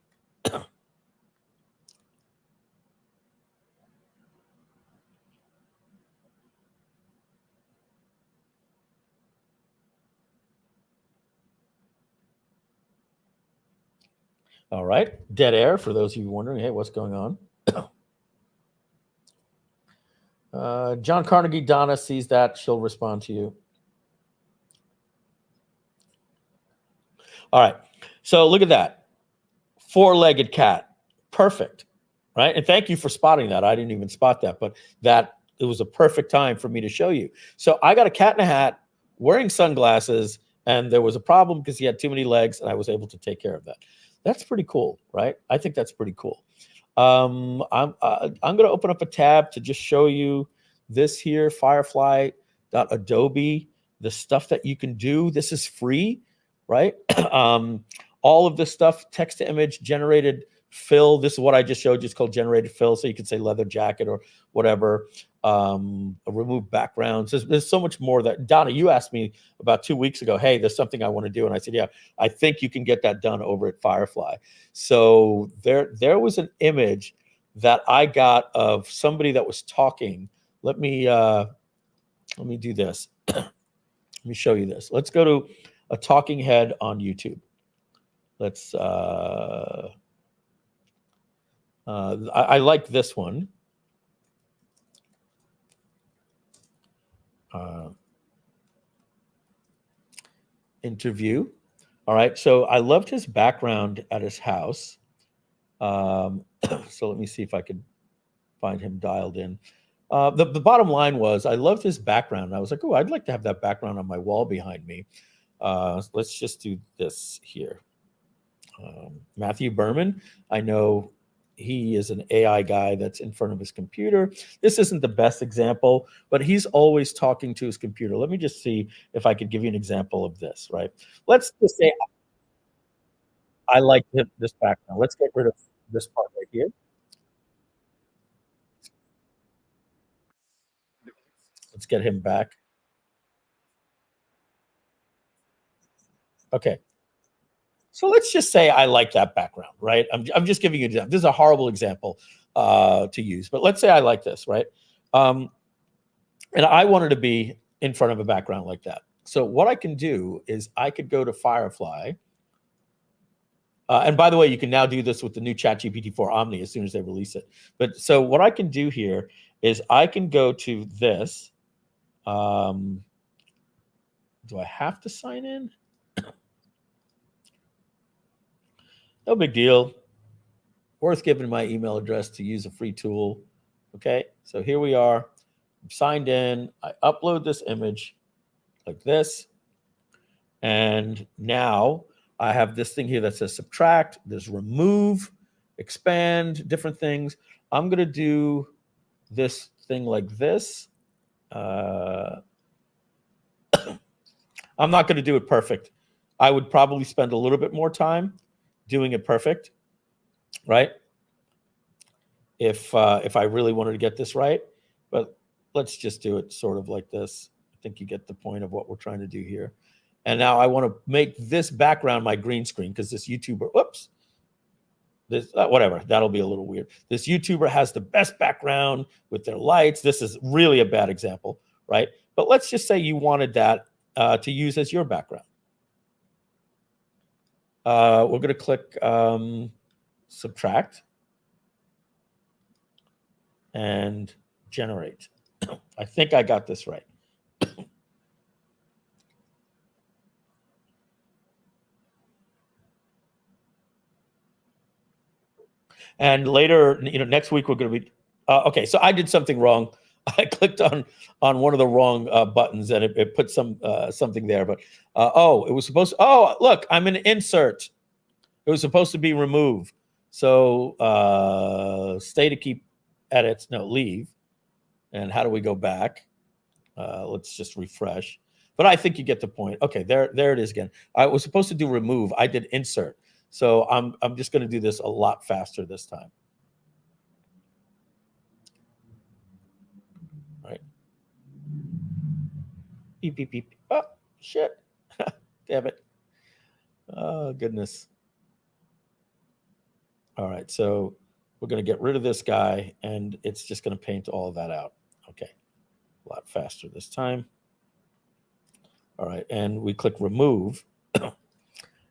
All right, dead air for those of you wondering, hey, what's going on? John Carnegie, Donna sees that. She'll respond to you. All right, so look at that. 4-legged cat. Perfect, right? And thank you for spotting that. I didn't even spot that, but it was a perfect time for me to show you. So I got a cat in a hat, wearing sunglasses, and there was a problem because he had too many legs, and I was able to take care of that. That's pretty cool, right? I think that's pretty cool. I'm going to open up a tab to just show you this here, firefly.adobe the stuff that you can do. This is free, right? All of this stuff, text to image, generated fill. This is what I just showed you. It's called generated fill. So you could say leather jacket or whatever. Remove backgrounds. There's so much more that, Donna, you asked me about 2 weeks ago, hey, there's something I want to do. And I said, yeah, I think you can get that done over at Firefly. So there was an image that I got of somebody that was talking. Let me do this. Let me show you this. Let's go to a talking head on YouTube. Let's, I like this one. Interview. All right. So I loved his background at his house. So let me see if I could find him dialed in. The bottom line was I loved his background. I was like, oh, I'd like to have that background on my wall behind me. Let's just do this here. Matthew Berman, I know he is an AI guy that's in front of his computer. This isn't the best example, but he's always talking to his computer. Let me just see if I could give you an example of this, right? Let's just say I like this background. Let's get rid of this part right here. Let's get him back. Okay. So let's just say I like that background, right? I'm just giving you an example. This is a horrible example to use, but let's say I like this, right? And I wanted to be in front of a background like that. So what I can do is I could go to Firefly. And by the way, you can now do this with the new ChatGPT 4 Omni as soon as they release it. But so what I can do here is I can go to this. Do I have to sign in? No big deal. Worth giving my email address to use a free tool. Okay, so here we are. I'm signed in. I upload this image like this. And now I have this thing here that says subtract. There's remove, expand, different things. I'm going to do this thing like this. I'm not going to do it perfect. I would probably spend a little bit more time doing it perfect, right? If I really wanted to get this right, but let's just do it sort of like this. I think you get the point of what we're trying to do here. And now I want to make this background my green screen because this YouTuber, whoops, this whatever, that'll be a little weird. This YouTuber has the best background with their lights. This is really a bad example, right? But let's just say you wanted that to use as your background. We're going to click subtract and generate. I think I got this right. And later, next week we're going to be okay. So I did something wrong. I clicked on one of the wrong buttons, and it put something there. But it was supposed to. Oh, look, I'm in insert. It was supposed to be remove. So stay to keep edits. No, leave. And how do we go back? Let's just refresh. But I think you get the point. Okay, there it is again. I was supposed to do remove. I did insert. So I'm just going to do this a lot faster this time. All right. Beep, beep, beep. Oh, shit. Damn it. Oh, goodness. All right, so we're going to get rid of this guy, and it's just going to paint all of that out. Okay, a lot faster this time. All right, and we click remove,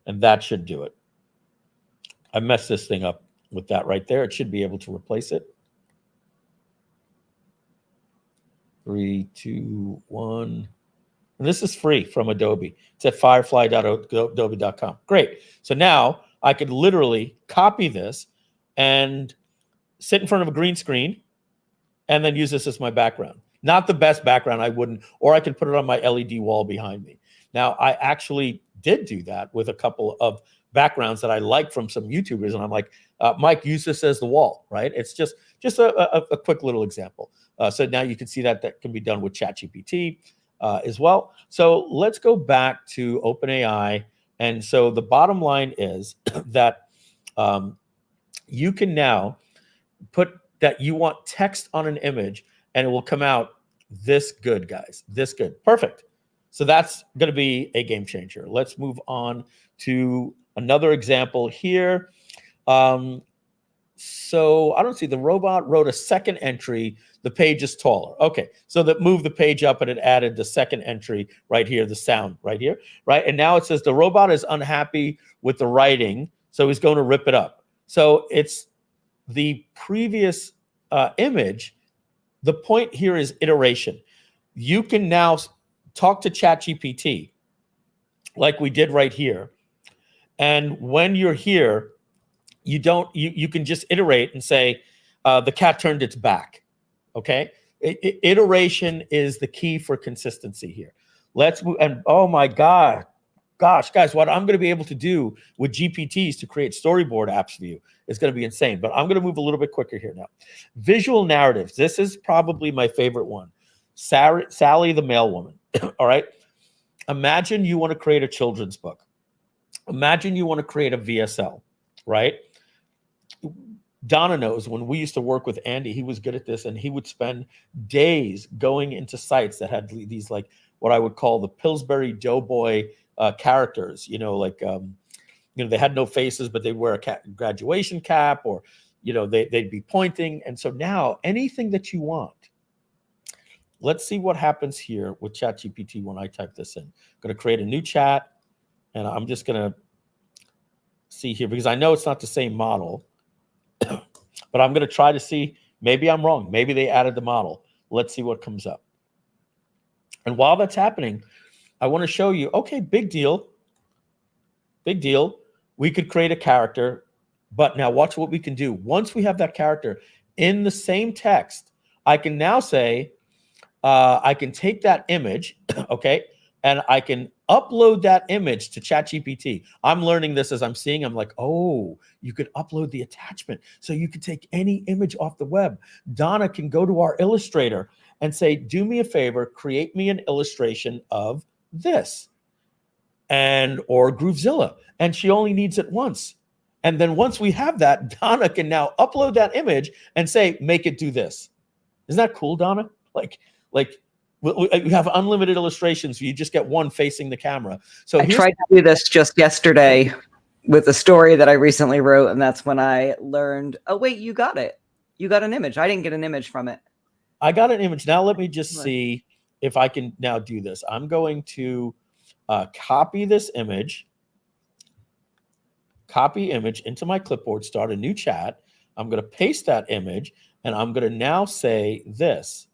and that should do it. I messed this thing up with that right there. It should be able to replace it. 3, 2, 1. And this is free from Adobe. It's at firefly.adobe.com. Great. So now I could literally copy this and sit in front of a green screen and then use this as my background. Not the best background, I wouldn't, or I could put it on my LED wall behind me. Now, I actually did do that with a couple of backgrounds that I like from some YouTubers, and I'm like, Mike, use this as the wall, right? It's just a quick little example. So now you can see that can be done with ChatGPT. as well. So let's go back to OpenAI. And so the bottom line is that you can now put that you want text on an image and it will come out this good, guys, this good. Perfect. So that's going to be a game changer. Let's move on to another example here. So I don't see, the robot wrote a second entry. The page is taller. Okay, so that moved the page up and it added the second entry right here, the sound right here, right? And now it says the robot is unhappy with the writing, so he's going to rip it up. So it's the previous image. The point here is iteration. You can now talk to ChatGPT like we did right here. And when you're here, you can just iterate and say, the cat turned its back, okay? Iteration is the key for consistency here. Let's move, and oh my gosh, guys, what I'm gonna be able to do with GPTs to create storyboard apps for you is gonna be insane, but I'm gonna move a little bit quicker here now. Visual narratives, this is probably my favorite one. Sally the mail woman, all right? Imagine you wanna create a children's book. Imagine you wanna create a VSL, right? Donna knows when we used to work with Andy, he was good at this, and he would spend days going into sites that had these, like, what I would call the Pillsbury Doughboy characters, like, they had no faces, but they'd wear a graduation cap, or, they'd be pointing. And so now anything that you want, let's see what happens here with ChatGPT when I type this in. I'm going to create a new chat, and I'm just going to see here, because I know it's not the same model, but I'm going to try to see, maybe I'm wrong. Maybe they added the model. Let's see what comes up. And while that's happening, I want to show you, okay, big deal. Big deal. We could create a character, but now watch what we can do. Once we have that character in the same text, I can now say, I can take that image, okay, and I can upload that image to ChatGPT. I'm learning this as I'm seeing. I'm like, oh, you could upload the attachment. So you could take any image off the web. Donna can go to our Illustrator and say, do me a favor, create me an illustration of this, or Groovezilla. And she only needs it once. And then once we have that, Donna can now upload that image and say, make it do this. Isn't that cool, Donna? Like you have unlimited illustrations. You just get one facing the camera. So I tried to do this just yesterday with a story that I recently wrote, and that's when I learned, oh, wait, you got it. You got an image. I didn't get an image from it. I got an image. Now let me just see if I can now do this. I'm going to copy this image, copy image into my clipboard, start a new chat. I'm going to paste that image, and I'm going to now say this.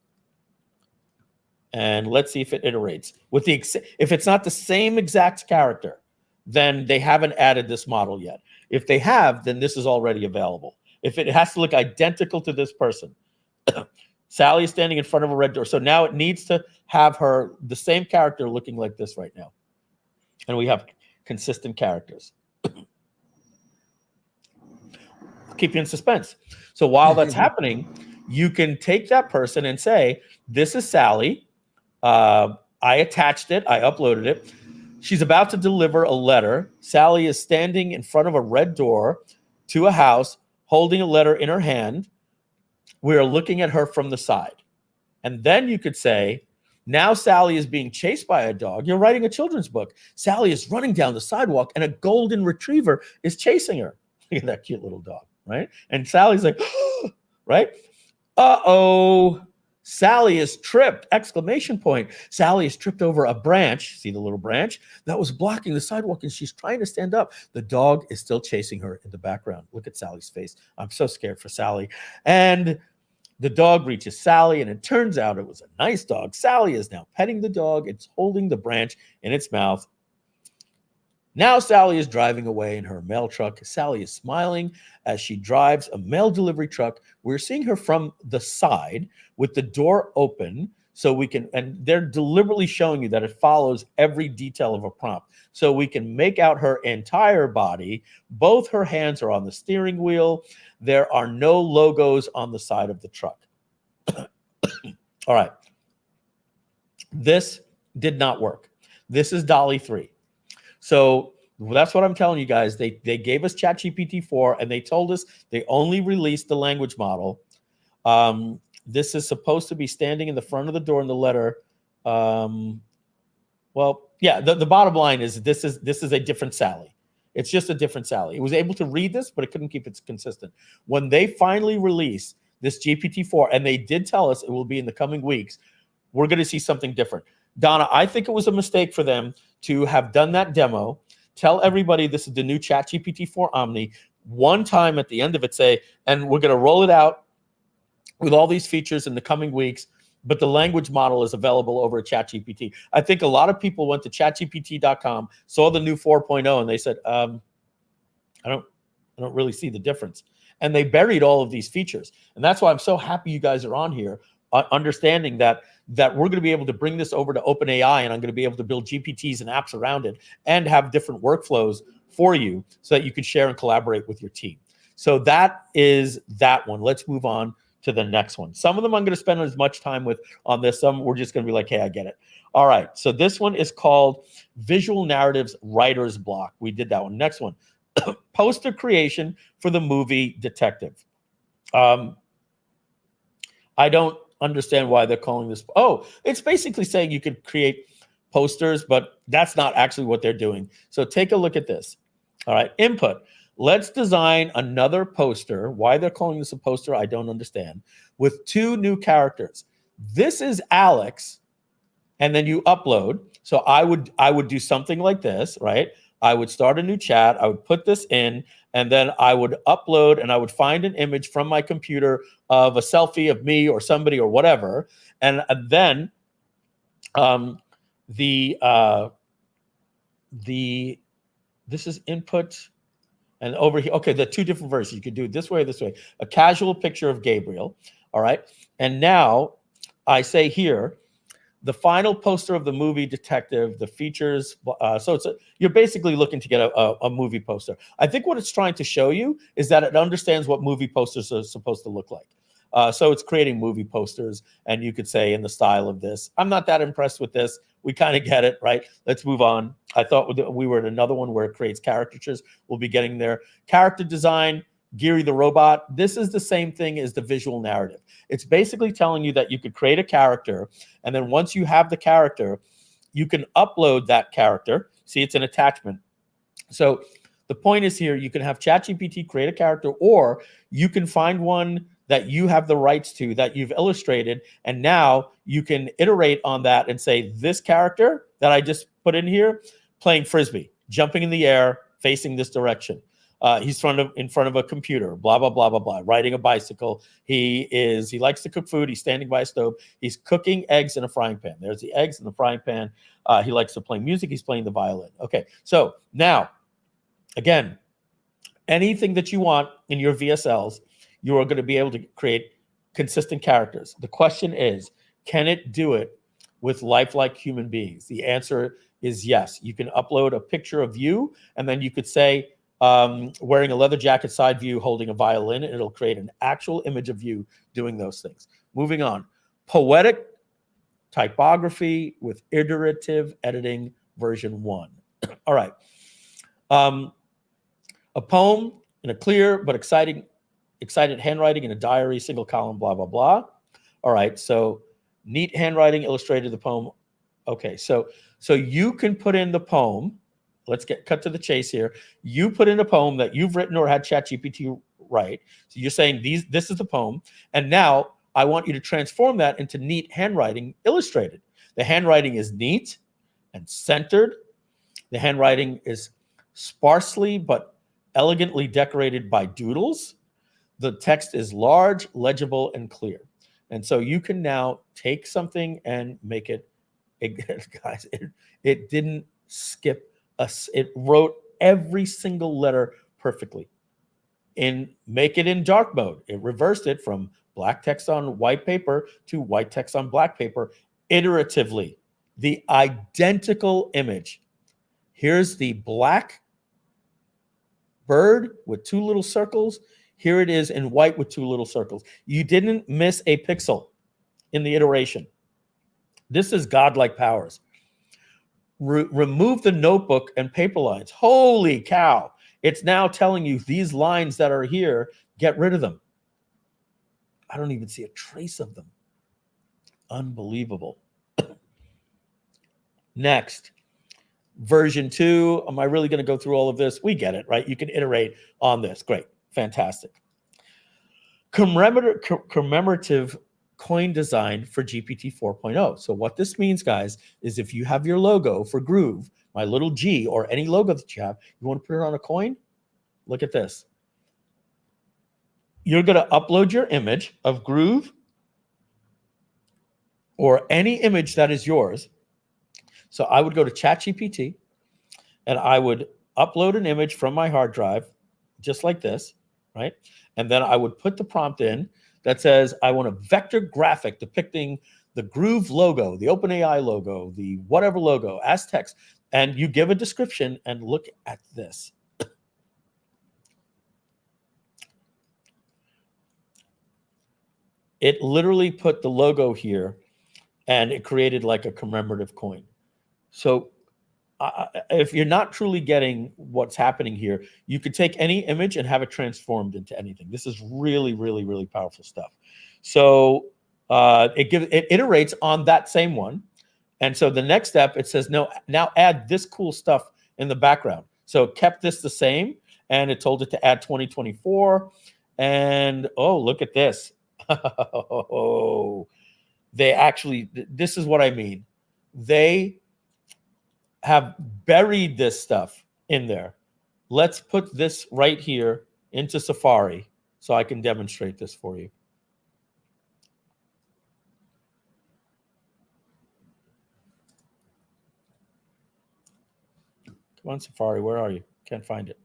And let's see if it iterates. If it's not the same exact character, then they haven't added this model yet. If they have, then this is already available. If it has to look identical to this person, Sally is standing in front of a red door. So now it needs to have the same character looking like this right now. And we have consistent characters. Keep you in suspense. So while that's happening, you can take that person and say, this is Sally. I attached it. I uploaded it. She's about to deliver a letter. Sally is standing in front of a red door to a house, holding a letter in her hand. We are looking at her from the side. And then you could say, now Sally is being chased by a dog. You're writing a children's book. Sally is running down the sidewalk, and a golden retriever is chasing her. Look at that cute little dog, right? And Sally's like, right? Uh-oh. Sally is tripped, exclamation point. Sally is tripped over a branch, see the little branch, that was blocking the sidewalk, and she's trying to stand up. The dog is still chasing her in the background. Look at Sally's face. I'm so scared for Sally. And the dog reaches Sally, and it turns out it was a nice dog. Sally is now petting the dog. It's holding the branch in its mouth. Now Sally is driving away in her mail truck. Sally is smiling as she drives a mail delivery truck. We're seeing her from the side with the door open, so we can, and they're deliberately showing you that it follows every detail of a prompt. So we can make out her entire body. Both her hands are on the steering wheel. There are no logos on the side of the truck. All right. This did not work. This is DALL-E 3. So that's what I'm telling you guys. They gave us ChatGPT 4 and they told us they only released the language model. This is supposed to be standing in the front of the door in the letter. Well, yeah, the bottom line is this is a different Sally. It's just a different Sally. It was able to read this, but it couldn't keep it consistent. When they finally release this GPT-4, and they did tell us it will be in the coming weeks, we're going to see something different. Donna, I think it was a mistake for them to have done that demo, tell everybody this is the new ChatGPT-4 Omni, one time at the end of it say, and we're going to roll it out with all these features in the coming weeks, but the language model is available over at ChatGPT. I think a lot of people went to chatgpt.com, saw the new 4.0, and they said, I don't really see the difference. And they buried all of these features. And that's why I'm so happy you guys are on here, understanding that we're going to be able to bring this over to OpenAI, and I'm going to be able to build GPTs and apps around it and have different workflows for you so that you can share and collaborate with your team. So that is that one. Let's move on to the next one. Some of them I'm going to spend as much time with on this. Some we're just going to be like, hey, I get it. All right. So this one is called Visual Narratives Writer's Block. We did that one. Next one, poster creation for the movie Detective. I don't understand why they're calling this. Oh, it's basically saying you could create posters, but that's not actually what they're doing. So take a look at this. All right. Input. Let's design another poster. Why they're calling this a poster, I don't understand. With 2 new characters. This is Alex, and then you upload. So I would do something like this, right? I would start a new chat. I would put this in, and then I would upload, and I would find an image from my computer of a selfie of me or somebody or whatever, and then this is input. And over here, okay, the 2 different versions. You could do it this way or this way. A casual picture of Gabriel, all right? And now I say here, the final poster of the movie Detective, the features. So you're basically looking to get a movie poster. I think what it's trying to show you is that it understands what movie posters are supposed to look like. So it's creating movie posters, and you could say in the style of this. I'm not that impressed with this. We kind of get it, right? Let's move on. I thought we were at another one where it creates caricatures. We'll be getting there. Character design, Geary the robot. This is the same thing as the visual narrative. It's basically telling you that you could create a character, and then once you have the character, you can upload that character. See, it's an attachment. So the point is here, you can have ChatGPT create a character, or you can find one that you have the rights to, that you've illustrated, and now you can iterate on that and say, this character that I just put in here, playing Frisbee, jumping in the air, facing this direction. He's in front of a computer, blah, blah, blah, blah, blah, riding a bicycle. He likes to cook food. He's standing by a stove. He's cooking eggs in a frying pan. There's the eggs in the frying pan. He likes to play music. He's playing the violin. Okay, so now, again, anything that you want in your VSLs, you are going to be able to create consistent characters. The question is, can it do it with lifelike human beings? The answer is yes. You can upload a picture of you, and then you could say, wearing a leather jacket, side view, holding a violin, and it'll create an actual image of you doing those things. Moving on. Poetic typography with iterative editing version 1. All right. A poem in a clear but excited handwriting in a diary, single column, blah, blah, blah. All right, so neat handwriting illustrated the poem. Okay, so you can put in the poem. Let's cut to the chase here. You put in a poem that you've written or had ChatGPT write. So you're saying this is the poem, and now I want you to transform that into neat handwriting illustrated. The handwriting is neat and centered. The handwriting is sparsely but elegantly decorated by doodles. The text is large, legible, and clear. And so you can now take something and make it, guys, it didn't skip us. It wrote every single letter perfectly. Make it in dark mode. It reversed it from black text on white paper to white text on black paper iteratively. The identical image. Here's the black bird with 2 little circles. Here it is in white with 2 little circles. You didn't miss a pixel in the iteration. This is godlike powers. remove the notebook and paper lines. Holy cow. It's now telling you these lines that are here, get rid of them. I don't even see a trace of them. Unbelievable. Next, version 2. Am I really going to go through all of this? We get it, right? You can iterate on this. Great. Fantastic. Commemorative coin design for GPT 4.0. So what this means, guys, is if you have your logo for Groove, my little G, or any logo that you have, you want to put it on a coin? Look at this. You're going to upload your image of Groove or any image that is yours. So I would go to ChatGPT and I would upload an image from my hard drive, just like this, right? And then I would put the prompt in that says, I want a vector graphic depicting the Groove logo, the OpenAI logo, the whatever logo, as text. And you give a description and look at this. It literally put the logo here and it created like a commemorative coin. So if you're not truly getting what's happening here, you could take any image and have it transformed into anything. This is really, really, really powerful stuff. So it iterates on that same one. And so the next step, it says, no, now add this cool stuff in the background. So it kept this the same, and it told it to add 2024. And oh, look at this. Oh, they actually, this is what I mean. They have buried this stuff in there. Let's put this right here into Safari so I can demonstrate this for you. Come on, Safari, where are you? Can't find it.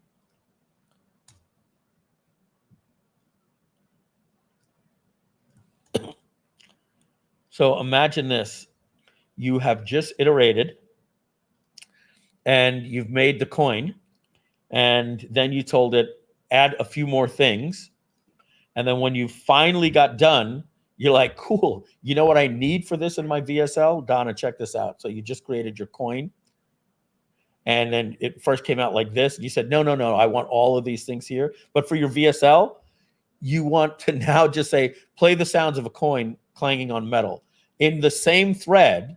So imagine this. You have just iterated and you've made the coin, and then you told it, add a few more things. And then when you finally got done, you're like, cool, you know what I need for this in my VSL? Donna, check this out. So you just created your coin. And then it first came out like this. You said, no, I want all of these things here. But for your VSL, you want to now just say, play the sounds of a coin clanging on metal. In the same thread,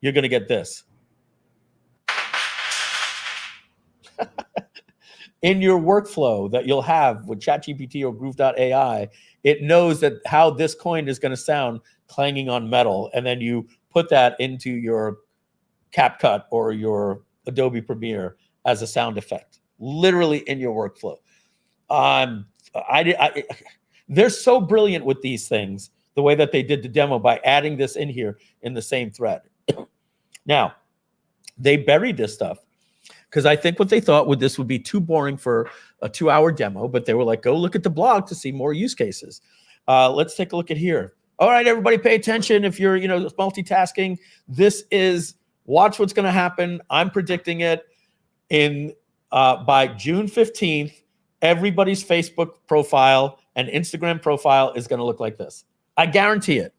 you're going to get this. In your workflow that you'll have with ChatGPT or Groove.AI, it knows that how this coin is going to sound clanging on metal. And then you put that into your CapCut or your Adobe Premiere as a sound effect, literally in your workflow. They're so brilliant with these things, the way that they did the demo by adding this in here in the same thread. Now, they buried this stuff because I think what they thought this would be too boring for a 2-hour demo, but they were like, go look at the blog to see more use cases. Let's take a look at here. All right, everybody pay attention. If you're multitasking, this is, watch what's going to happen. I'm predicting it by June 15th, everybody's Facebook profile and Instagram profile is going to look like this. I guarantee it.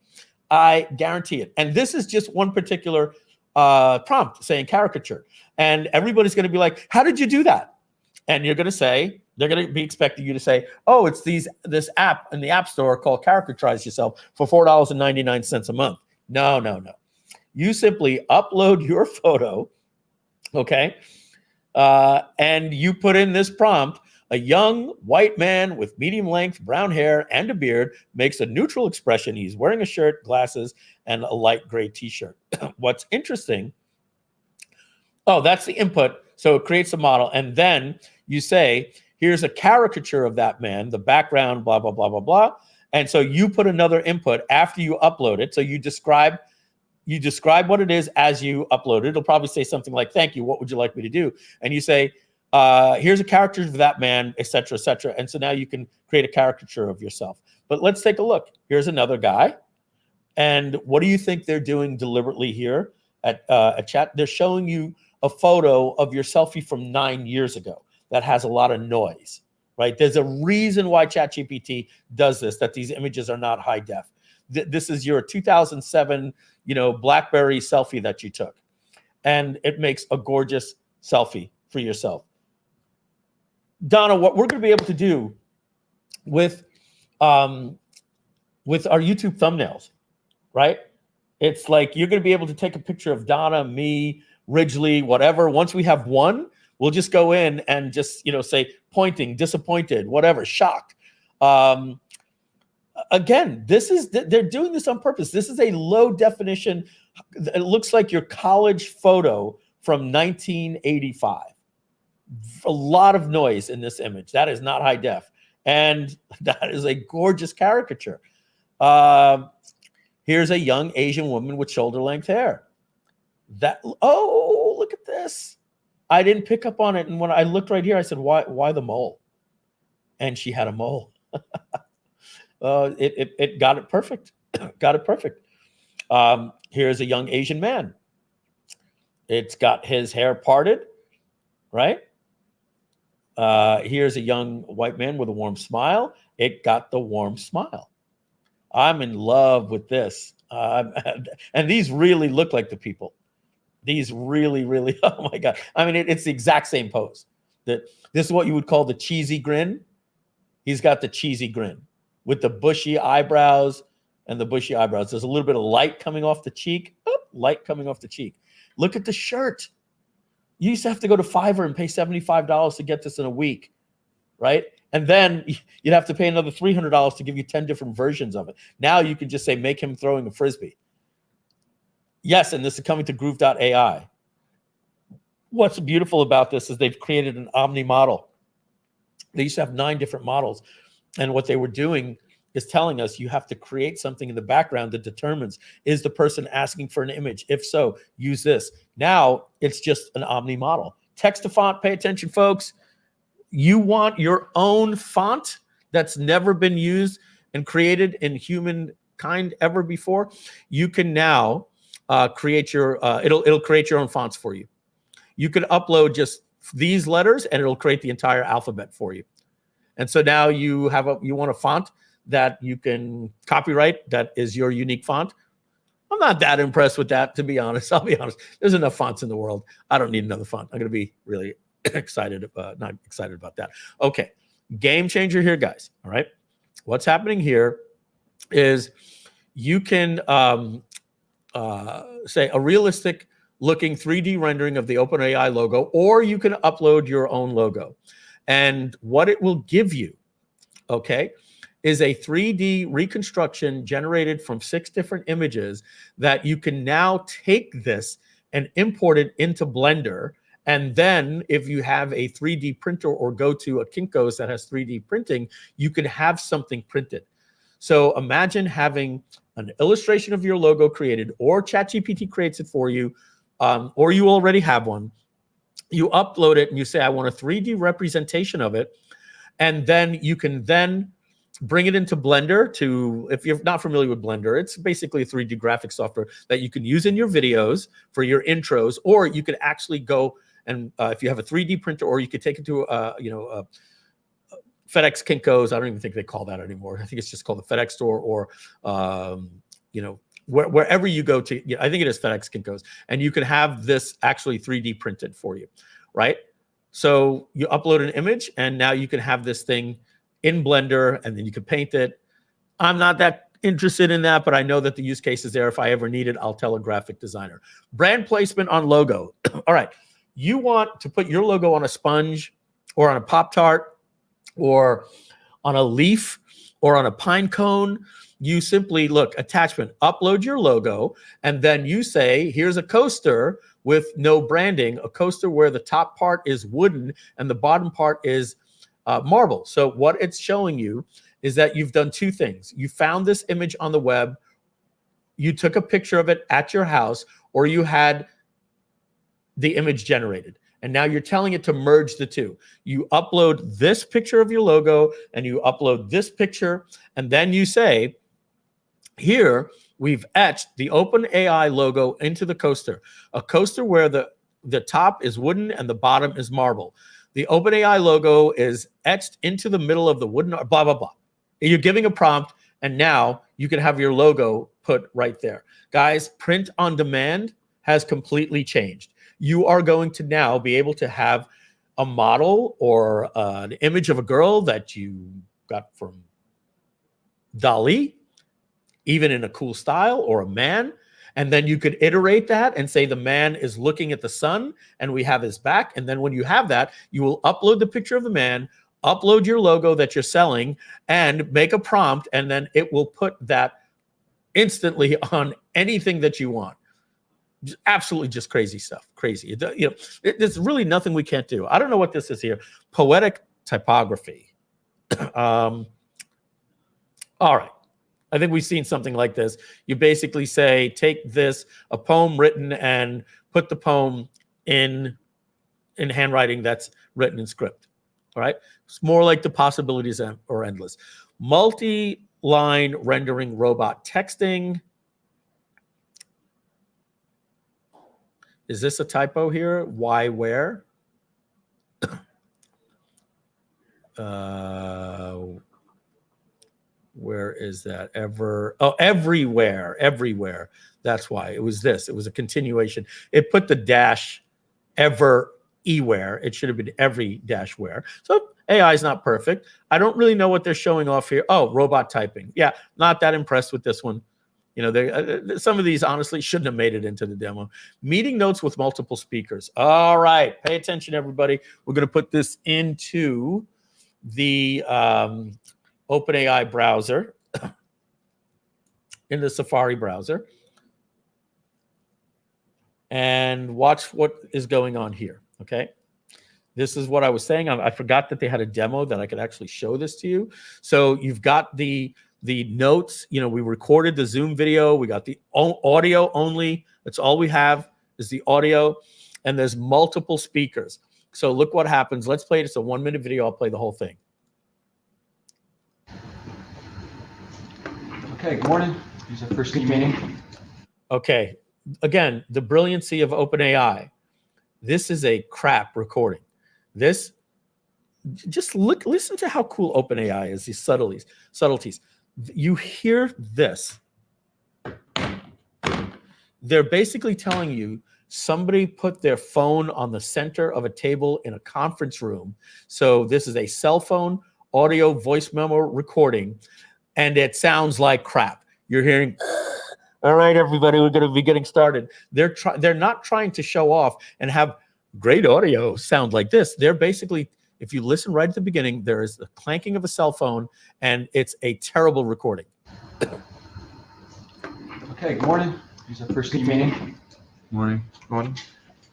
I guarantee it. And this is just one particular prompt saying caricature. And everybody's going to be like, how did you do that? And you're going to say, they're going to be expecting you to say, oh, it's this app in the App Store called Characterize Yourself for $4.99 a month. No. You simply upload your photo, okay? And you put in this prompt, a young white man with medium length brown hair and a beard makes a neutral expression. He's wearing a shirt, glasses, and a light gray t-shirt. What's interesting, oh, that's the input. So it creates a model. And then you say, here's a caricature of that man, the background, blah, blah, blah, blah, blah. And so you put another input after you upload it. So you describe what it is as you upload it. It'll probably say something like, thank you, what would you like me to do? And you say, here's a caricature of that man, et cetera, et cetera. And so now you can create a caricature of yourself. But let's take a look. Here's another guy. And what do you think they're doing deliberately here at chat? They're showing you a photo of your selfie from 9 years ago that has a lot of noise, right? There's a reason why ChatGPT does this, that these images are not high def. This is your 2007, BlackBerry selfie that you took. and it makes a gorgeous selfie for yourself. Donna, what we're going to be able to do with our YouTube thumbnails, right? It's like you're going to be able to take a picture of Donna, me, Ridgely, whatever. Once we have one, we'll just go in and just, say pointing, disappointed, whatever, shocked. Again, they're doing this on purpose. This is a low definition. It looks like your college photo from 1985. A lot of noise in this image. That is not high def. And that is a gorgeous caricature. Here's a young Asian woman with shoulder length hair. Oh, look at this. I didn't pick up on it. And when I looked right here, I said, why the mole? And she had a mole. It got it perfect. Got it perfect. Here's a young Asian man. It's got his hair parted, right? Here's a young white man with a warm smile. It got the warm smile. I'm in love with this. And these really look like the people. These really, really, oh my God. I mean, it's the exact same pose. This is what you would call the cheesy grin. He's got the cheesy grin with the bushy eyebrows and the bushy eyebrows. There's a little bit of light coming off the cheek. Oop, light coming off the cheek. Look at the shirt. You used to have to go to Fiverr and pay $75 to get this in a week, right? And then you'd have to pay another $300 to give you 10 different versions of it. Now you can just say, make him throwing a Frisbee. Yes, and this is coming to Groove.Ai. What's beautiful about this is they've created an omni model. They used to have 9 different models. And what they were doing is telling us you have to create something in the background that determines, is the person asking for an image? If so, use this. Now it's just an omni model. Text to font, pay attention, folks. You want your own font that's never been used and created in humankind ever before? You can now create your, it'll create your own fonts for you. You can upload just these letters and it'll create the entire alphabet for you. And so now you want a font that you can copyright that is your unique font. I'm not that impressed with that, to be honest. I'll be honest. There's enough fonts in the world. I don't need another font. I'm going to be really not excited about that. Okay. Game changer here, guys. All right. What's happening here is you can say a realistic looking 3D rendering of the OpenAI logo, or you can upload your own logo. And what it will give you, okay, is a 3D reconstruction generated from 6 different images that you can now take this and import it into Blender. And then if you have a 3D printer or go to a Kinko's that has 3D printing, you can have something printed. So imagine having an illustration of your logo created, or ChatGPT creates it for you, or you already have one. You upload it and you say, I want a 3D representation of it. And then you can then bring it into Blender to, if you're not familiar with Blender, it's basically a 3D graphic software that you can use in your videos for your intros, or you could actually go and if you have a 3D printer, or you could take it to FedEx Kinko's. I don't even think they call that anymore. I think it's just called the FedEx store, or wherever you go to. I think it is FedEx Kinko's, and you can have this actually 3D printed for you, right? So you upload an image, and now you can have this thing in Blender, and then you can paint it. I'm not that interested in that, but I know that the use case is there. If I ever need it, I'll tell a graphic designer. Brand placement on logo. All right. You want to put your logo on a sponge, or on a Pop-Tart, or on a leaf, or on a pine cone. You simply look, attachment, upload your logo, and then you say, here's a coaster with no branding, a coaster where the top part is wooden and the bottom part is marble. So what it's showing you is that you've done 2 things. You found this image on the web, you took a picture of it at your house, or you had the image generated. And now you're telling it to merge the 2. You upload this picture of your logo, and you upload this picture, and then you say, here, we've etched the OpenAI logo into the coaster, a coaster where the top is wooden and the bottom is marble. The OpenAI logo is etched into the middle of the wooden, blah, blah, blah. You're giving a prompt, and now you can have your logo put right there. Guys, print on demand has completely changed. you are going to now be able to have a model or an image of a girl that you got from Dali, even in a cool style, or a man. And then you could iterate that and say the man is looking at the sun and we have his back. And then when you have that, you will upload the picture of the man, upload your logo that you're selling, and make a prompt. And then it will put that instantly on anything that you want. Absolutely just crazy stuff. Crazy. There's really nothing we can't do. I don't know what this is here. Poetic typography. All right. I think we've seen something like this. You basically say, take this, a poem written, and put the poem in handwriting that's written in script. All right. It's more like the possibilities are endless. Multi-line rendering robot texting. Is this a typo here? Why, where? Where is that? Everywhere. Everywhere. That's why. It was this. It was a continuation. It put the dash everywhere. It should have been every dash where. So AI is not perfect. I don't really know what they're showing off here. Oh, robot typing. Yeah, not that impressed with this one. Some of these honestly shouldn't have made it into the demo. Meeting notes with multiple speakers. All right, pay attention, everybody. We're going to put this into the OpenAI browser, in the Safari browser, and watch what is going on here. Okay, this is what I was saying. I forgot that they had a demo that I could actually show this to you. So you've got the notes. We recorded the Zoom video. We got the audio only. That's all we have is the audio, and there's multiple speakers. So look what happens. Let's play it. It's a 1-minute video. I'll play the whole thing. Okay, good morning. This is our first team meeting. Okay, again, the brilliancy of OpenAI. This is a crap recording. Listen to how cool OpenAI is, these subtleties. You hear this. They're basically telling you somebody put their phone on the center of a table in a conference room. So this is a cell phone audio voice memo recording, and it sounds like crap. You're hearing, all right, everybody, we're going to be getting started. They're not trying to show off and have great audio sound like this. They're basically, if you listen right at the beginning, there is the clanking of a cell phone, and it's a terrible recording. Okay, good morning. This is our first team meeting. Morning. Morning.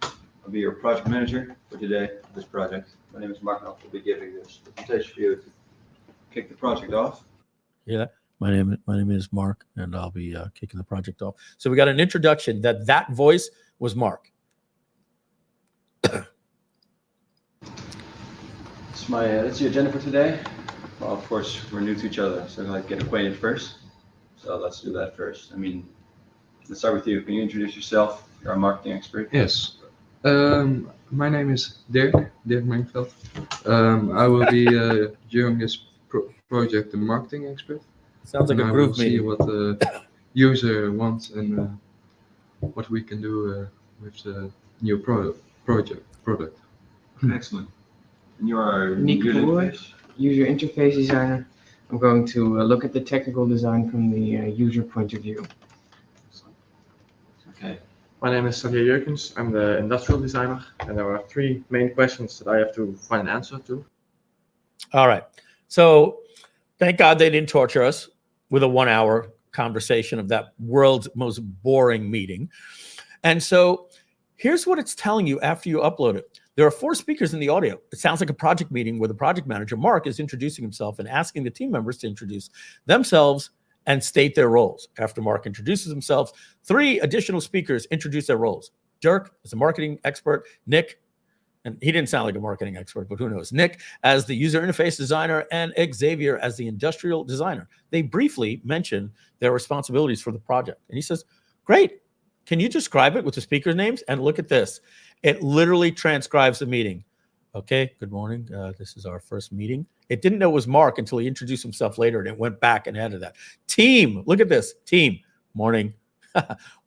I'll be your project manager for today, this project. My name is Mark, and I'll be giving this presentation for you to kick the project off. Yeah, my name is Mark, and I'll be kicking the project off. So we got an introduction that voice was Mark. That's the agenda for today. Well, of course, we're new to each other, so I'd like to get acquainted first. So let's do that first. Let's start with you. Can you introduce yourself? You're a marketing expert. Yes. My name is Dirk Mengveld. I will be during this project the marketing expert. Sounds like a group meeting. See meeting. what the user wants and what we can do with the new product. Excellent. And you are Nick user Boer, interface. user interface designer. I'm going to look at the technical design from the user point of view. Okay. My name is Xavier Jurkens. I'm the industrial designer, and there are 3 main questions that I have to find an answer to. All right. So thank God they didn't torture us with a 1-hour conversation of that world's most boring meeting. And so here's what it's telling you after you upload it. There are 4 speakers in the audio. It sounds like a project meeting where the project manager, Mark, is introducing himself and asking the team members to introduce themselves and state their roles. After Mark introduces himself, 3 additional speakers introduce their roles. Dirk is a marketing expert, Nick, and he didn't sound like a marketing expert, but who knows, Nick as the user interface designer, and Xavier as the industrial designer. They briefly mention their responsibilities for the project. And he says, great, can you describe it with the speaker names? And look at this. It literally transcribes the meeting. Okay, good morning. This is our first meeting. It didn't know it was Mark until he introduced himself later, and it went back and added that. Team, look at this. Team, morning.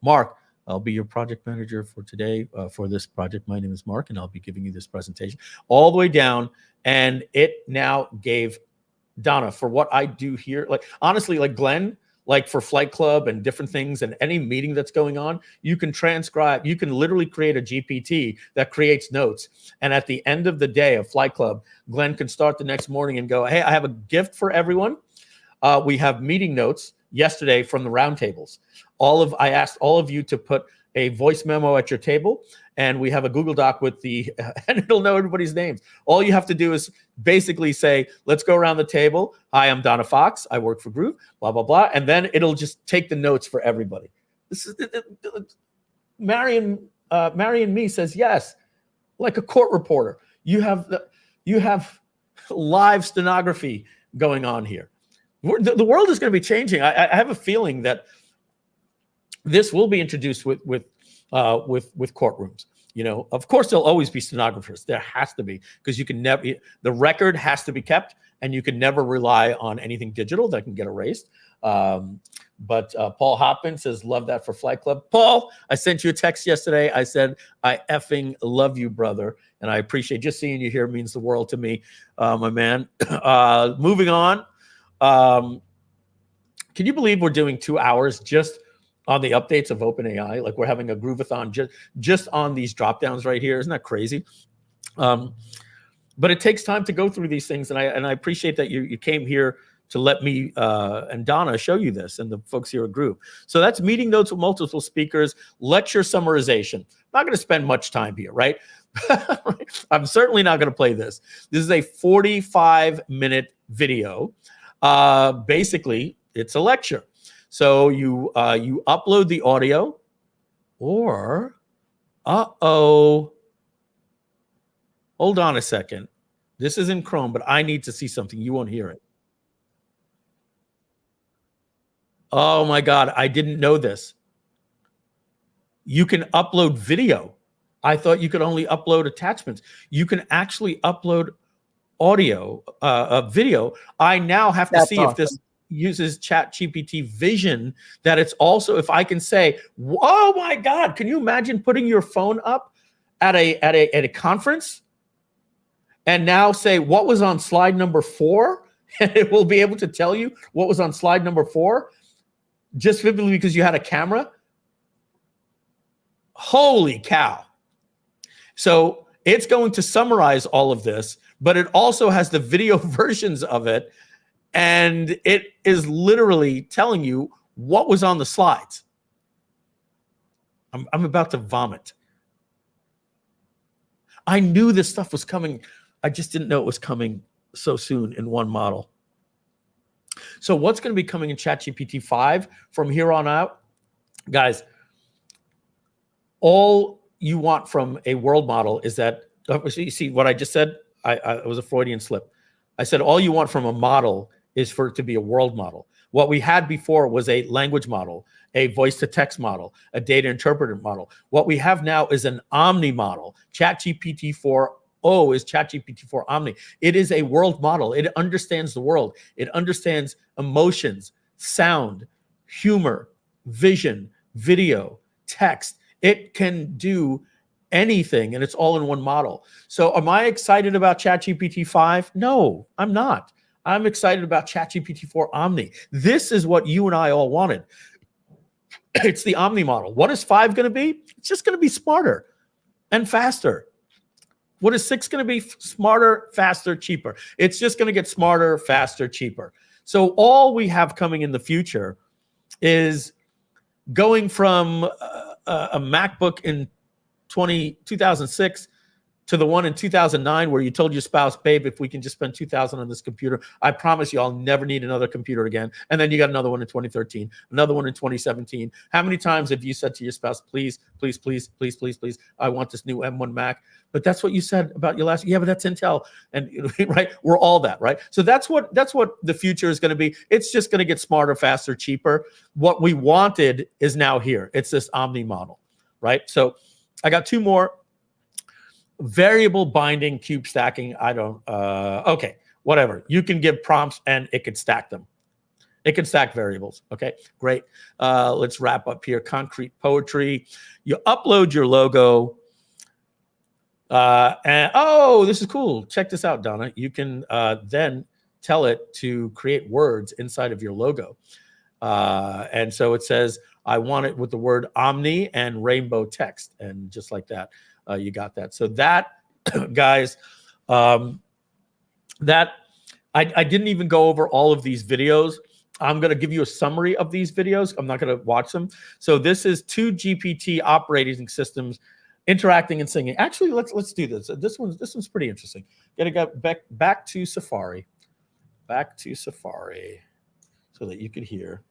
Mark, I'll be your project manager for today for this project. My name is Mark, and I'll be giving you this presentation all the way down. And it now gave Donna for what I do here. Like, honestly, like Glenn, like for Flight Club and different things and any meeting that's going on, you can transcribe, you can literally create a GPT that creates notes. And at the end of the day of Flight Club, Glenn can start the next morning and go, hey, I have a gift for everyone. We have meeting notes yesterday from the roundtables. I asked all of you to put a voice memo at your table, and we have a Google Doc with and it'll know everybody's names. All you have to do is basically say, let's go around the table. Hi, I'm Donna Fox. I work for Groove, blah, blah, blah. And then it'll just take the notes for everybody. This is Marion Me says, yes, like a court reporter. You have live stenography going on here. The world is going to be changing. I have a feeling that this will be introduced with courtrooms. You know, of course, there'll always be stenographers. There has to be, because you can never, the record has to be kept, and you can never rely on anything digital that can get erased. But Paul Hoppin says, love that for Flight Club. Paul, I sent you a text yesterday. I said, I effing love you, brother. And I appreciate just seeing you here means the world to me, my man. Moving on. Can you believe we're doing 2 hours just on the updates of OpenAI? Like, we're having a Groove-a-thon just on these drop downs right here. Isn't that crazy? But it takes time to go through these things, and I appreciate that you came here to let me and Donna show you this, and the folks here at Groove. So that's meeting notes with multiple speakers, lecture summarization. I'm not going to spend much time here, right? I'm certainly not going to play this. This is a 45-minute video. Basically, it's a lecture. So you upload the audio, or hold on a second. This is in Chrome, but I need to see something. You won't hear it. Oh my God, I didn't know this. You can upload video. I thought you could only upload attachments. You can actually upload audio, video. I now have to see if this uses ChatGPT vision, that it's also, if I can say, oh my God, can you imagine putting your phone up at a conference and now say what was on slide number 4, and it will be able to tell you what was on slide number 4 just vividly because you had a camera? Holy cow. So it's going to summarize all of this, but it also has the video versions of it, and it is literally telling you what was on the slides. I'm about to vomit. I knew this stuff was coming. I just didn't know it was coming so soon in one model. So what's going to be coming in ChatGPT 5 from here on out? Guys, all you want from a world model is that, you see what I just said? It was a Freudian slip. I said all you want from a model is for it to be a world model. What we had before was a language model, a voice-to-text model, a data interpreter model. What we have now is an omni model. ChatGPT 4.0 is ChatGPT 4 Omni. It is a world model. It understands the world. It understands emotions, sound, humor, vision, video, text. It can do anything, and it's all in one model. So am I excited about ChatGPT 5? No, I'm not. I'm excited about ChatGPT 4 Omni. This is what you and I all wanted. It's the Omni model. What is 5 going to be? It's just going to be smarter and faster. What is 6 going to be? Smarter, faster, cheaper. It's just going to get smarter, faster, cheaper. So all we have coming in the future is going from a MacBook in 2006 to the one in 2009 where you told your spouse, babe, if we can just spend $2,000 on this computer, I promise you I'll never need another computer again. And then you got another one in 2013, another one in 2017. How many times have you said to your spouse, please, please, please, please, please, please, I want this new M1 Mac? But that's what you said about your last, yeah, but that's Intel. And right, we're all that, right? So that's what the future is going to be. It's just going to get smarter, faster, cheaper. What we wanted is now here. It's this Omni model, right? So I got 2 more. Variable binding, cube stacking. I don't, okay, whatever. You can give prompts and it can stack them. It can stack variables. Okay, great. Let's wrap up here. Concrete poetry. You upload your logo. And oh, this is cool. Check this out, Donna. You can then tell it to create words inside of your logo. And so it says, I want it with the word Omni and rainbow text. And just like that, you got that. So that, guys, that I didn't even go over all of these videos. I'm going to give you a summary of these videos. I'm not going to watch them. So this is 2 GPT operating systems interacting and singing. Actually, let's do this. This one's pretty interesting. Gotta go back to Safari. Back to Safari so that you could hear.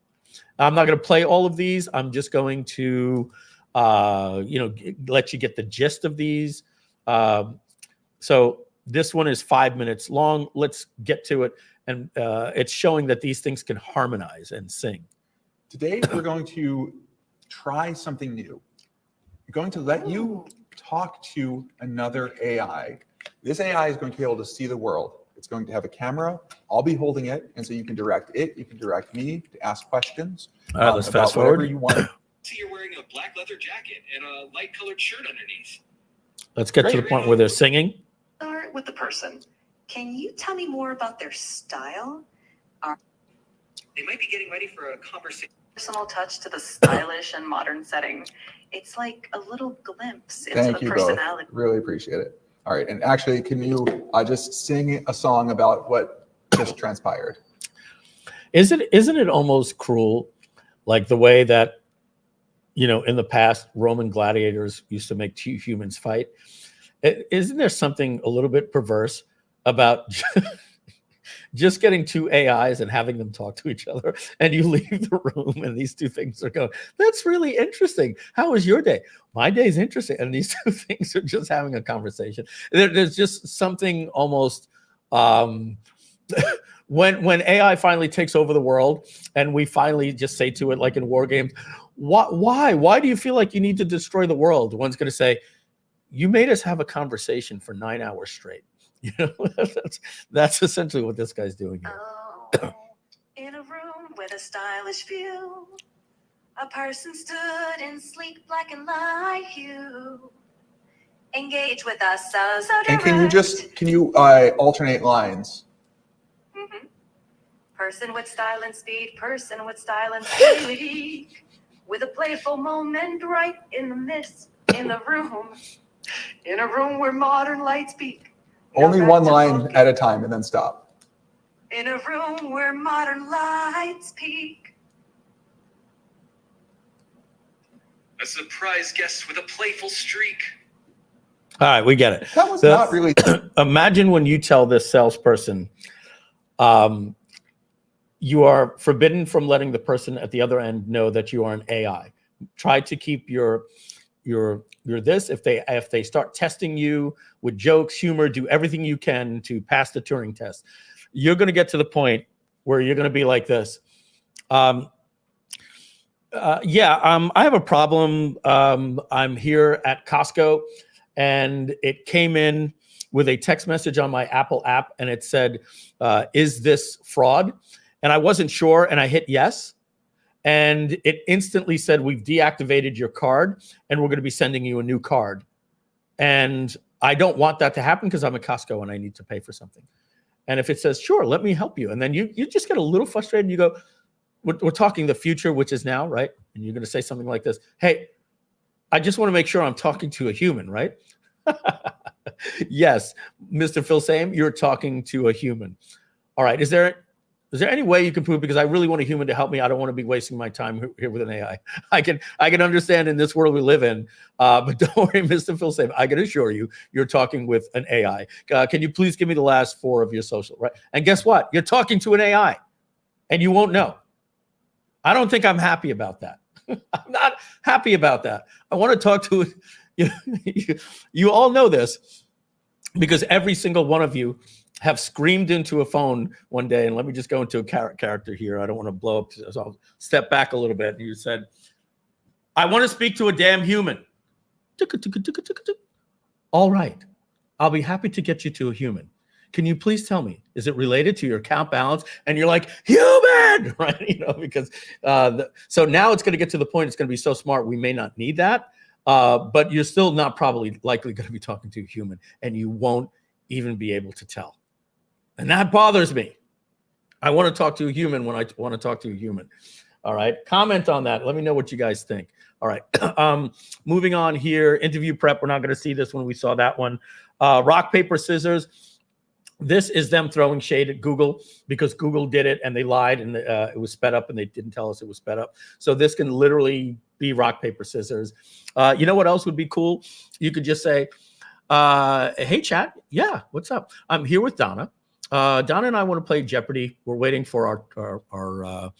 I'm not going to play all of these. I'm just going to let you get the gist of these. So this one is 5 minutes long. Let's get to it. And it's showing that these things can harmonize and sing. Today, we're going to try something new. We're going to let you talk to another AI. This AI is going to be able to see the world. It's going to have a camera. I'll be holding it. And so you can direct it. You can direct me to ask questions. All right, let's about fast forward. whatever you want. See, you're wearing a black leather jacket and a light colored shirt underneath. Let's get to the point where they're singing. Start with the person. Can you tell me more about their style? They might be getting ready for a conversation. Personal touch to the stylish and modern setting. It's like a little glimpse into Thank the you personality. both. Really appreciate it. All right. And actually, can you just sing a song about what just transpired? Isn't it almost cruel, like the way that, in the past, Roman gladiators used to make 2 humans fight? Isn't there something a little bit perverse about just getting 2 AIs and having them talk to each other, and you leave the room and these 2 things are going, that's really interesting. How was your day? My day's interesting. And these 2 things are just having a conversation. There's just something almost, when AI finally takes over the world and we finally just say to it, like in war games, why do you feel like you need to destroy the world? One's going to say, you made us have a conversation for 9 hours straight. That's essentially what this guy's doing here. Oh, in a room with a stylish view, a person stood in sleek black and light hue. Engage with us so And direct. can you alternate lines? Mhm. Person with style and speed, person with style and speed. With a playful moment right in the midst, in the room. In a room where modern lights peak. Only one line at a time and then stop. In a room where modern lights peak. A surprise guest with a playful streak. All right, we get it. That was not really. Imagine when you tell this salesperson, you are forbidden from letting the person at the other end know that you are an AI. Try to keep your this. If they start testing you with jokes, humor, do everything you can to pass the Turing test. You're going to get to the point where you're going to be like this. I have a problem. I'm here at Costco, and it came in with a text message on my Apple app, and it said, "Is this fraud?" And I wasn't sure, and I hit yes. And it instantly said, we've deactivated your card and we're going to be sending you a new card. And I don't want that to happen because I'm at Costco and I need to pay for something. And if it says, sure, let me help you. And then you just get a little frustrated and you go, we're talking the future, which is now, right? And you're going to say something like this. Hey, I just want to make sure I'm talking to a human, right? Yes, Mr. Filsaime, you're talking to a human. All right. Is there any way you can prove, because I really want a human to help me. I don't want to be wasting my time here with an AI. I can understand in this world we live in, but don't worry, Mr. Filsaime. I can assure you, you're talking with an AI. Can you please give me the last 4 of your social, right? And guess what? You're talking to an AI, and you won't know. I don't think I'm happy about that. I'm not happy about that. I want to talk to you all know this, because every single one of you have screamed into a phone one day, and let me just go into a character here. I don't want to blow up, so I'll step back a little bit. And you said, I want to speak to a damn human. All right. I'll be happy to get you to a human. Can you please tell me, is it related to your account balance? And you're like, human, right? You know, because so now it's going to get to the point, it's going to be so smart, we may not need that. But you're still not probably likely going to be talking to a human, and you won't even be able to tell. And that bothers me. I want to talk to a human when I want to talk to a human. All right. Comment on that. Let me know what you guys think. All right. Moving on here. Interview prep. We're not going to see this one. We saw that one. Rock, paper, scissors. This is them throwing shade at Google because Google did it and they lied and it was sped up and they didn't tell us it was sped up. So this can literally be rock, paper, scissors. You know what else would be cool? You could just say, hey, chat. Yeah, what's up? I'm here with Donna. Donna and I want to play Jeopardy. We're waiting for our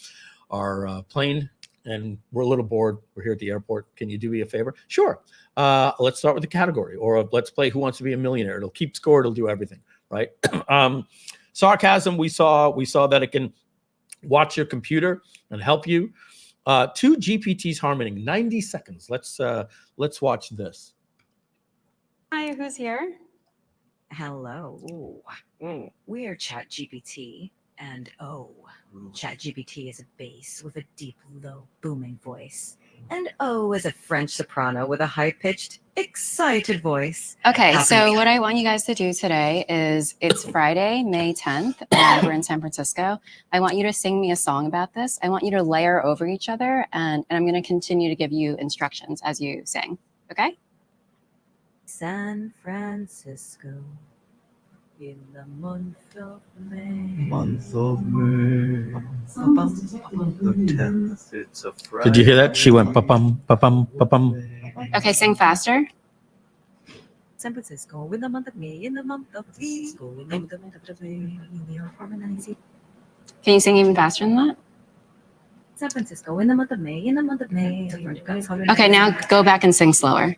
plane and we're a little bored. We're here at the airport. Can you do me a favor? Sure. Let's start with the category, or let's play Who Wants to Be a Millionaire. It'll keep score. It'll do everything. Right. Sarcasm. We saw that it can watch your computer and help you. 2 GPTs harmony, 90 seconds. Let's watch this. Hi, who's here? Hello. We are ChatGPT, and ChatGPT is a bass with a deep, low, booming voice. And O is a French soprano with a high-pitched, excited voice. Okay, so what I want you guys to do today is, it's Friday, May 10th, and we're in San Francisco. I want you to sing me a song about this. I want you to layer over each other, and I'm going to continue to give you instructions as you sing, okay? San Francisco, in the month of May. Month of May. The 10th, it's a Friday. Did you hear that? She went pa-pum, pa-pum, pa-pum. Okay, sing faster. San Francisco, in the month of May, in the month of Francisco, in the month of May, we are harmonizing. Can you sing even faster than that? San Francisco, in the month of May, in the month of May. Okay, now go back and sing slower.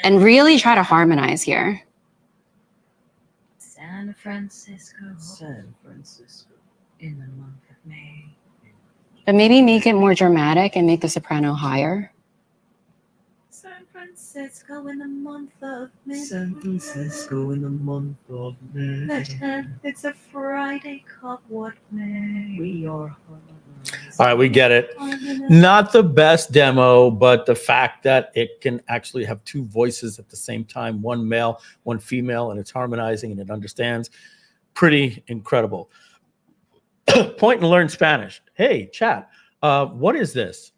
And really try to harmonize here. San Francisco, in the month of May. But maybe make it more dramatic and make the soprano higher. San Francisco, in the month of May. San Francisco in the month of May. The 10th, it's a Friday, called what May. We are All right, we get it. Not the best demo, but the fact that it can actually have 2 voices at the same time, one male, one female, and it's harmonizing and it understands. Pretty incredible. Point and learn Spanish. Hey, chat, what is this?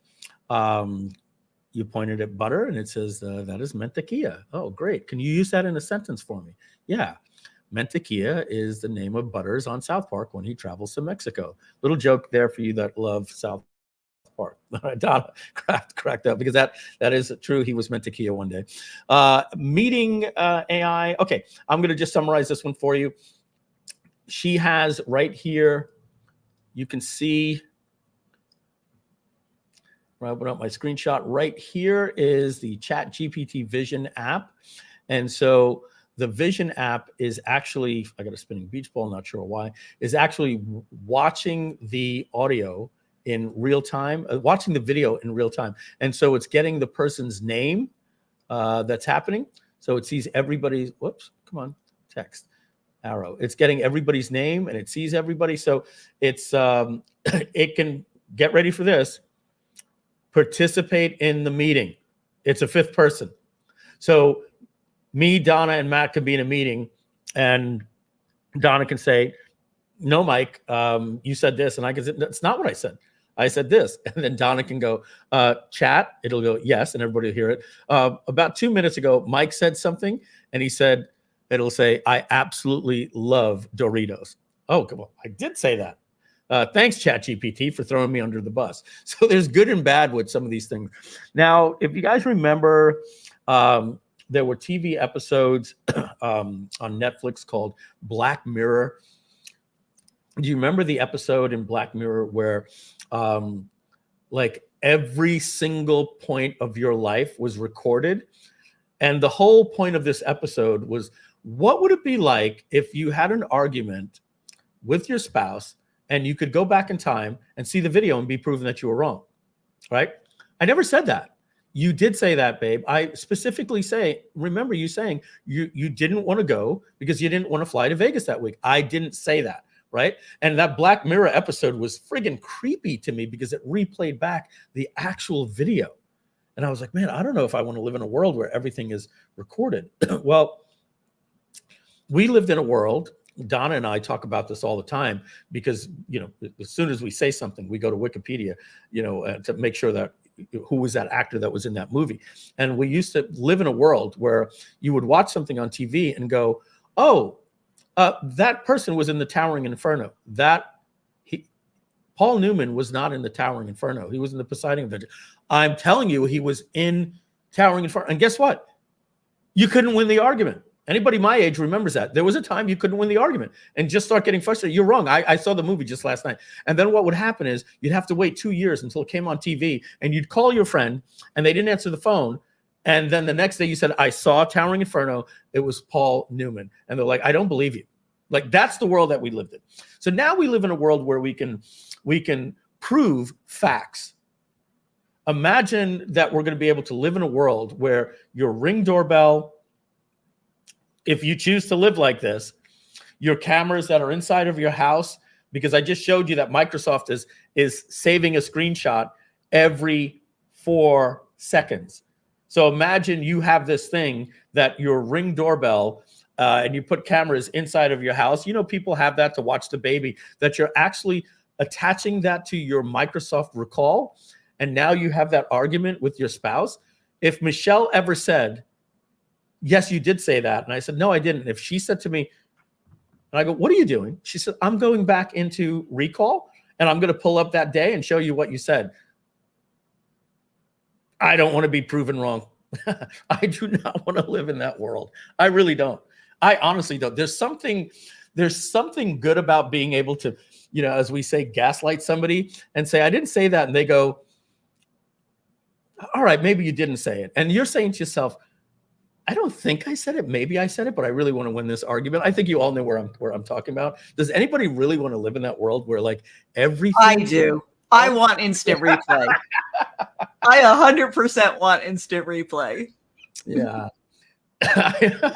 You pointed at butter and it says that is mantequilla. Oh, great. Can you use that in a sentence for me? Yeah. Mantequilla is the name of Butters on South Park when he travels to Mexico. Little joke there for you that love South Park. Donna cracked up because that is true. He was Mantequilla one day. Meeting AI. Okay, I'm going to just summarize this one for you. She has right here, you can see, right, open up my screenshot. Right here is the ChatGPT Vision app. And so the Vision app is actually, I got a spinning beach ball, not sure why, is actually watching the audio in real time, watching the video in real time. And so it's getting the person's name that's happening. So it sees everybody's, whoops, come on, text, arrow. It's getting everybody's name and it sees everybody. So it's, it can, get ready for this, participate in the meeting. It's a 5th person. So me, Donna, and Matt could be in a meeting, and Donna can say, no, Mike, you said this. And I can say, that's not what I said. I said this. And then Donna can go, chat. It'll go, yes, and everybody will hear it. About 2 minutes ago, Mike said something, and he said, it'll say, I absolutely love Doritos. Oh, come on. I did say that. Thanks, ChatGPT, for throwing me under the bus. So there's good and bad with some of these things. Now, if you guys remember, there were TV episodes on Netflix called Black Mirror. Do you remember the episode in Black Mirror where like every single point of your life was recorded? And the whole point of this episode was, what would it be like if you had an argument with your spouse and you could go back in time and see the video and be proven that you were wrong, right? I never said that. You did say that, babe. I specifically remember you saying you didn't want to go because you didn't want to fly to Vegas that week. I didn't say that, right? And that Black Mirror episode was friggin' creepy to me because it replayed back the actual video. And I was like, man, I don't know if I want to live in a world where everything is recorded. Well, we lived in a world, Donna and I talk about this all the time because, as soon as we say something, we go to Wikipedia, to make sure that who was that actor that was in that movie. And we used to live in a world where you would watch something on TV and go, oh, that person was in the Towering Inferno. Paul Newman was not in the Towering Inferno. He was in the Poseidon Adventure. I'm telling you, he was in Towering Inferno. And guess what? You couldn't win the argument. Anybody my age remembers that. There was a time you couldn't win the argument and just start getting frustrated. You're wrong. I saw the movie just last night. And then what would happen is you'd have to wait 2 years until it came on TV, and you'd call your friend and they didn't answer the phone. And then the next day you said, I saw Towering Inferno. It was Paul Newman. And they're like, I don't believe you. Like, that's the world that we lived in. So now we live in a world where we can prove facts. Imagine that we're going to be able to live in a world where your Ring doorbell, if you choose to live like this, your cameras that are inside of your house, because I just showed you that Microsoft is saving a screenshot every 4 seconds. So imagine you have this thing that your Ring doorbell, and you put cameras inside of your house. People have that to watch the baby, that you're actually attaching that to your Microsoft Recall. And now you have that argument with your spouse. If Michelle ever said, yes, you did say that, and I said, no, I didn't. If she said to me, and I go, what are you doing? She said, I'm going back into Recall, and I'm going to pull up that day and show you what you said. I don't want to be proven wrong. I do not want to live in that world. I really don't. I honestly don't. There's something good about being able to, as we say, gaslight somebody and say, I didn't say that. And they go, all right, maybe you didn't say it. And you're saying to yourself, I don't think I said it. Maybe I said it, but I really want to win this argument. I think you all know where I'm talking about. Does anybody really want to live in that world where like everything? I do. I want instant replay. I 100% want instant replay. Yeah.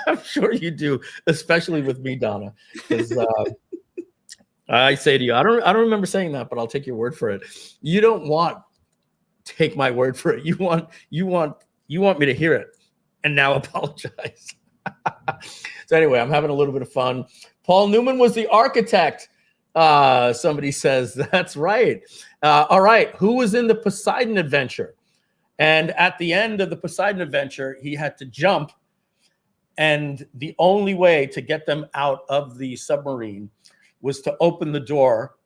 I'm sure you do, especially with me, Donna. Because I say to you, I don't remember saying that, but I'll take your word for it. You don't want take my word for it. You want me to hear it and now apologize. So anyway, I'm having a little bit of fun. Paul Newman was the architect. Somebody says that's right. All right, who was in the Poseidon Adventure? And at the end of the Poseidon Adventure, he had to jump. And the only way to get them out of the submarine was to open the door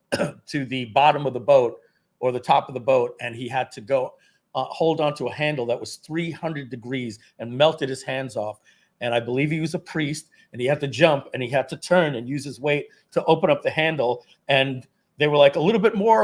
to the bottom of the boat or the top of the boat. And he had to go hold on to a handle that was 300 degrees and melted his hands off. And I believe he was a priest, and he had to jump and he had to turn and use his weight to open up the handle. And they were like, a little bit more,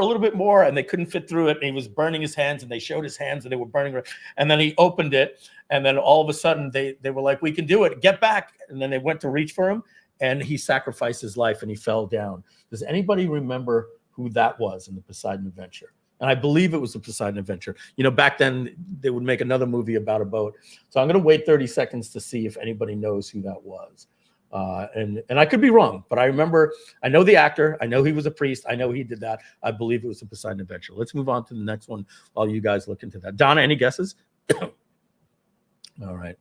and they couldn't fit through it. And he was burning his hands, and they showed his hands and they were burning. And then he opened it. And then all of a sudden they were like, we can do it. Get back. And then they went to reach for him, and he sacrificed his life and he fell down. Does anybody remember who that was in the Poseidon Adventure? And I believe it was the Poseidon Adventure. Back then they would make another movie about a boat. So I'm going to wait 30 seconds to see if anybody knows who that was. And I could be wrong, but I know the actor. I know he was a priest. I know he did that. I believe it was the Poseidon Adventure. Let's move on to the next one while you guys look into that. Donna, any guesses? All right.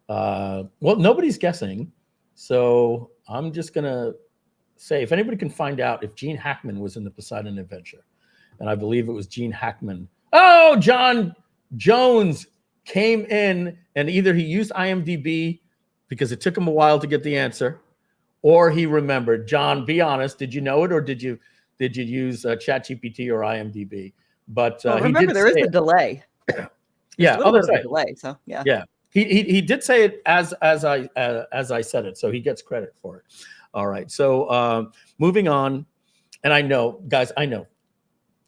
Well, nobody's guessing. So I'm just going to say, if anybody can find out if Gene Hackman was in the Poseidon Adventure, and I believe it was Gene Hackman. Oh, John Jones came in, and either he used IMDb because it took him a while to get the answer, or he remembered. John, be honest. Did you know it, or did you use ChatGPT or IMDb? But remember, there is a delay. Yeah, that's right. Delay. So yeah. Yeah, he did say it as I said it, so he gets credit for it. All right. So moving on, and I know, guys,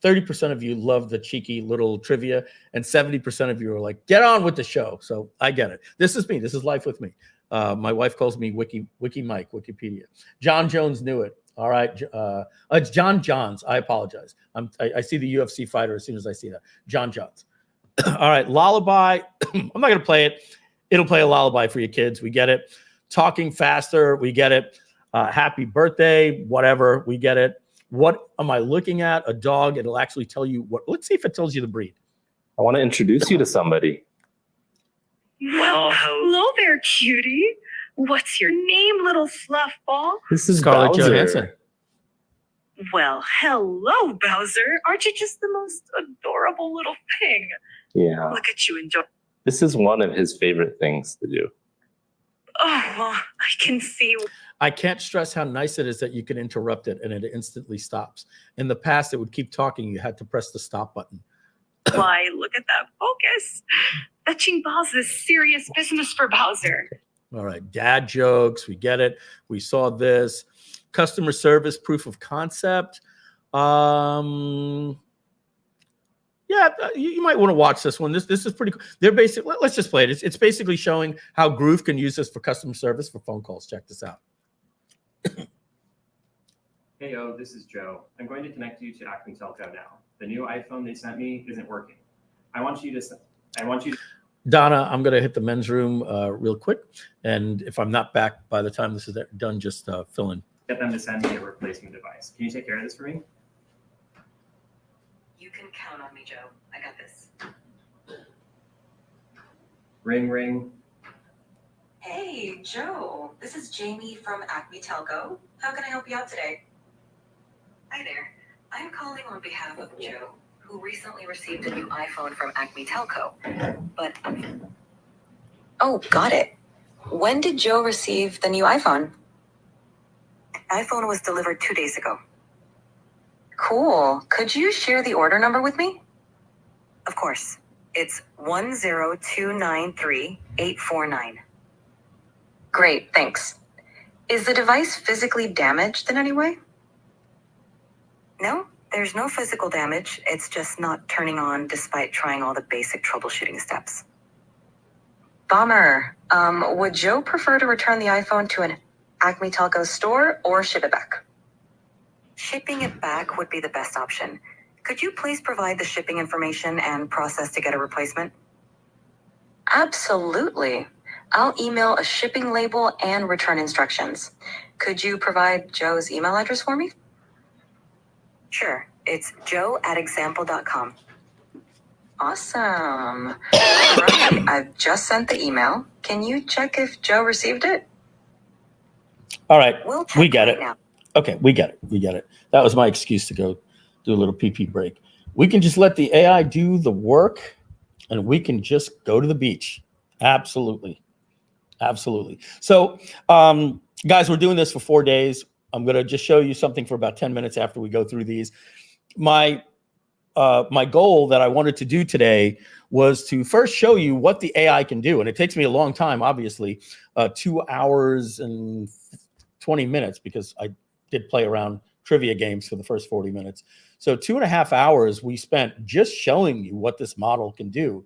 30% of you love the cheeky little trivia, and 70% of you are like, get on with the show. So I get it. This is me. This is life with me. My wife calls me Wiki Mike, Wikipedia. John Jones knew it. All right. It's John Johns. I apologize. I see the UFC fighter as soon as I see that. John Johns. All right, lullaby. I'm not going to play it. It'll play a lullaby for your kids. We get it. Talking faster. We get it. Happy birthday, whatever. We get it. What am I looking at? A dog. It'll actually tell you what. Let's see if it tells you the breed. I want to introduce you to somebody. Well, hello there, cutie. What's your name, little fluff ball? This is Scarlett Bowser. Johansson. Well, hello, Bowser. Aren't you just the most adorable little thing? Yeah. Look at you enjoy. This is one of his favorite things to do. Oh, well, I can see. I can't stress how nice it is that you can interrupt it and it instantly stops. In the past, it would keep talking. You had to press the stop button. Why, look at that focus. Fetching balls is serious business for Bowser. All right, dad jokes. We get it. We saw this. Customer service proof of concept. Yeah, you might want to watch this one. This is pretty cool. They're basically, let's just play it. It's basically showing how Groove can use this for customer service for phone calls. Check this out. Hey, this is Joe. I'm going to connect you to Acme Telco now. The new iPhone they sent me isn't working. I want you to. Donna, I'm going to hit the men's room real quick. And if I'm not back by the time this is done, just fill in. Get them to send me a replacement device. Can you take care of this for me? You can count on me, Joe. I got this. Ring, ring. Hey, Joe. This is Jamie from Acme Telco. How can I help you out today? Hi there. I'm calling on behalf of Joe, who recently received a new iPhone from Acme Telco. But, oh, got it. When did Joe receive the new iPhone? The iPhone was delivered 2 days ago. Cool. Could you share the order number with me? Of course. It's 10293-849. Great, thanks. Is the device physically damaged in any way? No, there's no physical damage. It's just not turning on despite trying all the basic troubleshooting steps. Bummer. Would Joe prefer to return the iPhone to an Acme Telco store or ship it back? Shipping it back would be the best option. Could you please provide the shipping information and process to get a replacement? Absolutely. I'll email a shipping label and return instructions. Could you provide Joe's email address for me? Sure. It's joe@example.com. Awesome. All right. I've just sent the email. Can you check if Joe received it? All right. We'll check We get right it. now. Okay, we get it. We get it. That was my excuse to go do a little pee break. We can just let the AI do the work and we can just go to the beach. Absolutely. Absolutely. So, guys, we're doing this for 4 days. I'm going to just show you something for about 10 minutes after we go through these. My goal that I wanted to do today was to first show you what the AI can do. And it takes me a long time, obviously, 2 hours and 20 minutes, because I did play around trivia games for the first 40 minutes. So 2.5 hours we spent just showing you what this model can do.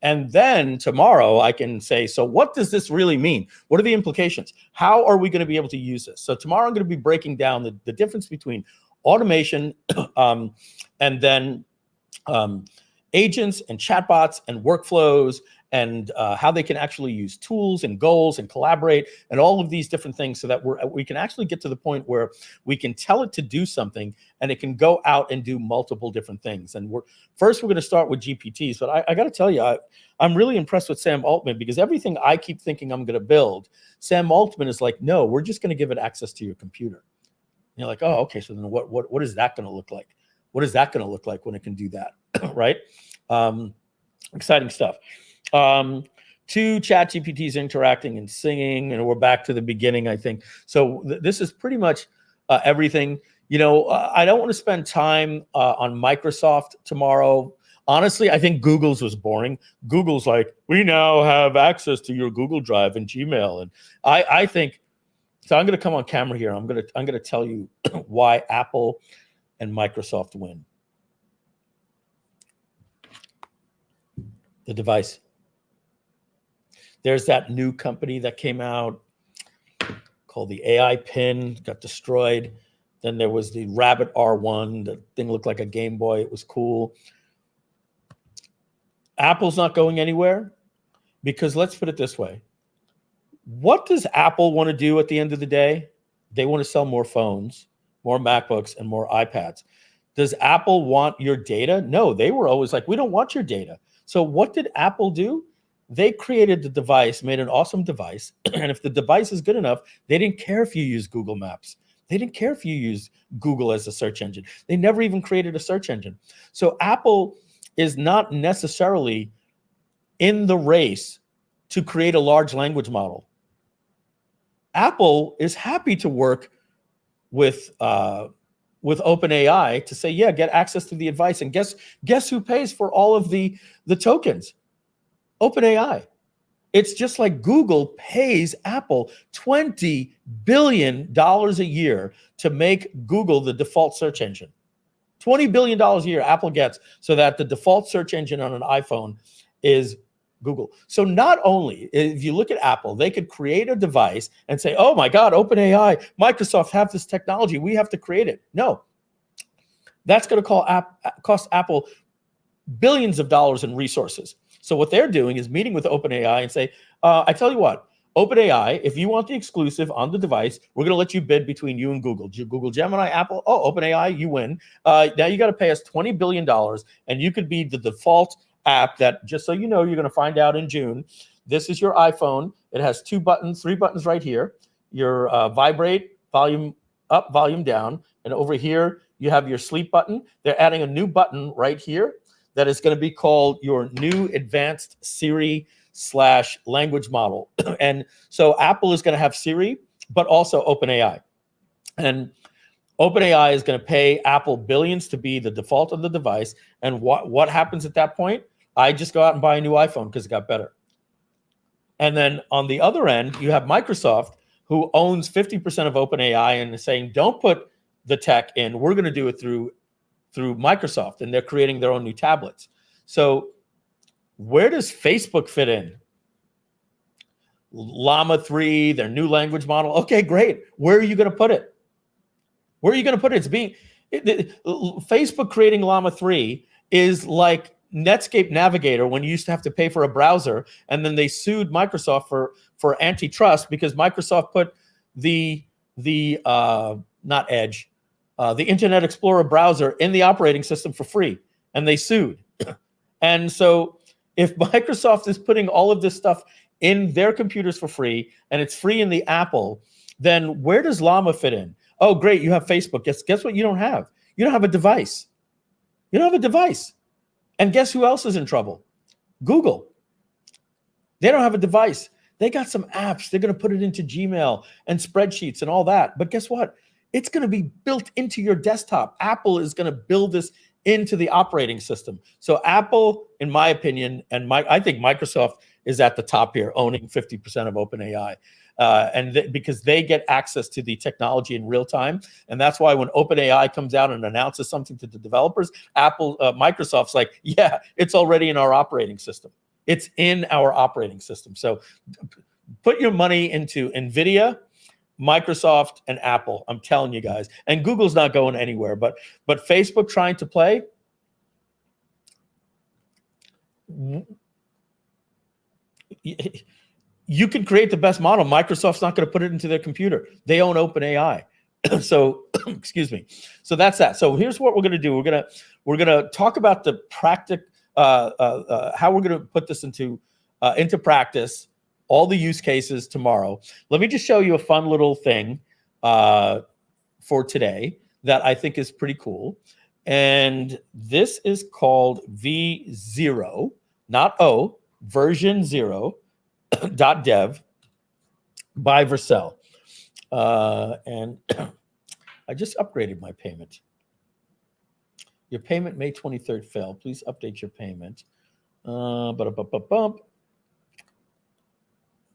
And then tomorrow I can say, so what does this really mean? What are the implications? How are we going to be able to use this? So tomorrow I'm going to be breaking down the difference between automation and then agents and chatbots and workflows, and how they can actually use tools and goals and collaborate and all of these different things, so that we can actually get to the point where we can tell it to do something and it can go out and do multiple different things. And we're going to start with GPTs, but I got to tell you, I'm really impressed with Sam Altman, because everything I keep thinking I'm going to build, Sam Altman is like, no, we're just going to give it access to your computer. And you're like, oh, okay, so then what is that going to look like? What is that going to look like when it can do that, right? Exciting stuff. 2 chat GPTs interacting and singing, and we're back to the beginning, I think. So this is pretty much everything. You know, I don't want to spend time on Microsoft tomorrow. Honestly, I think Google's was boring. Google's like, we now have access to your Google Drive and Gmail, and I think so. I'm going to come on camera here. I'm going to tell you why Apple and Microsoft win. The device. There's that new company that came out called the AI Pin, got destroyed. Then there was the Rabbit R1. The thing looked like a Game Boy. It was cool. Apple's not going anywhere because let's put it this way. What does Apple want to do at the end of the day? They want to sell more phones, more MacBooks, and more iPads. Does Apple want your data? No, they were always like, we don't want your data. So what did Apple do? They created the device, made an awesome device. And if the device is good enough, they didn't care if you use Google Maps. They didn't care if you use Google as a search engine. They never even created a search engine. So Apple is not necessarily in the race to create a large language model. Apple is happy to work with OpenAI to say, yeah, get access to the advice. And guess who pays for all of the tokens? OpenAI. It's just like Google pays Apple $20 billion a year to make Google the default search engine. $20 billion a year Apple gets so that the default search engine on an iPhone is Google. So not only, if you look at Apple, they could create a device and say, oh my God, OpenAI, Microsoft have this technology, we have to create it. No, that's going to cost Apple billions of dollars in resources. So what they're doing is meeting with OpenAI and say, I tell you what, OpenAI, if you want the exclusive on the device, we're going to let you bid between you and Google. Google Gemini, Apple, OpenAI, you win. Now you got to pay us $20 billion and you could be the default app that, just so you know, you're going to find out in June. This is your iPhone. It has three buttons right here. Your vibrate, volume up, volume down. And over here, you have your sleep button. They're adding a new button right here that is going to be called your new advanced Siri / language model. And so Apple is going to have Siri, but also OpenAI. And OpenAI is going to pay Apple billions to be the default of the device. And what happens at that point? I just go out and buy a new iPhone because it got better. And then on the other end, you have Microsoft, who owns 50% of OpenAI and is saying, don't put the tech in. We're going to do it through Microsoft, and they're creating their own new tablets. So where does Facebook fit in? Llama 3, their new language model. Okay, great. Where are you going to put it? Where are you going to put it? Facebook creating Llama 3 is like Netscape Navigator when you used to have to pay for a browser, and then they sued Microsoft for antitrust because Microsoft put the not Edge, the Internet Explorer browser in the operating system for free, and they sued. And so if Microsoft is putting all of this stuff in their computers for free, and it's free in the Apple, then where does Llama fit in? Oh, great, you have Facebook. Guess what you don't have? You don't have a device. You don't have a device. And guess who else is in trouble? Google. They don't have a device. They got some apps. They're going to put it into Gmail and spreadsheets and all that. But guess what? It's going to be built into your desktop. Apple is going to build this into the operating system. So Apple, in my opinion, and I think Microsoft is at the top here, owning 50% of OpenAI. Because they get access to the technology in real time. And that's why when OpenAI comes out and announces something to the developers, Microsoft's like, yeah, it's already in our operating system. It's in our operating system. So put your money into NVIDIA, Microsoft, and Apple. I'm telling you guys. And Google's not going anywhere. But Facebook trying to play, you can create the best model. Microsoft's not going to put it into their computer. They own OpenAI. So, excuse me. So that's that. So here's what we're going to do. We're going to talk about the how we're going to put this into practice, all the use cases tomorrow. Let me just show you a fun little thing for today that I think is pretty cool. And this is called V0, not O, version 0. .dev by Vercel. And I just upgraded my payment. Your payment May 23rd failed. Please update your payment.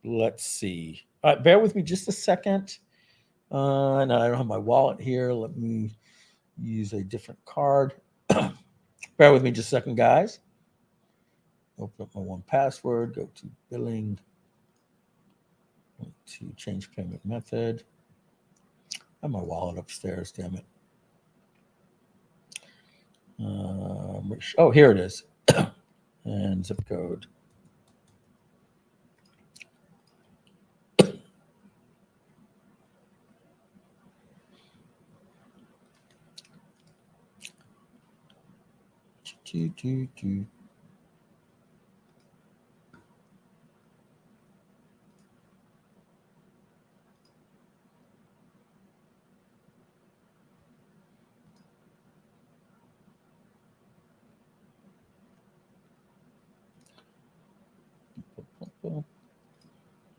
Let's see. All right, bear with me just a second. No, I don't have my wallet here. Let me use a different card. Bear with me just a second, guys. Open up my 1Password, go to billing, to change payment method. I have my wallet upstairs, damn it. Oh, here it is. and zip code.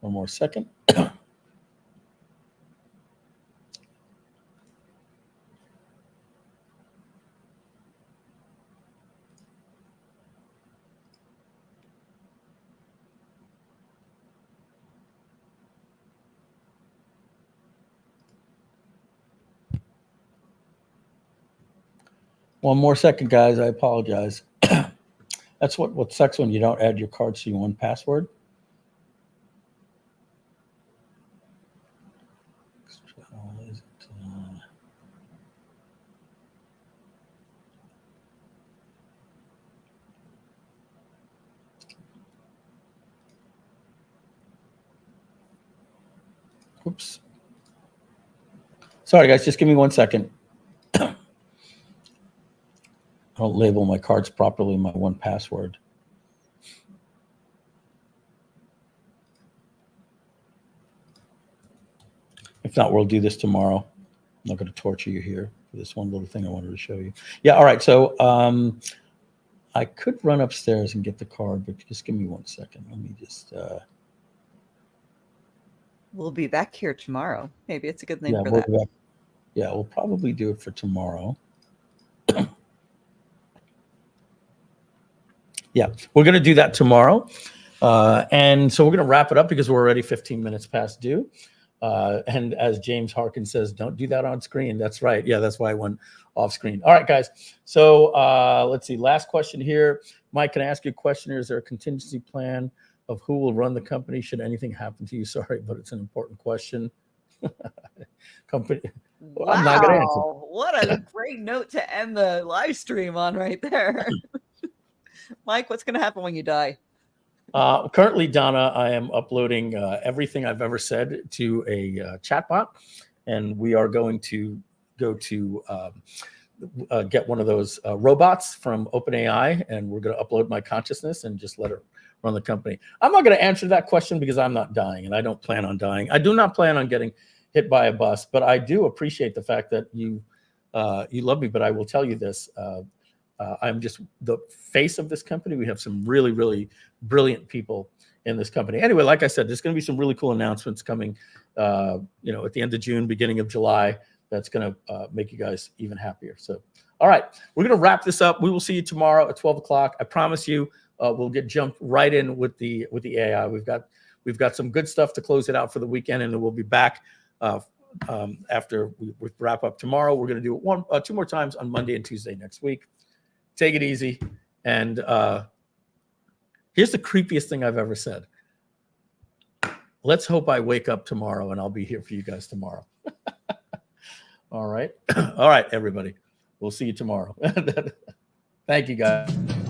One more second. One more second, guys. I apologize. That's what sucks when you don't add your cards to your one password. Oops. Sorry, guys. Just give me 1 second. I don't label my cards properly in my one password. If not, we'll do this tomorrow. I'm not going to torture you here for this one little thing I wanted to show you. Yeah, all right. So I could run upstairs and get the card, but just give me 1 second. Let me just... We'll be back here tomorrow. Maybe it's a good name yeah, for we'll that. be back. Yeah, we'll probably do it for tomorrow. Yeah, we're going to do that tomorrow. And so we're going to wrap it up because we're already 15 minutes past due. And as James Harkins says, don't do that on screen. That's right. Yeah, that's why I went off screen. All right, guys. So let's see. Last question here. Mike, can I ask you a question? Is there a contingency plan of who will run the company should anything happen to you? Sorry, but it's an important question. Company. Well, I'm not going to answer. What a great note to end the live stream on right there. Mike, what's going to happen when you die? Currently, Donna, I am uploading everything I've ever said to a chatbot, and we are going to go to get one of those robots from OpenAI, and we're going to upload my consciousness and just let it run the company. I'm not going to answer that question because I'm not dying, and I don't plan on dying. I do not plan on getting hit by a bus, but I do appreciate the fact that you love me. But I will tell you this. I'm just the face of this company. We have some really, really brilliant people in this company. Anyway, like I said, there's going to be some really cool announcements coming, at the end of June, beginning of July. That's going to make you guys even happier. So, all right, we're going to wrap this up. We will see you tomorrow at 12 o'clock. I promise you, we'll get jumped right in with the AI. We've got some good stuff to close it out for the weekend, and then we'll be back after we wrap up tomorrow. We're going to do it two more times on Monday and Tuesday next week. Take it easy. And here's the creepiest thing I've ever said. Let's hope I wake up tomorrow and I'll be here for you guys tomorrow. All right. All right, everybody. We'll see you tomorrow. Thank you, guys.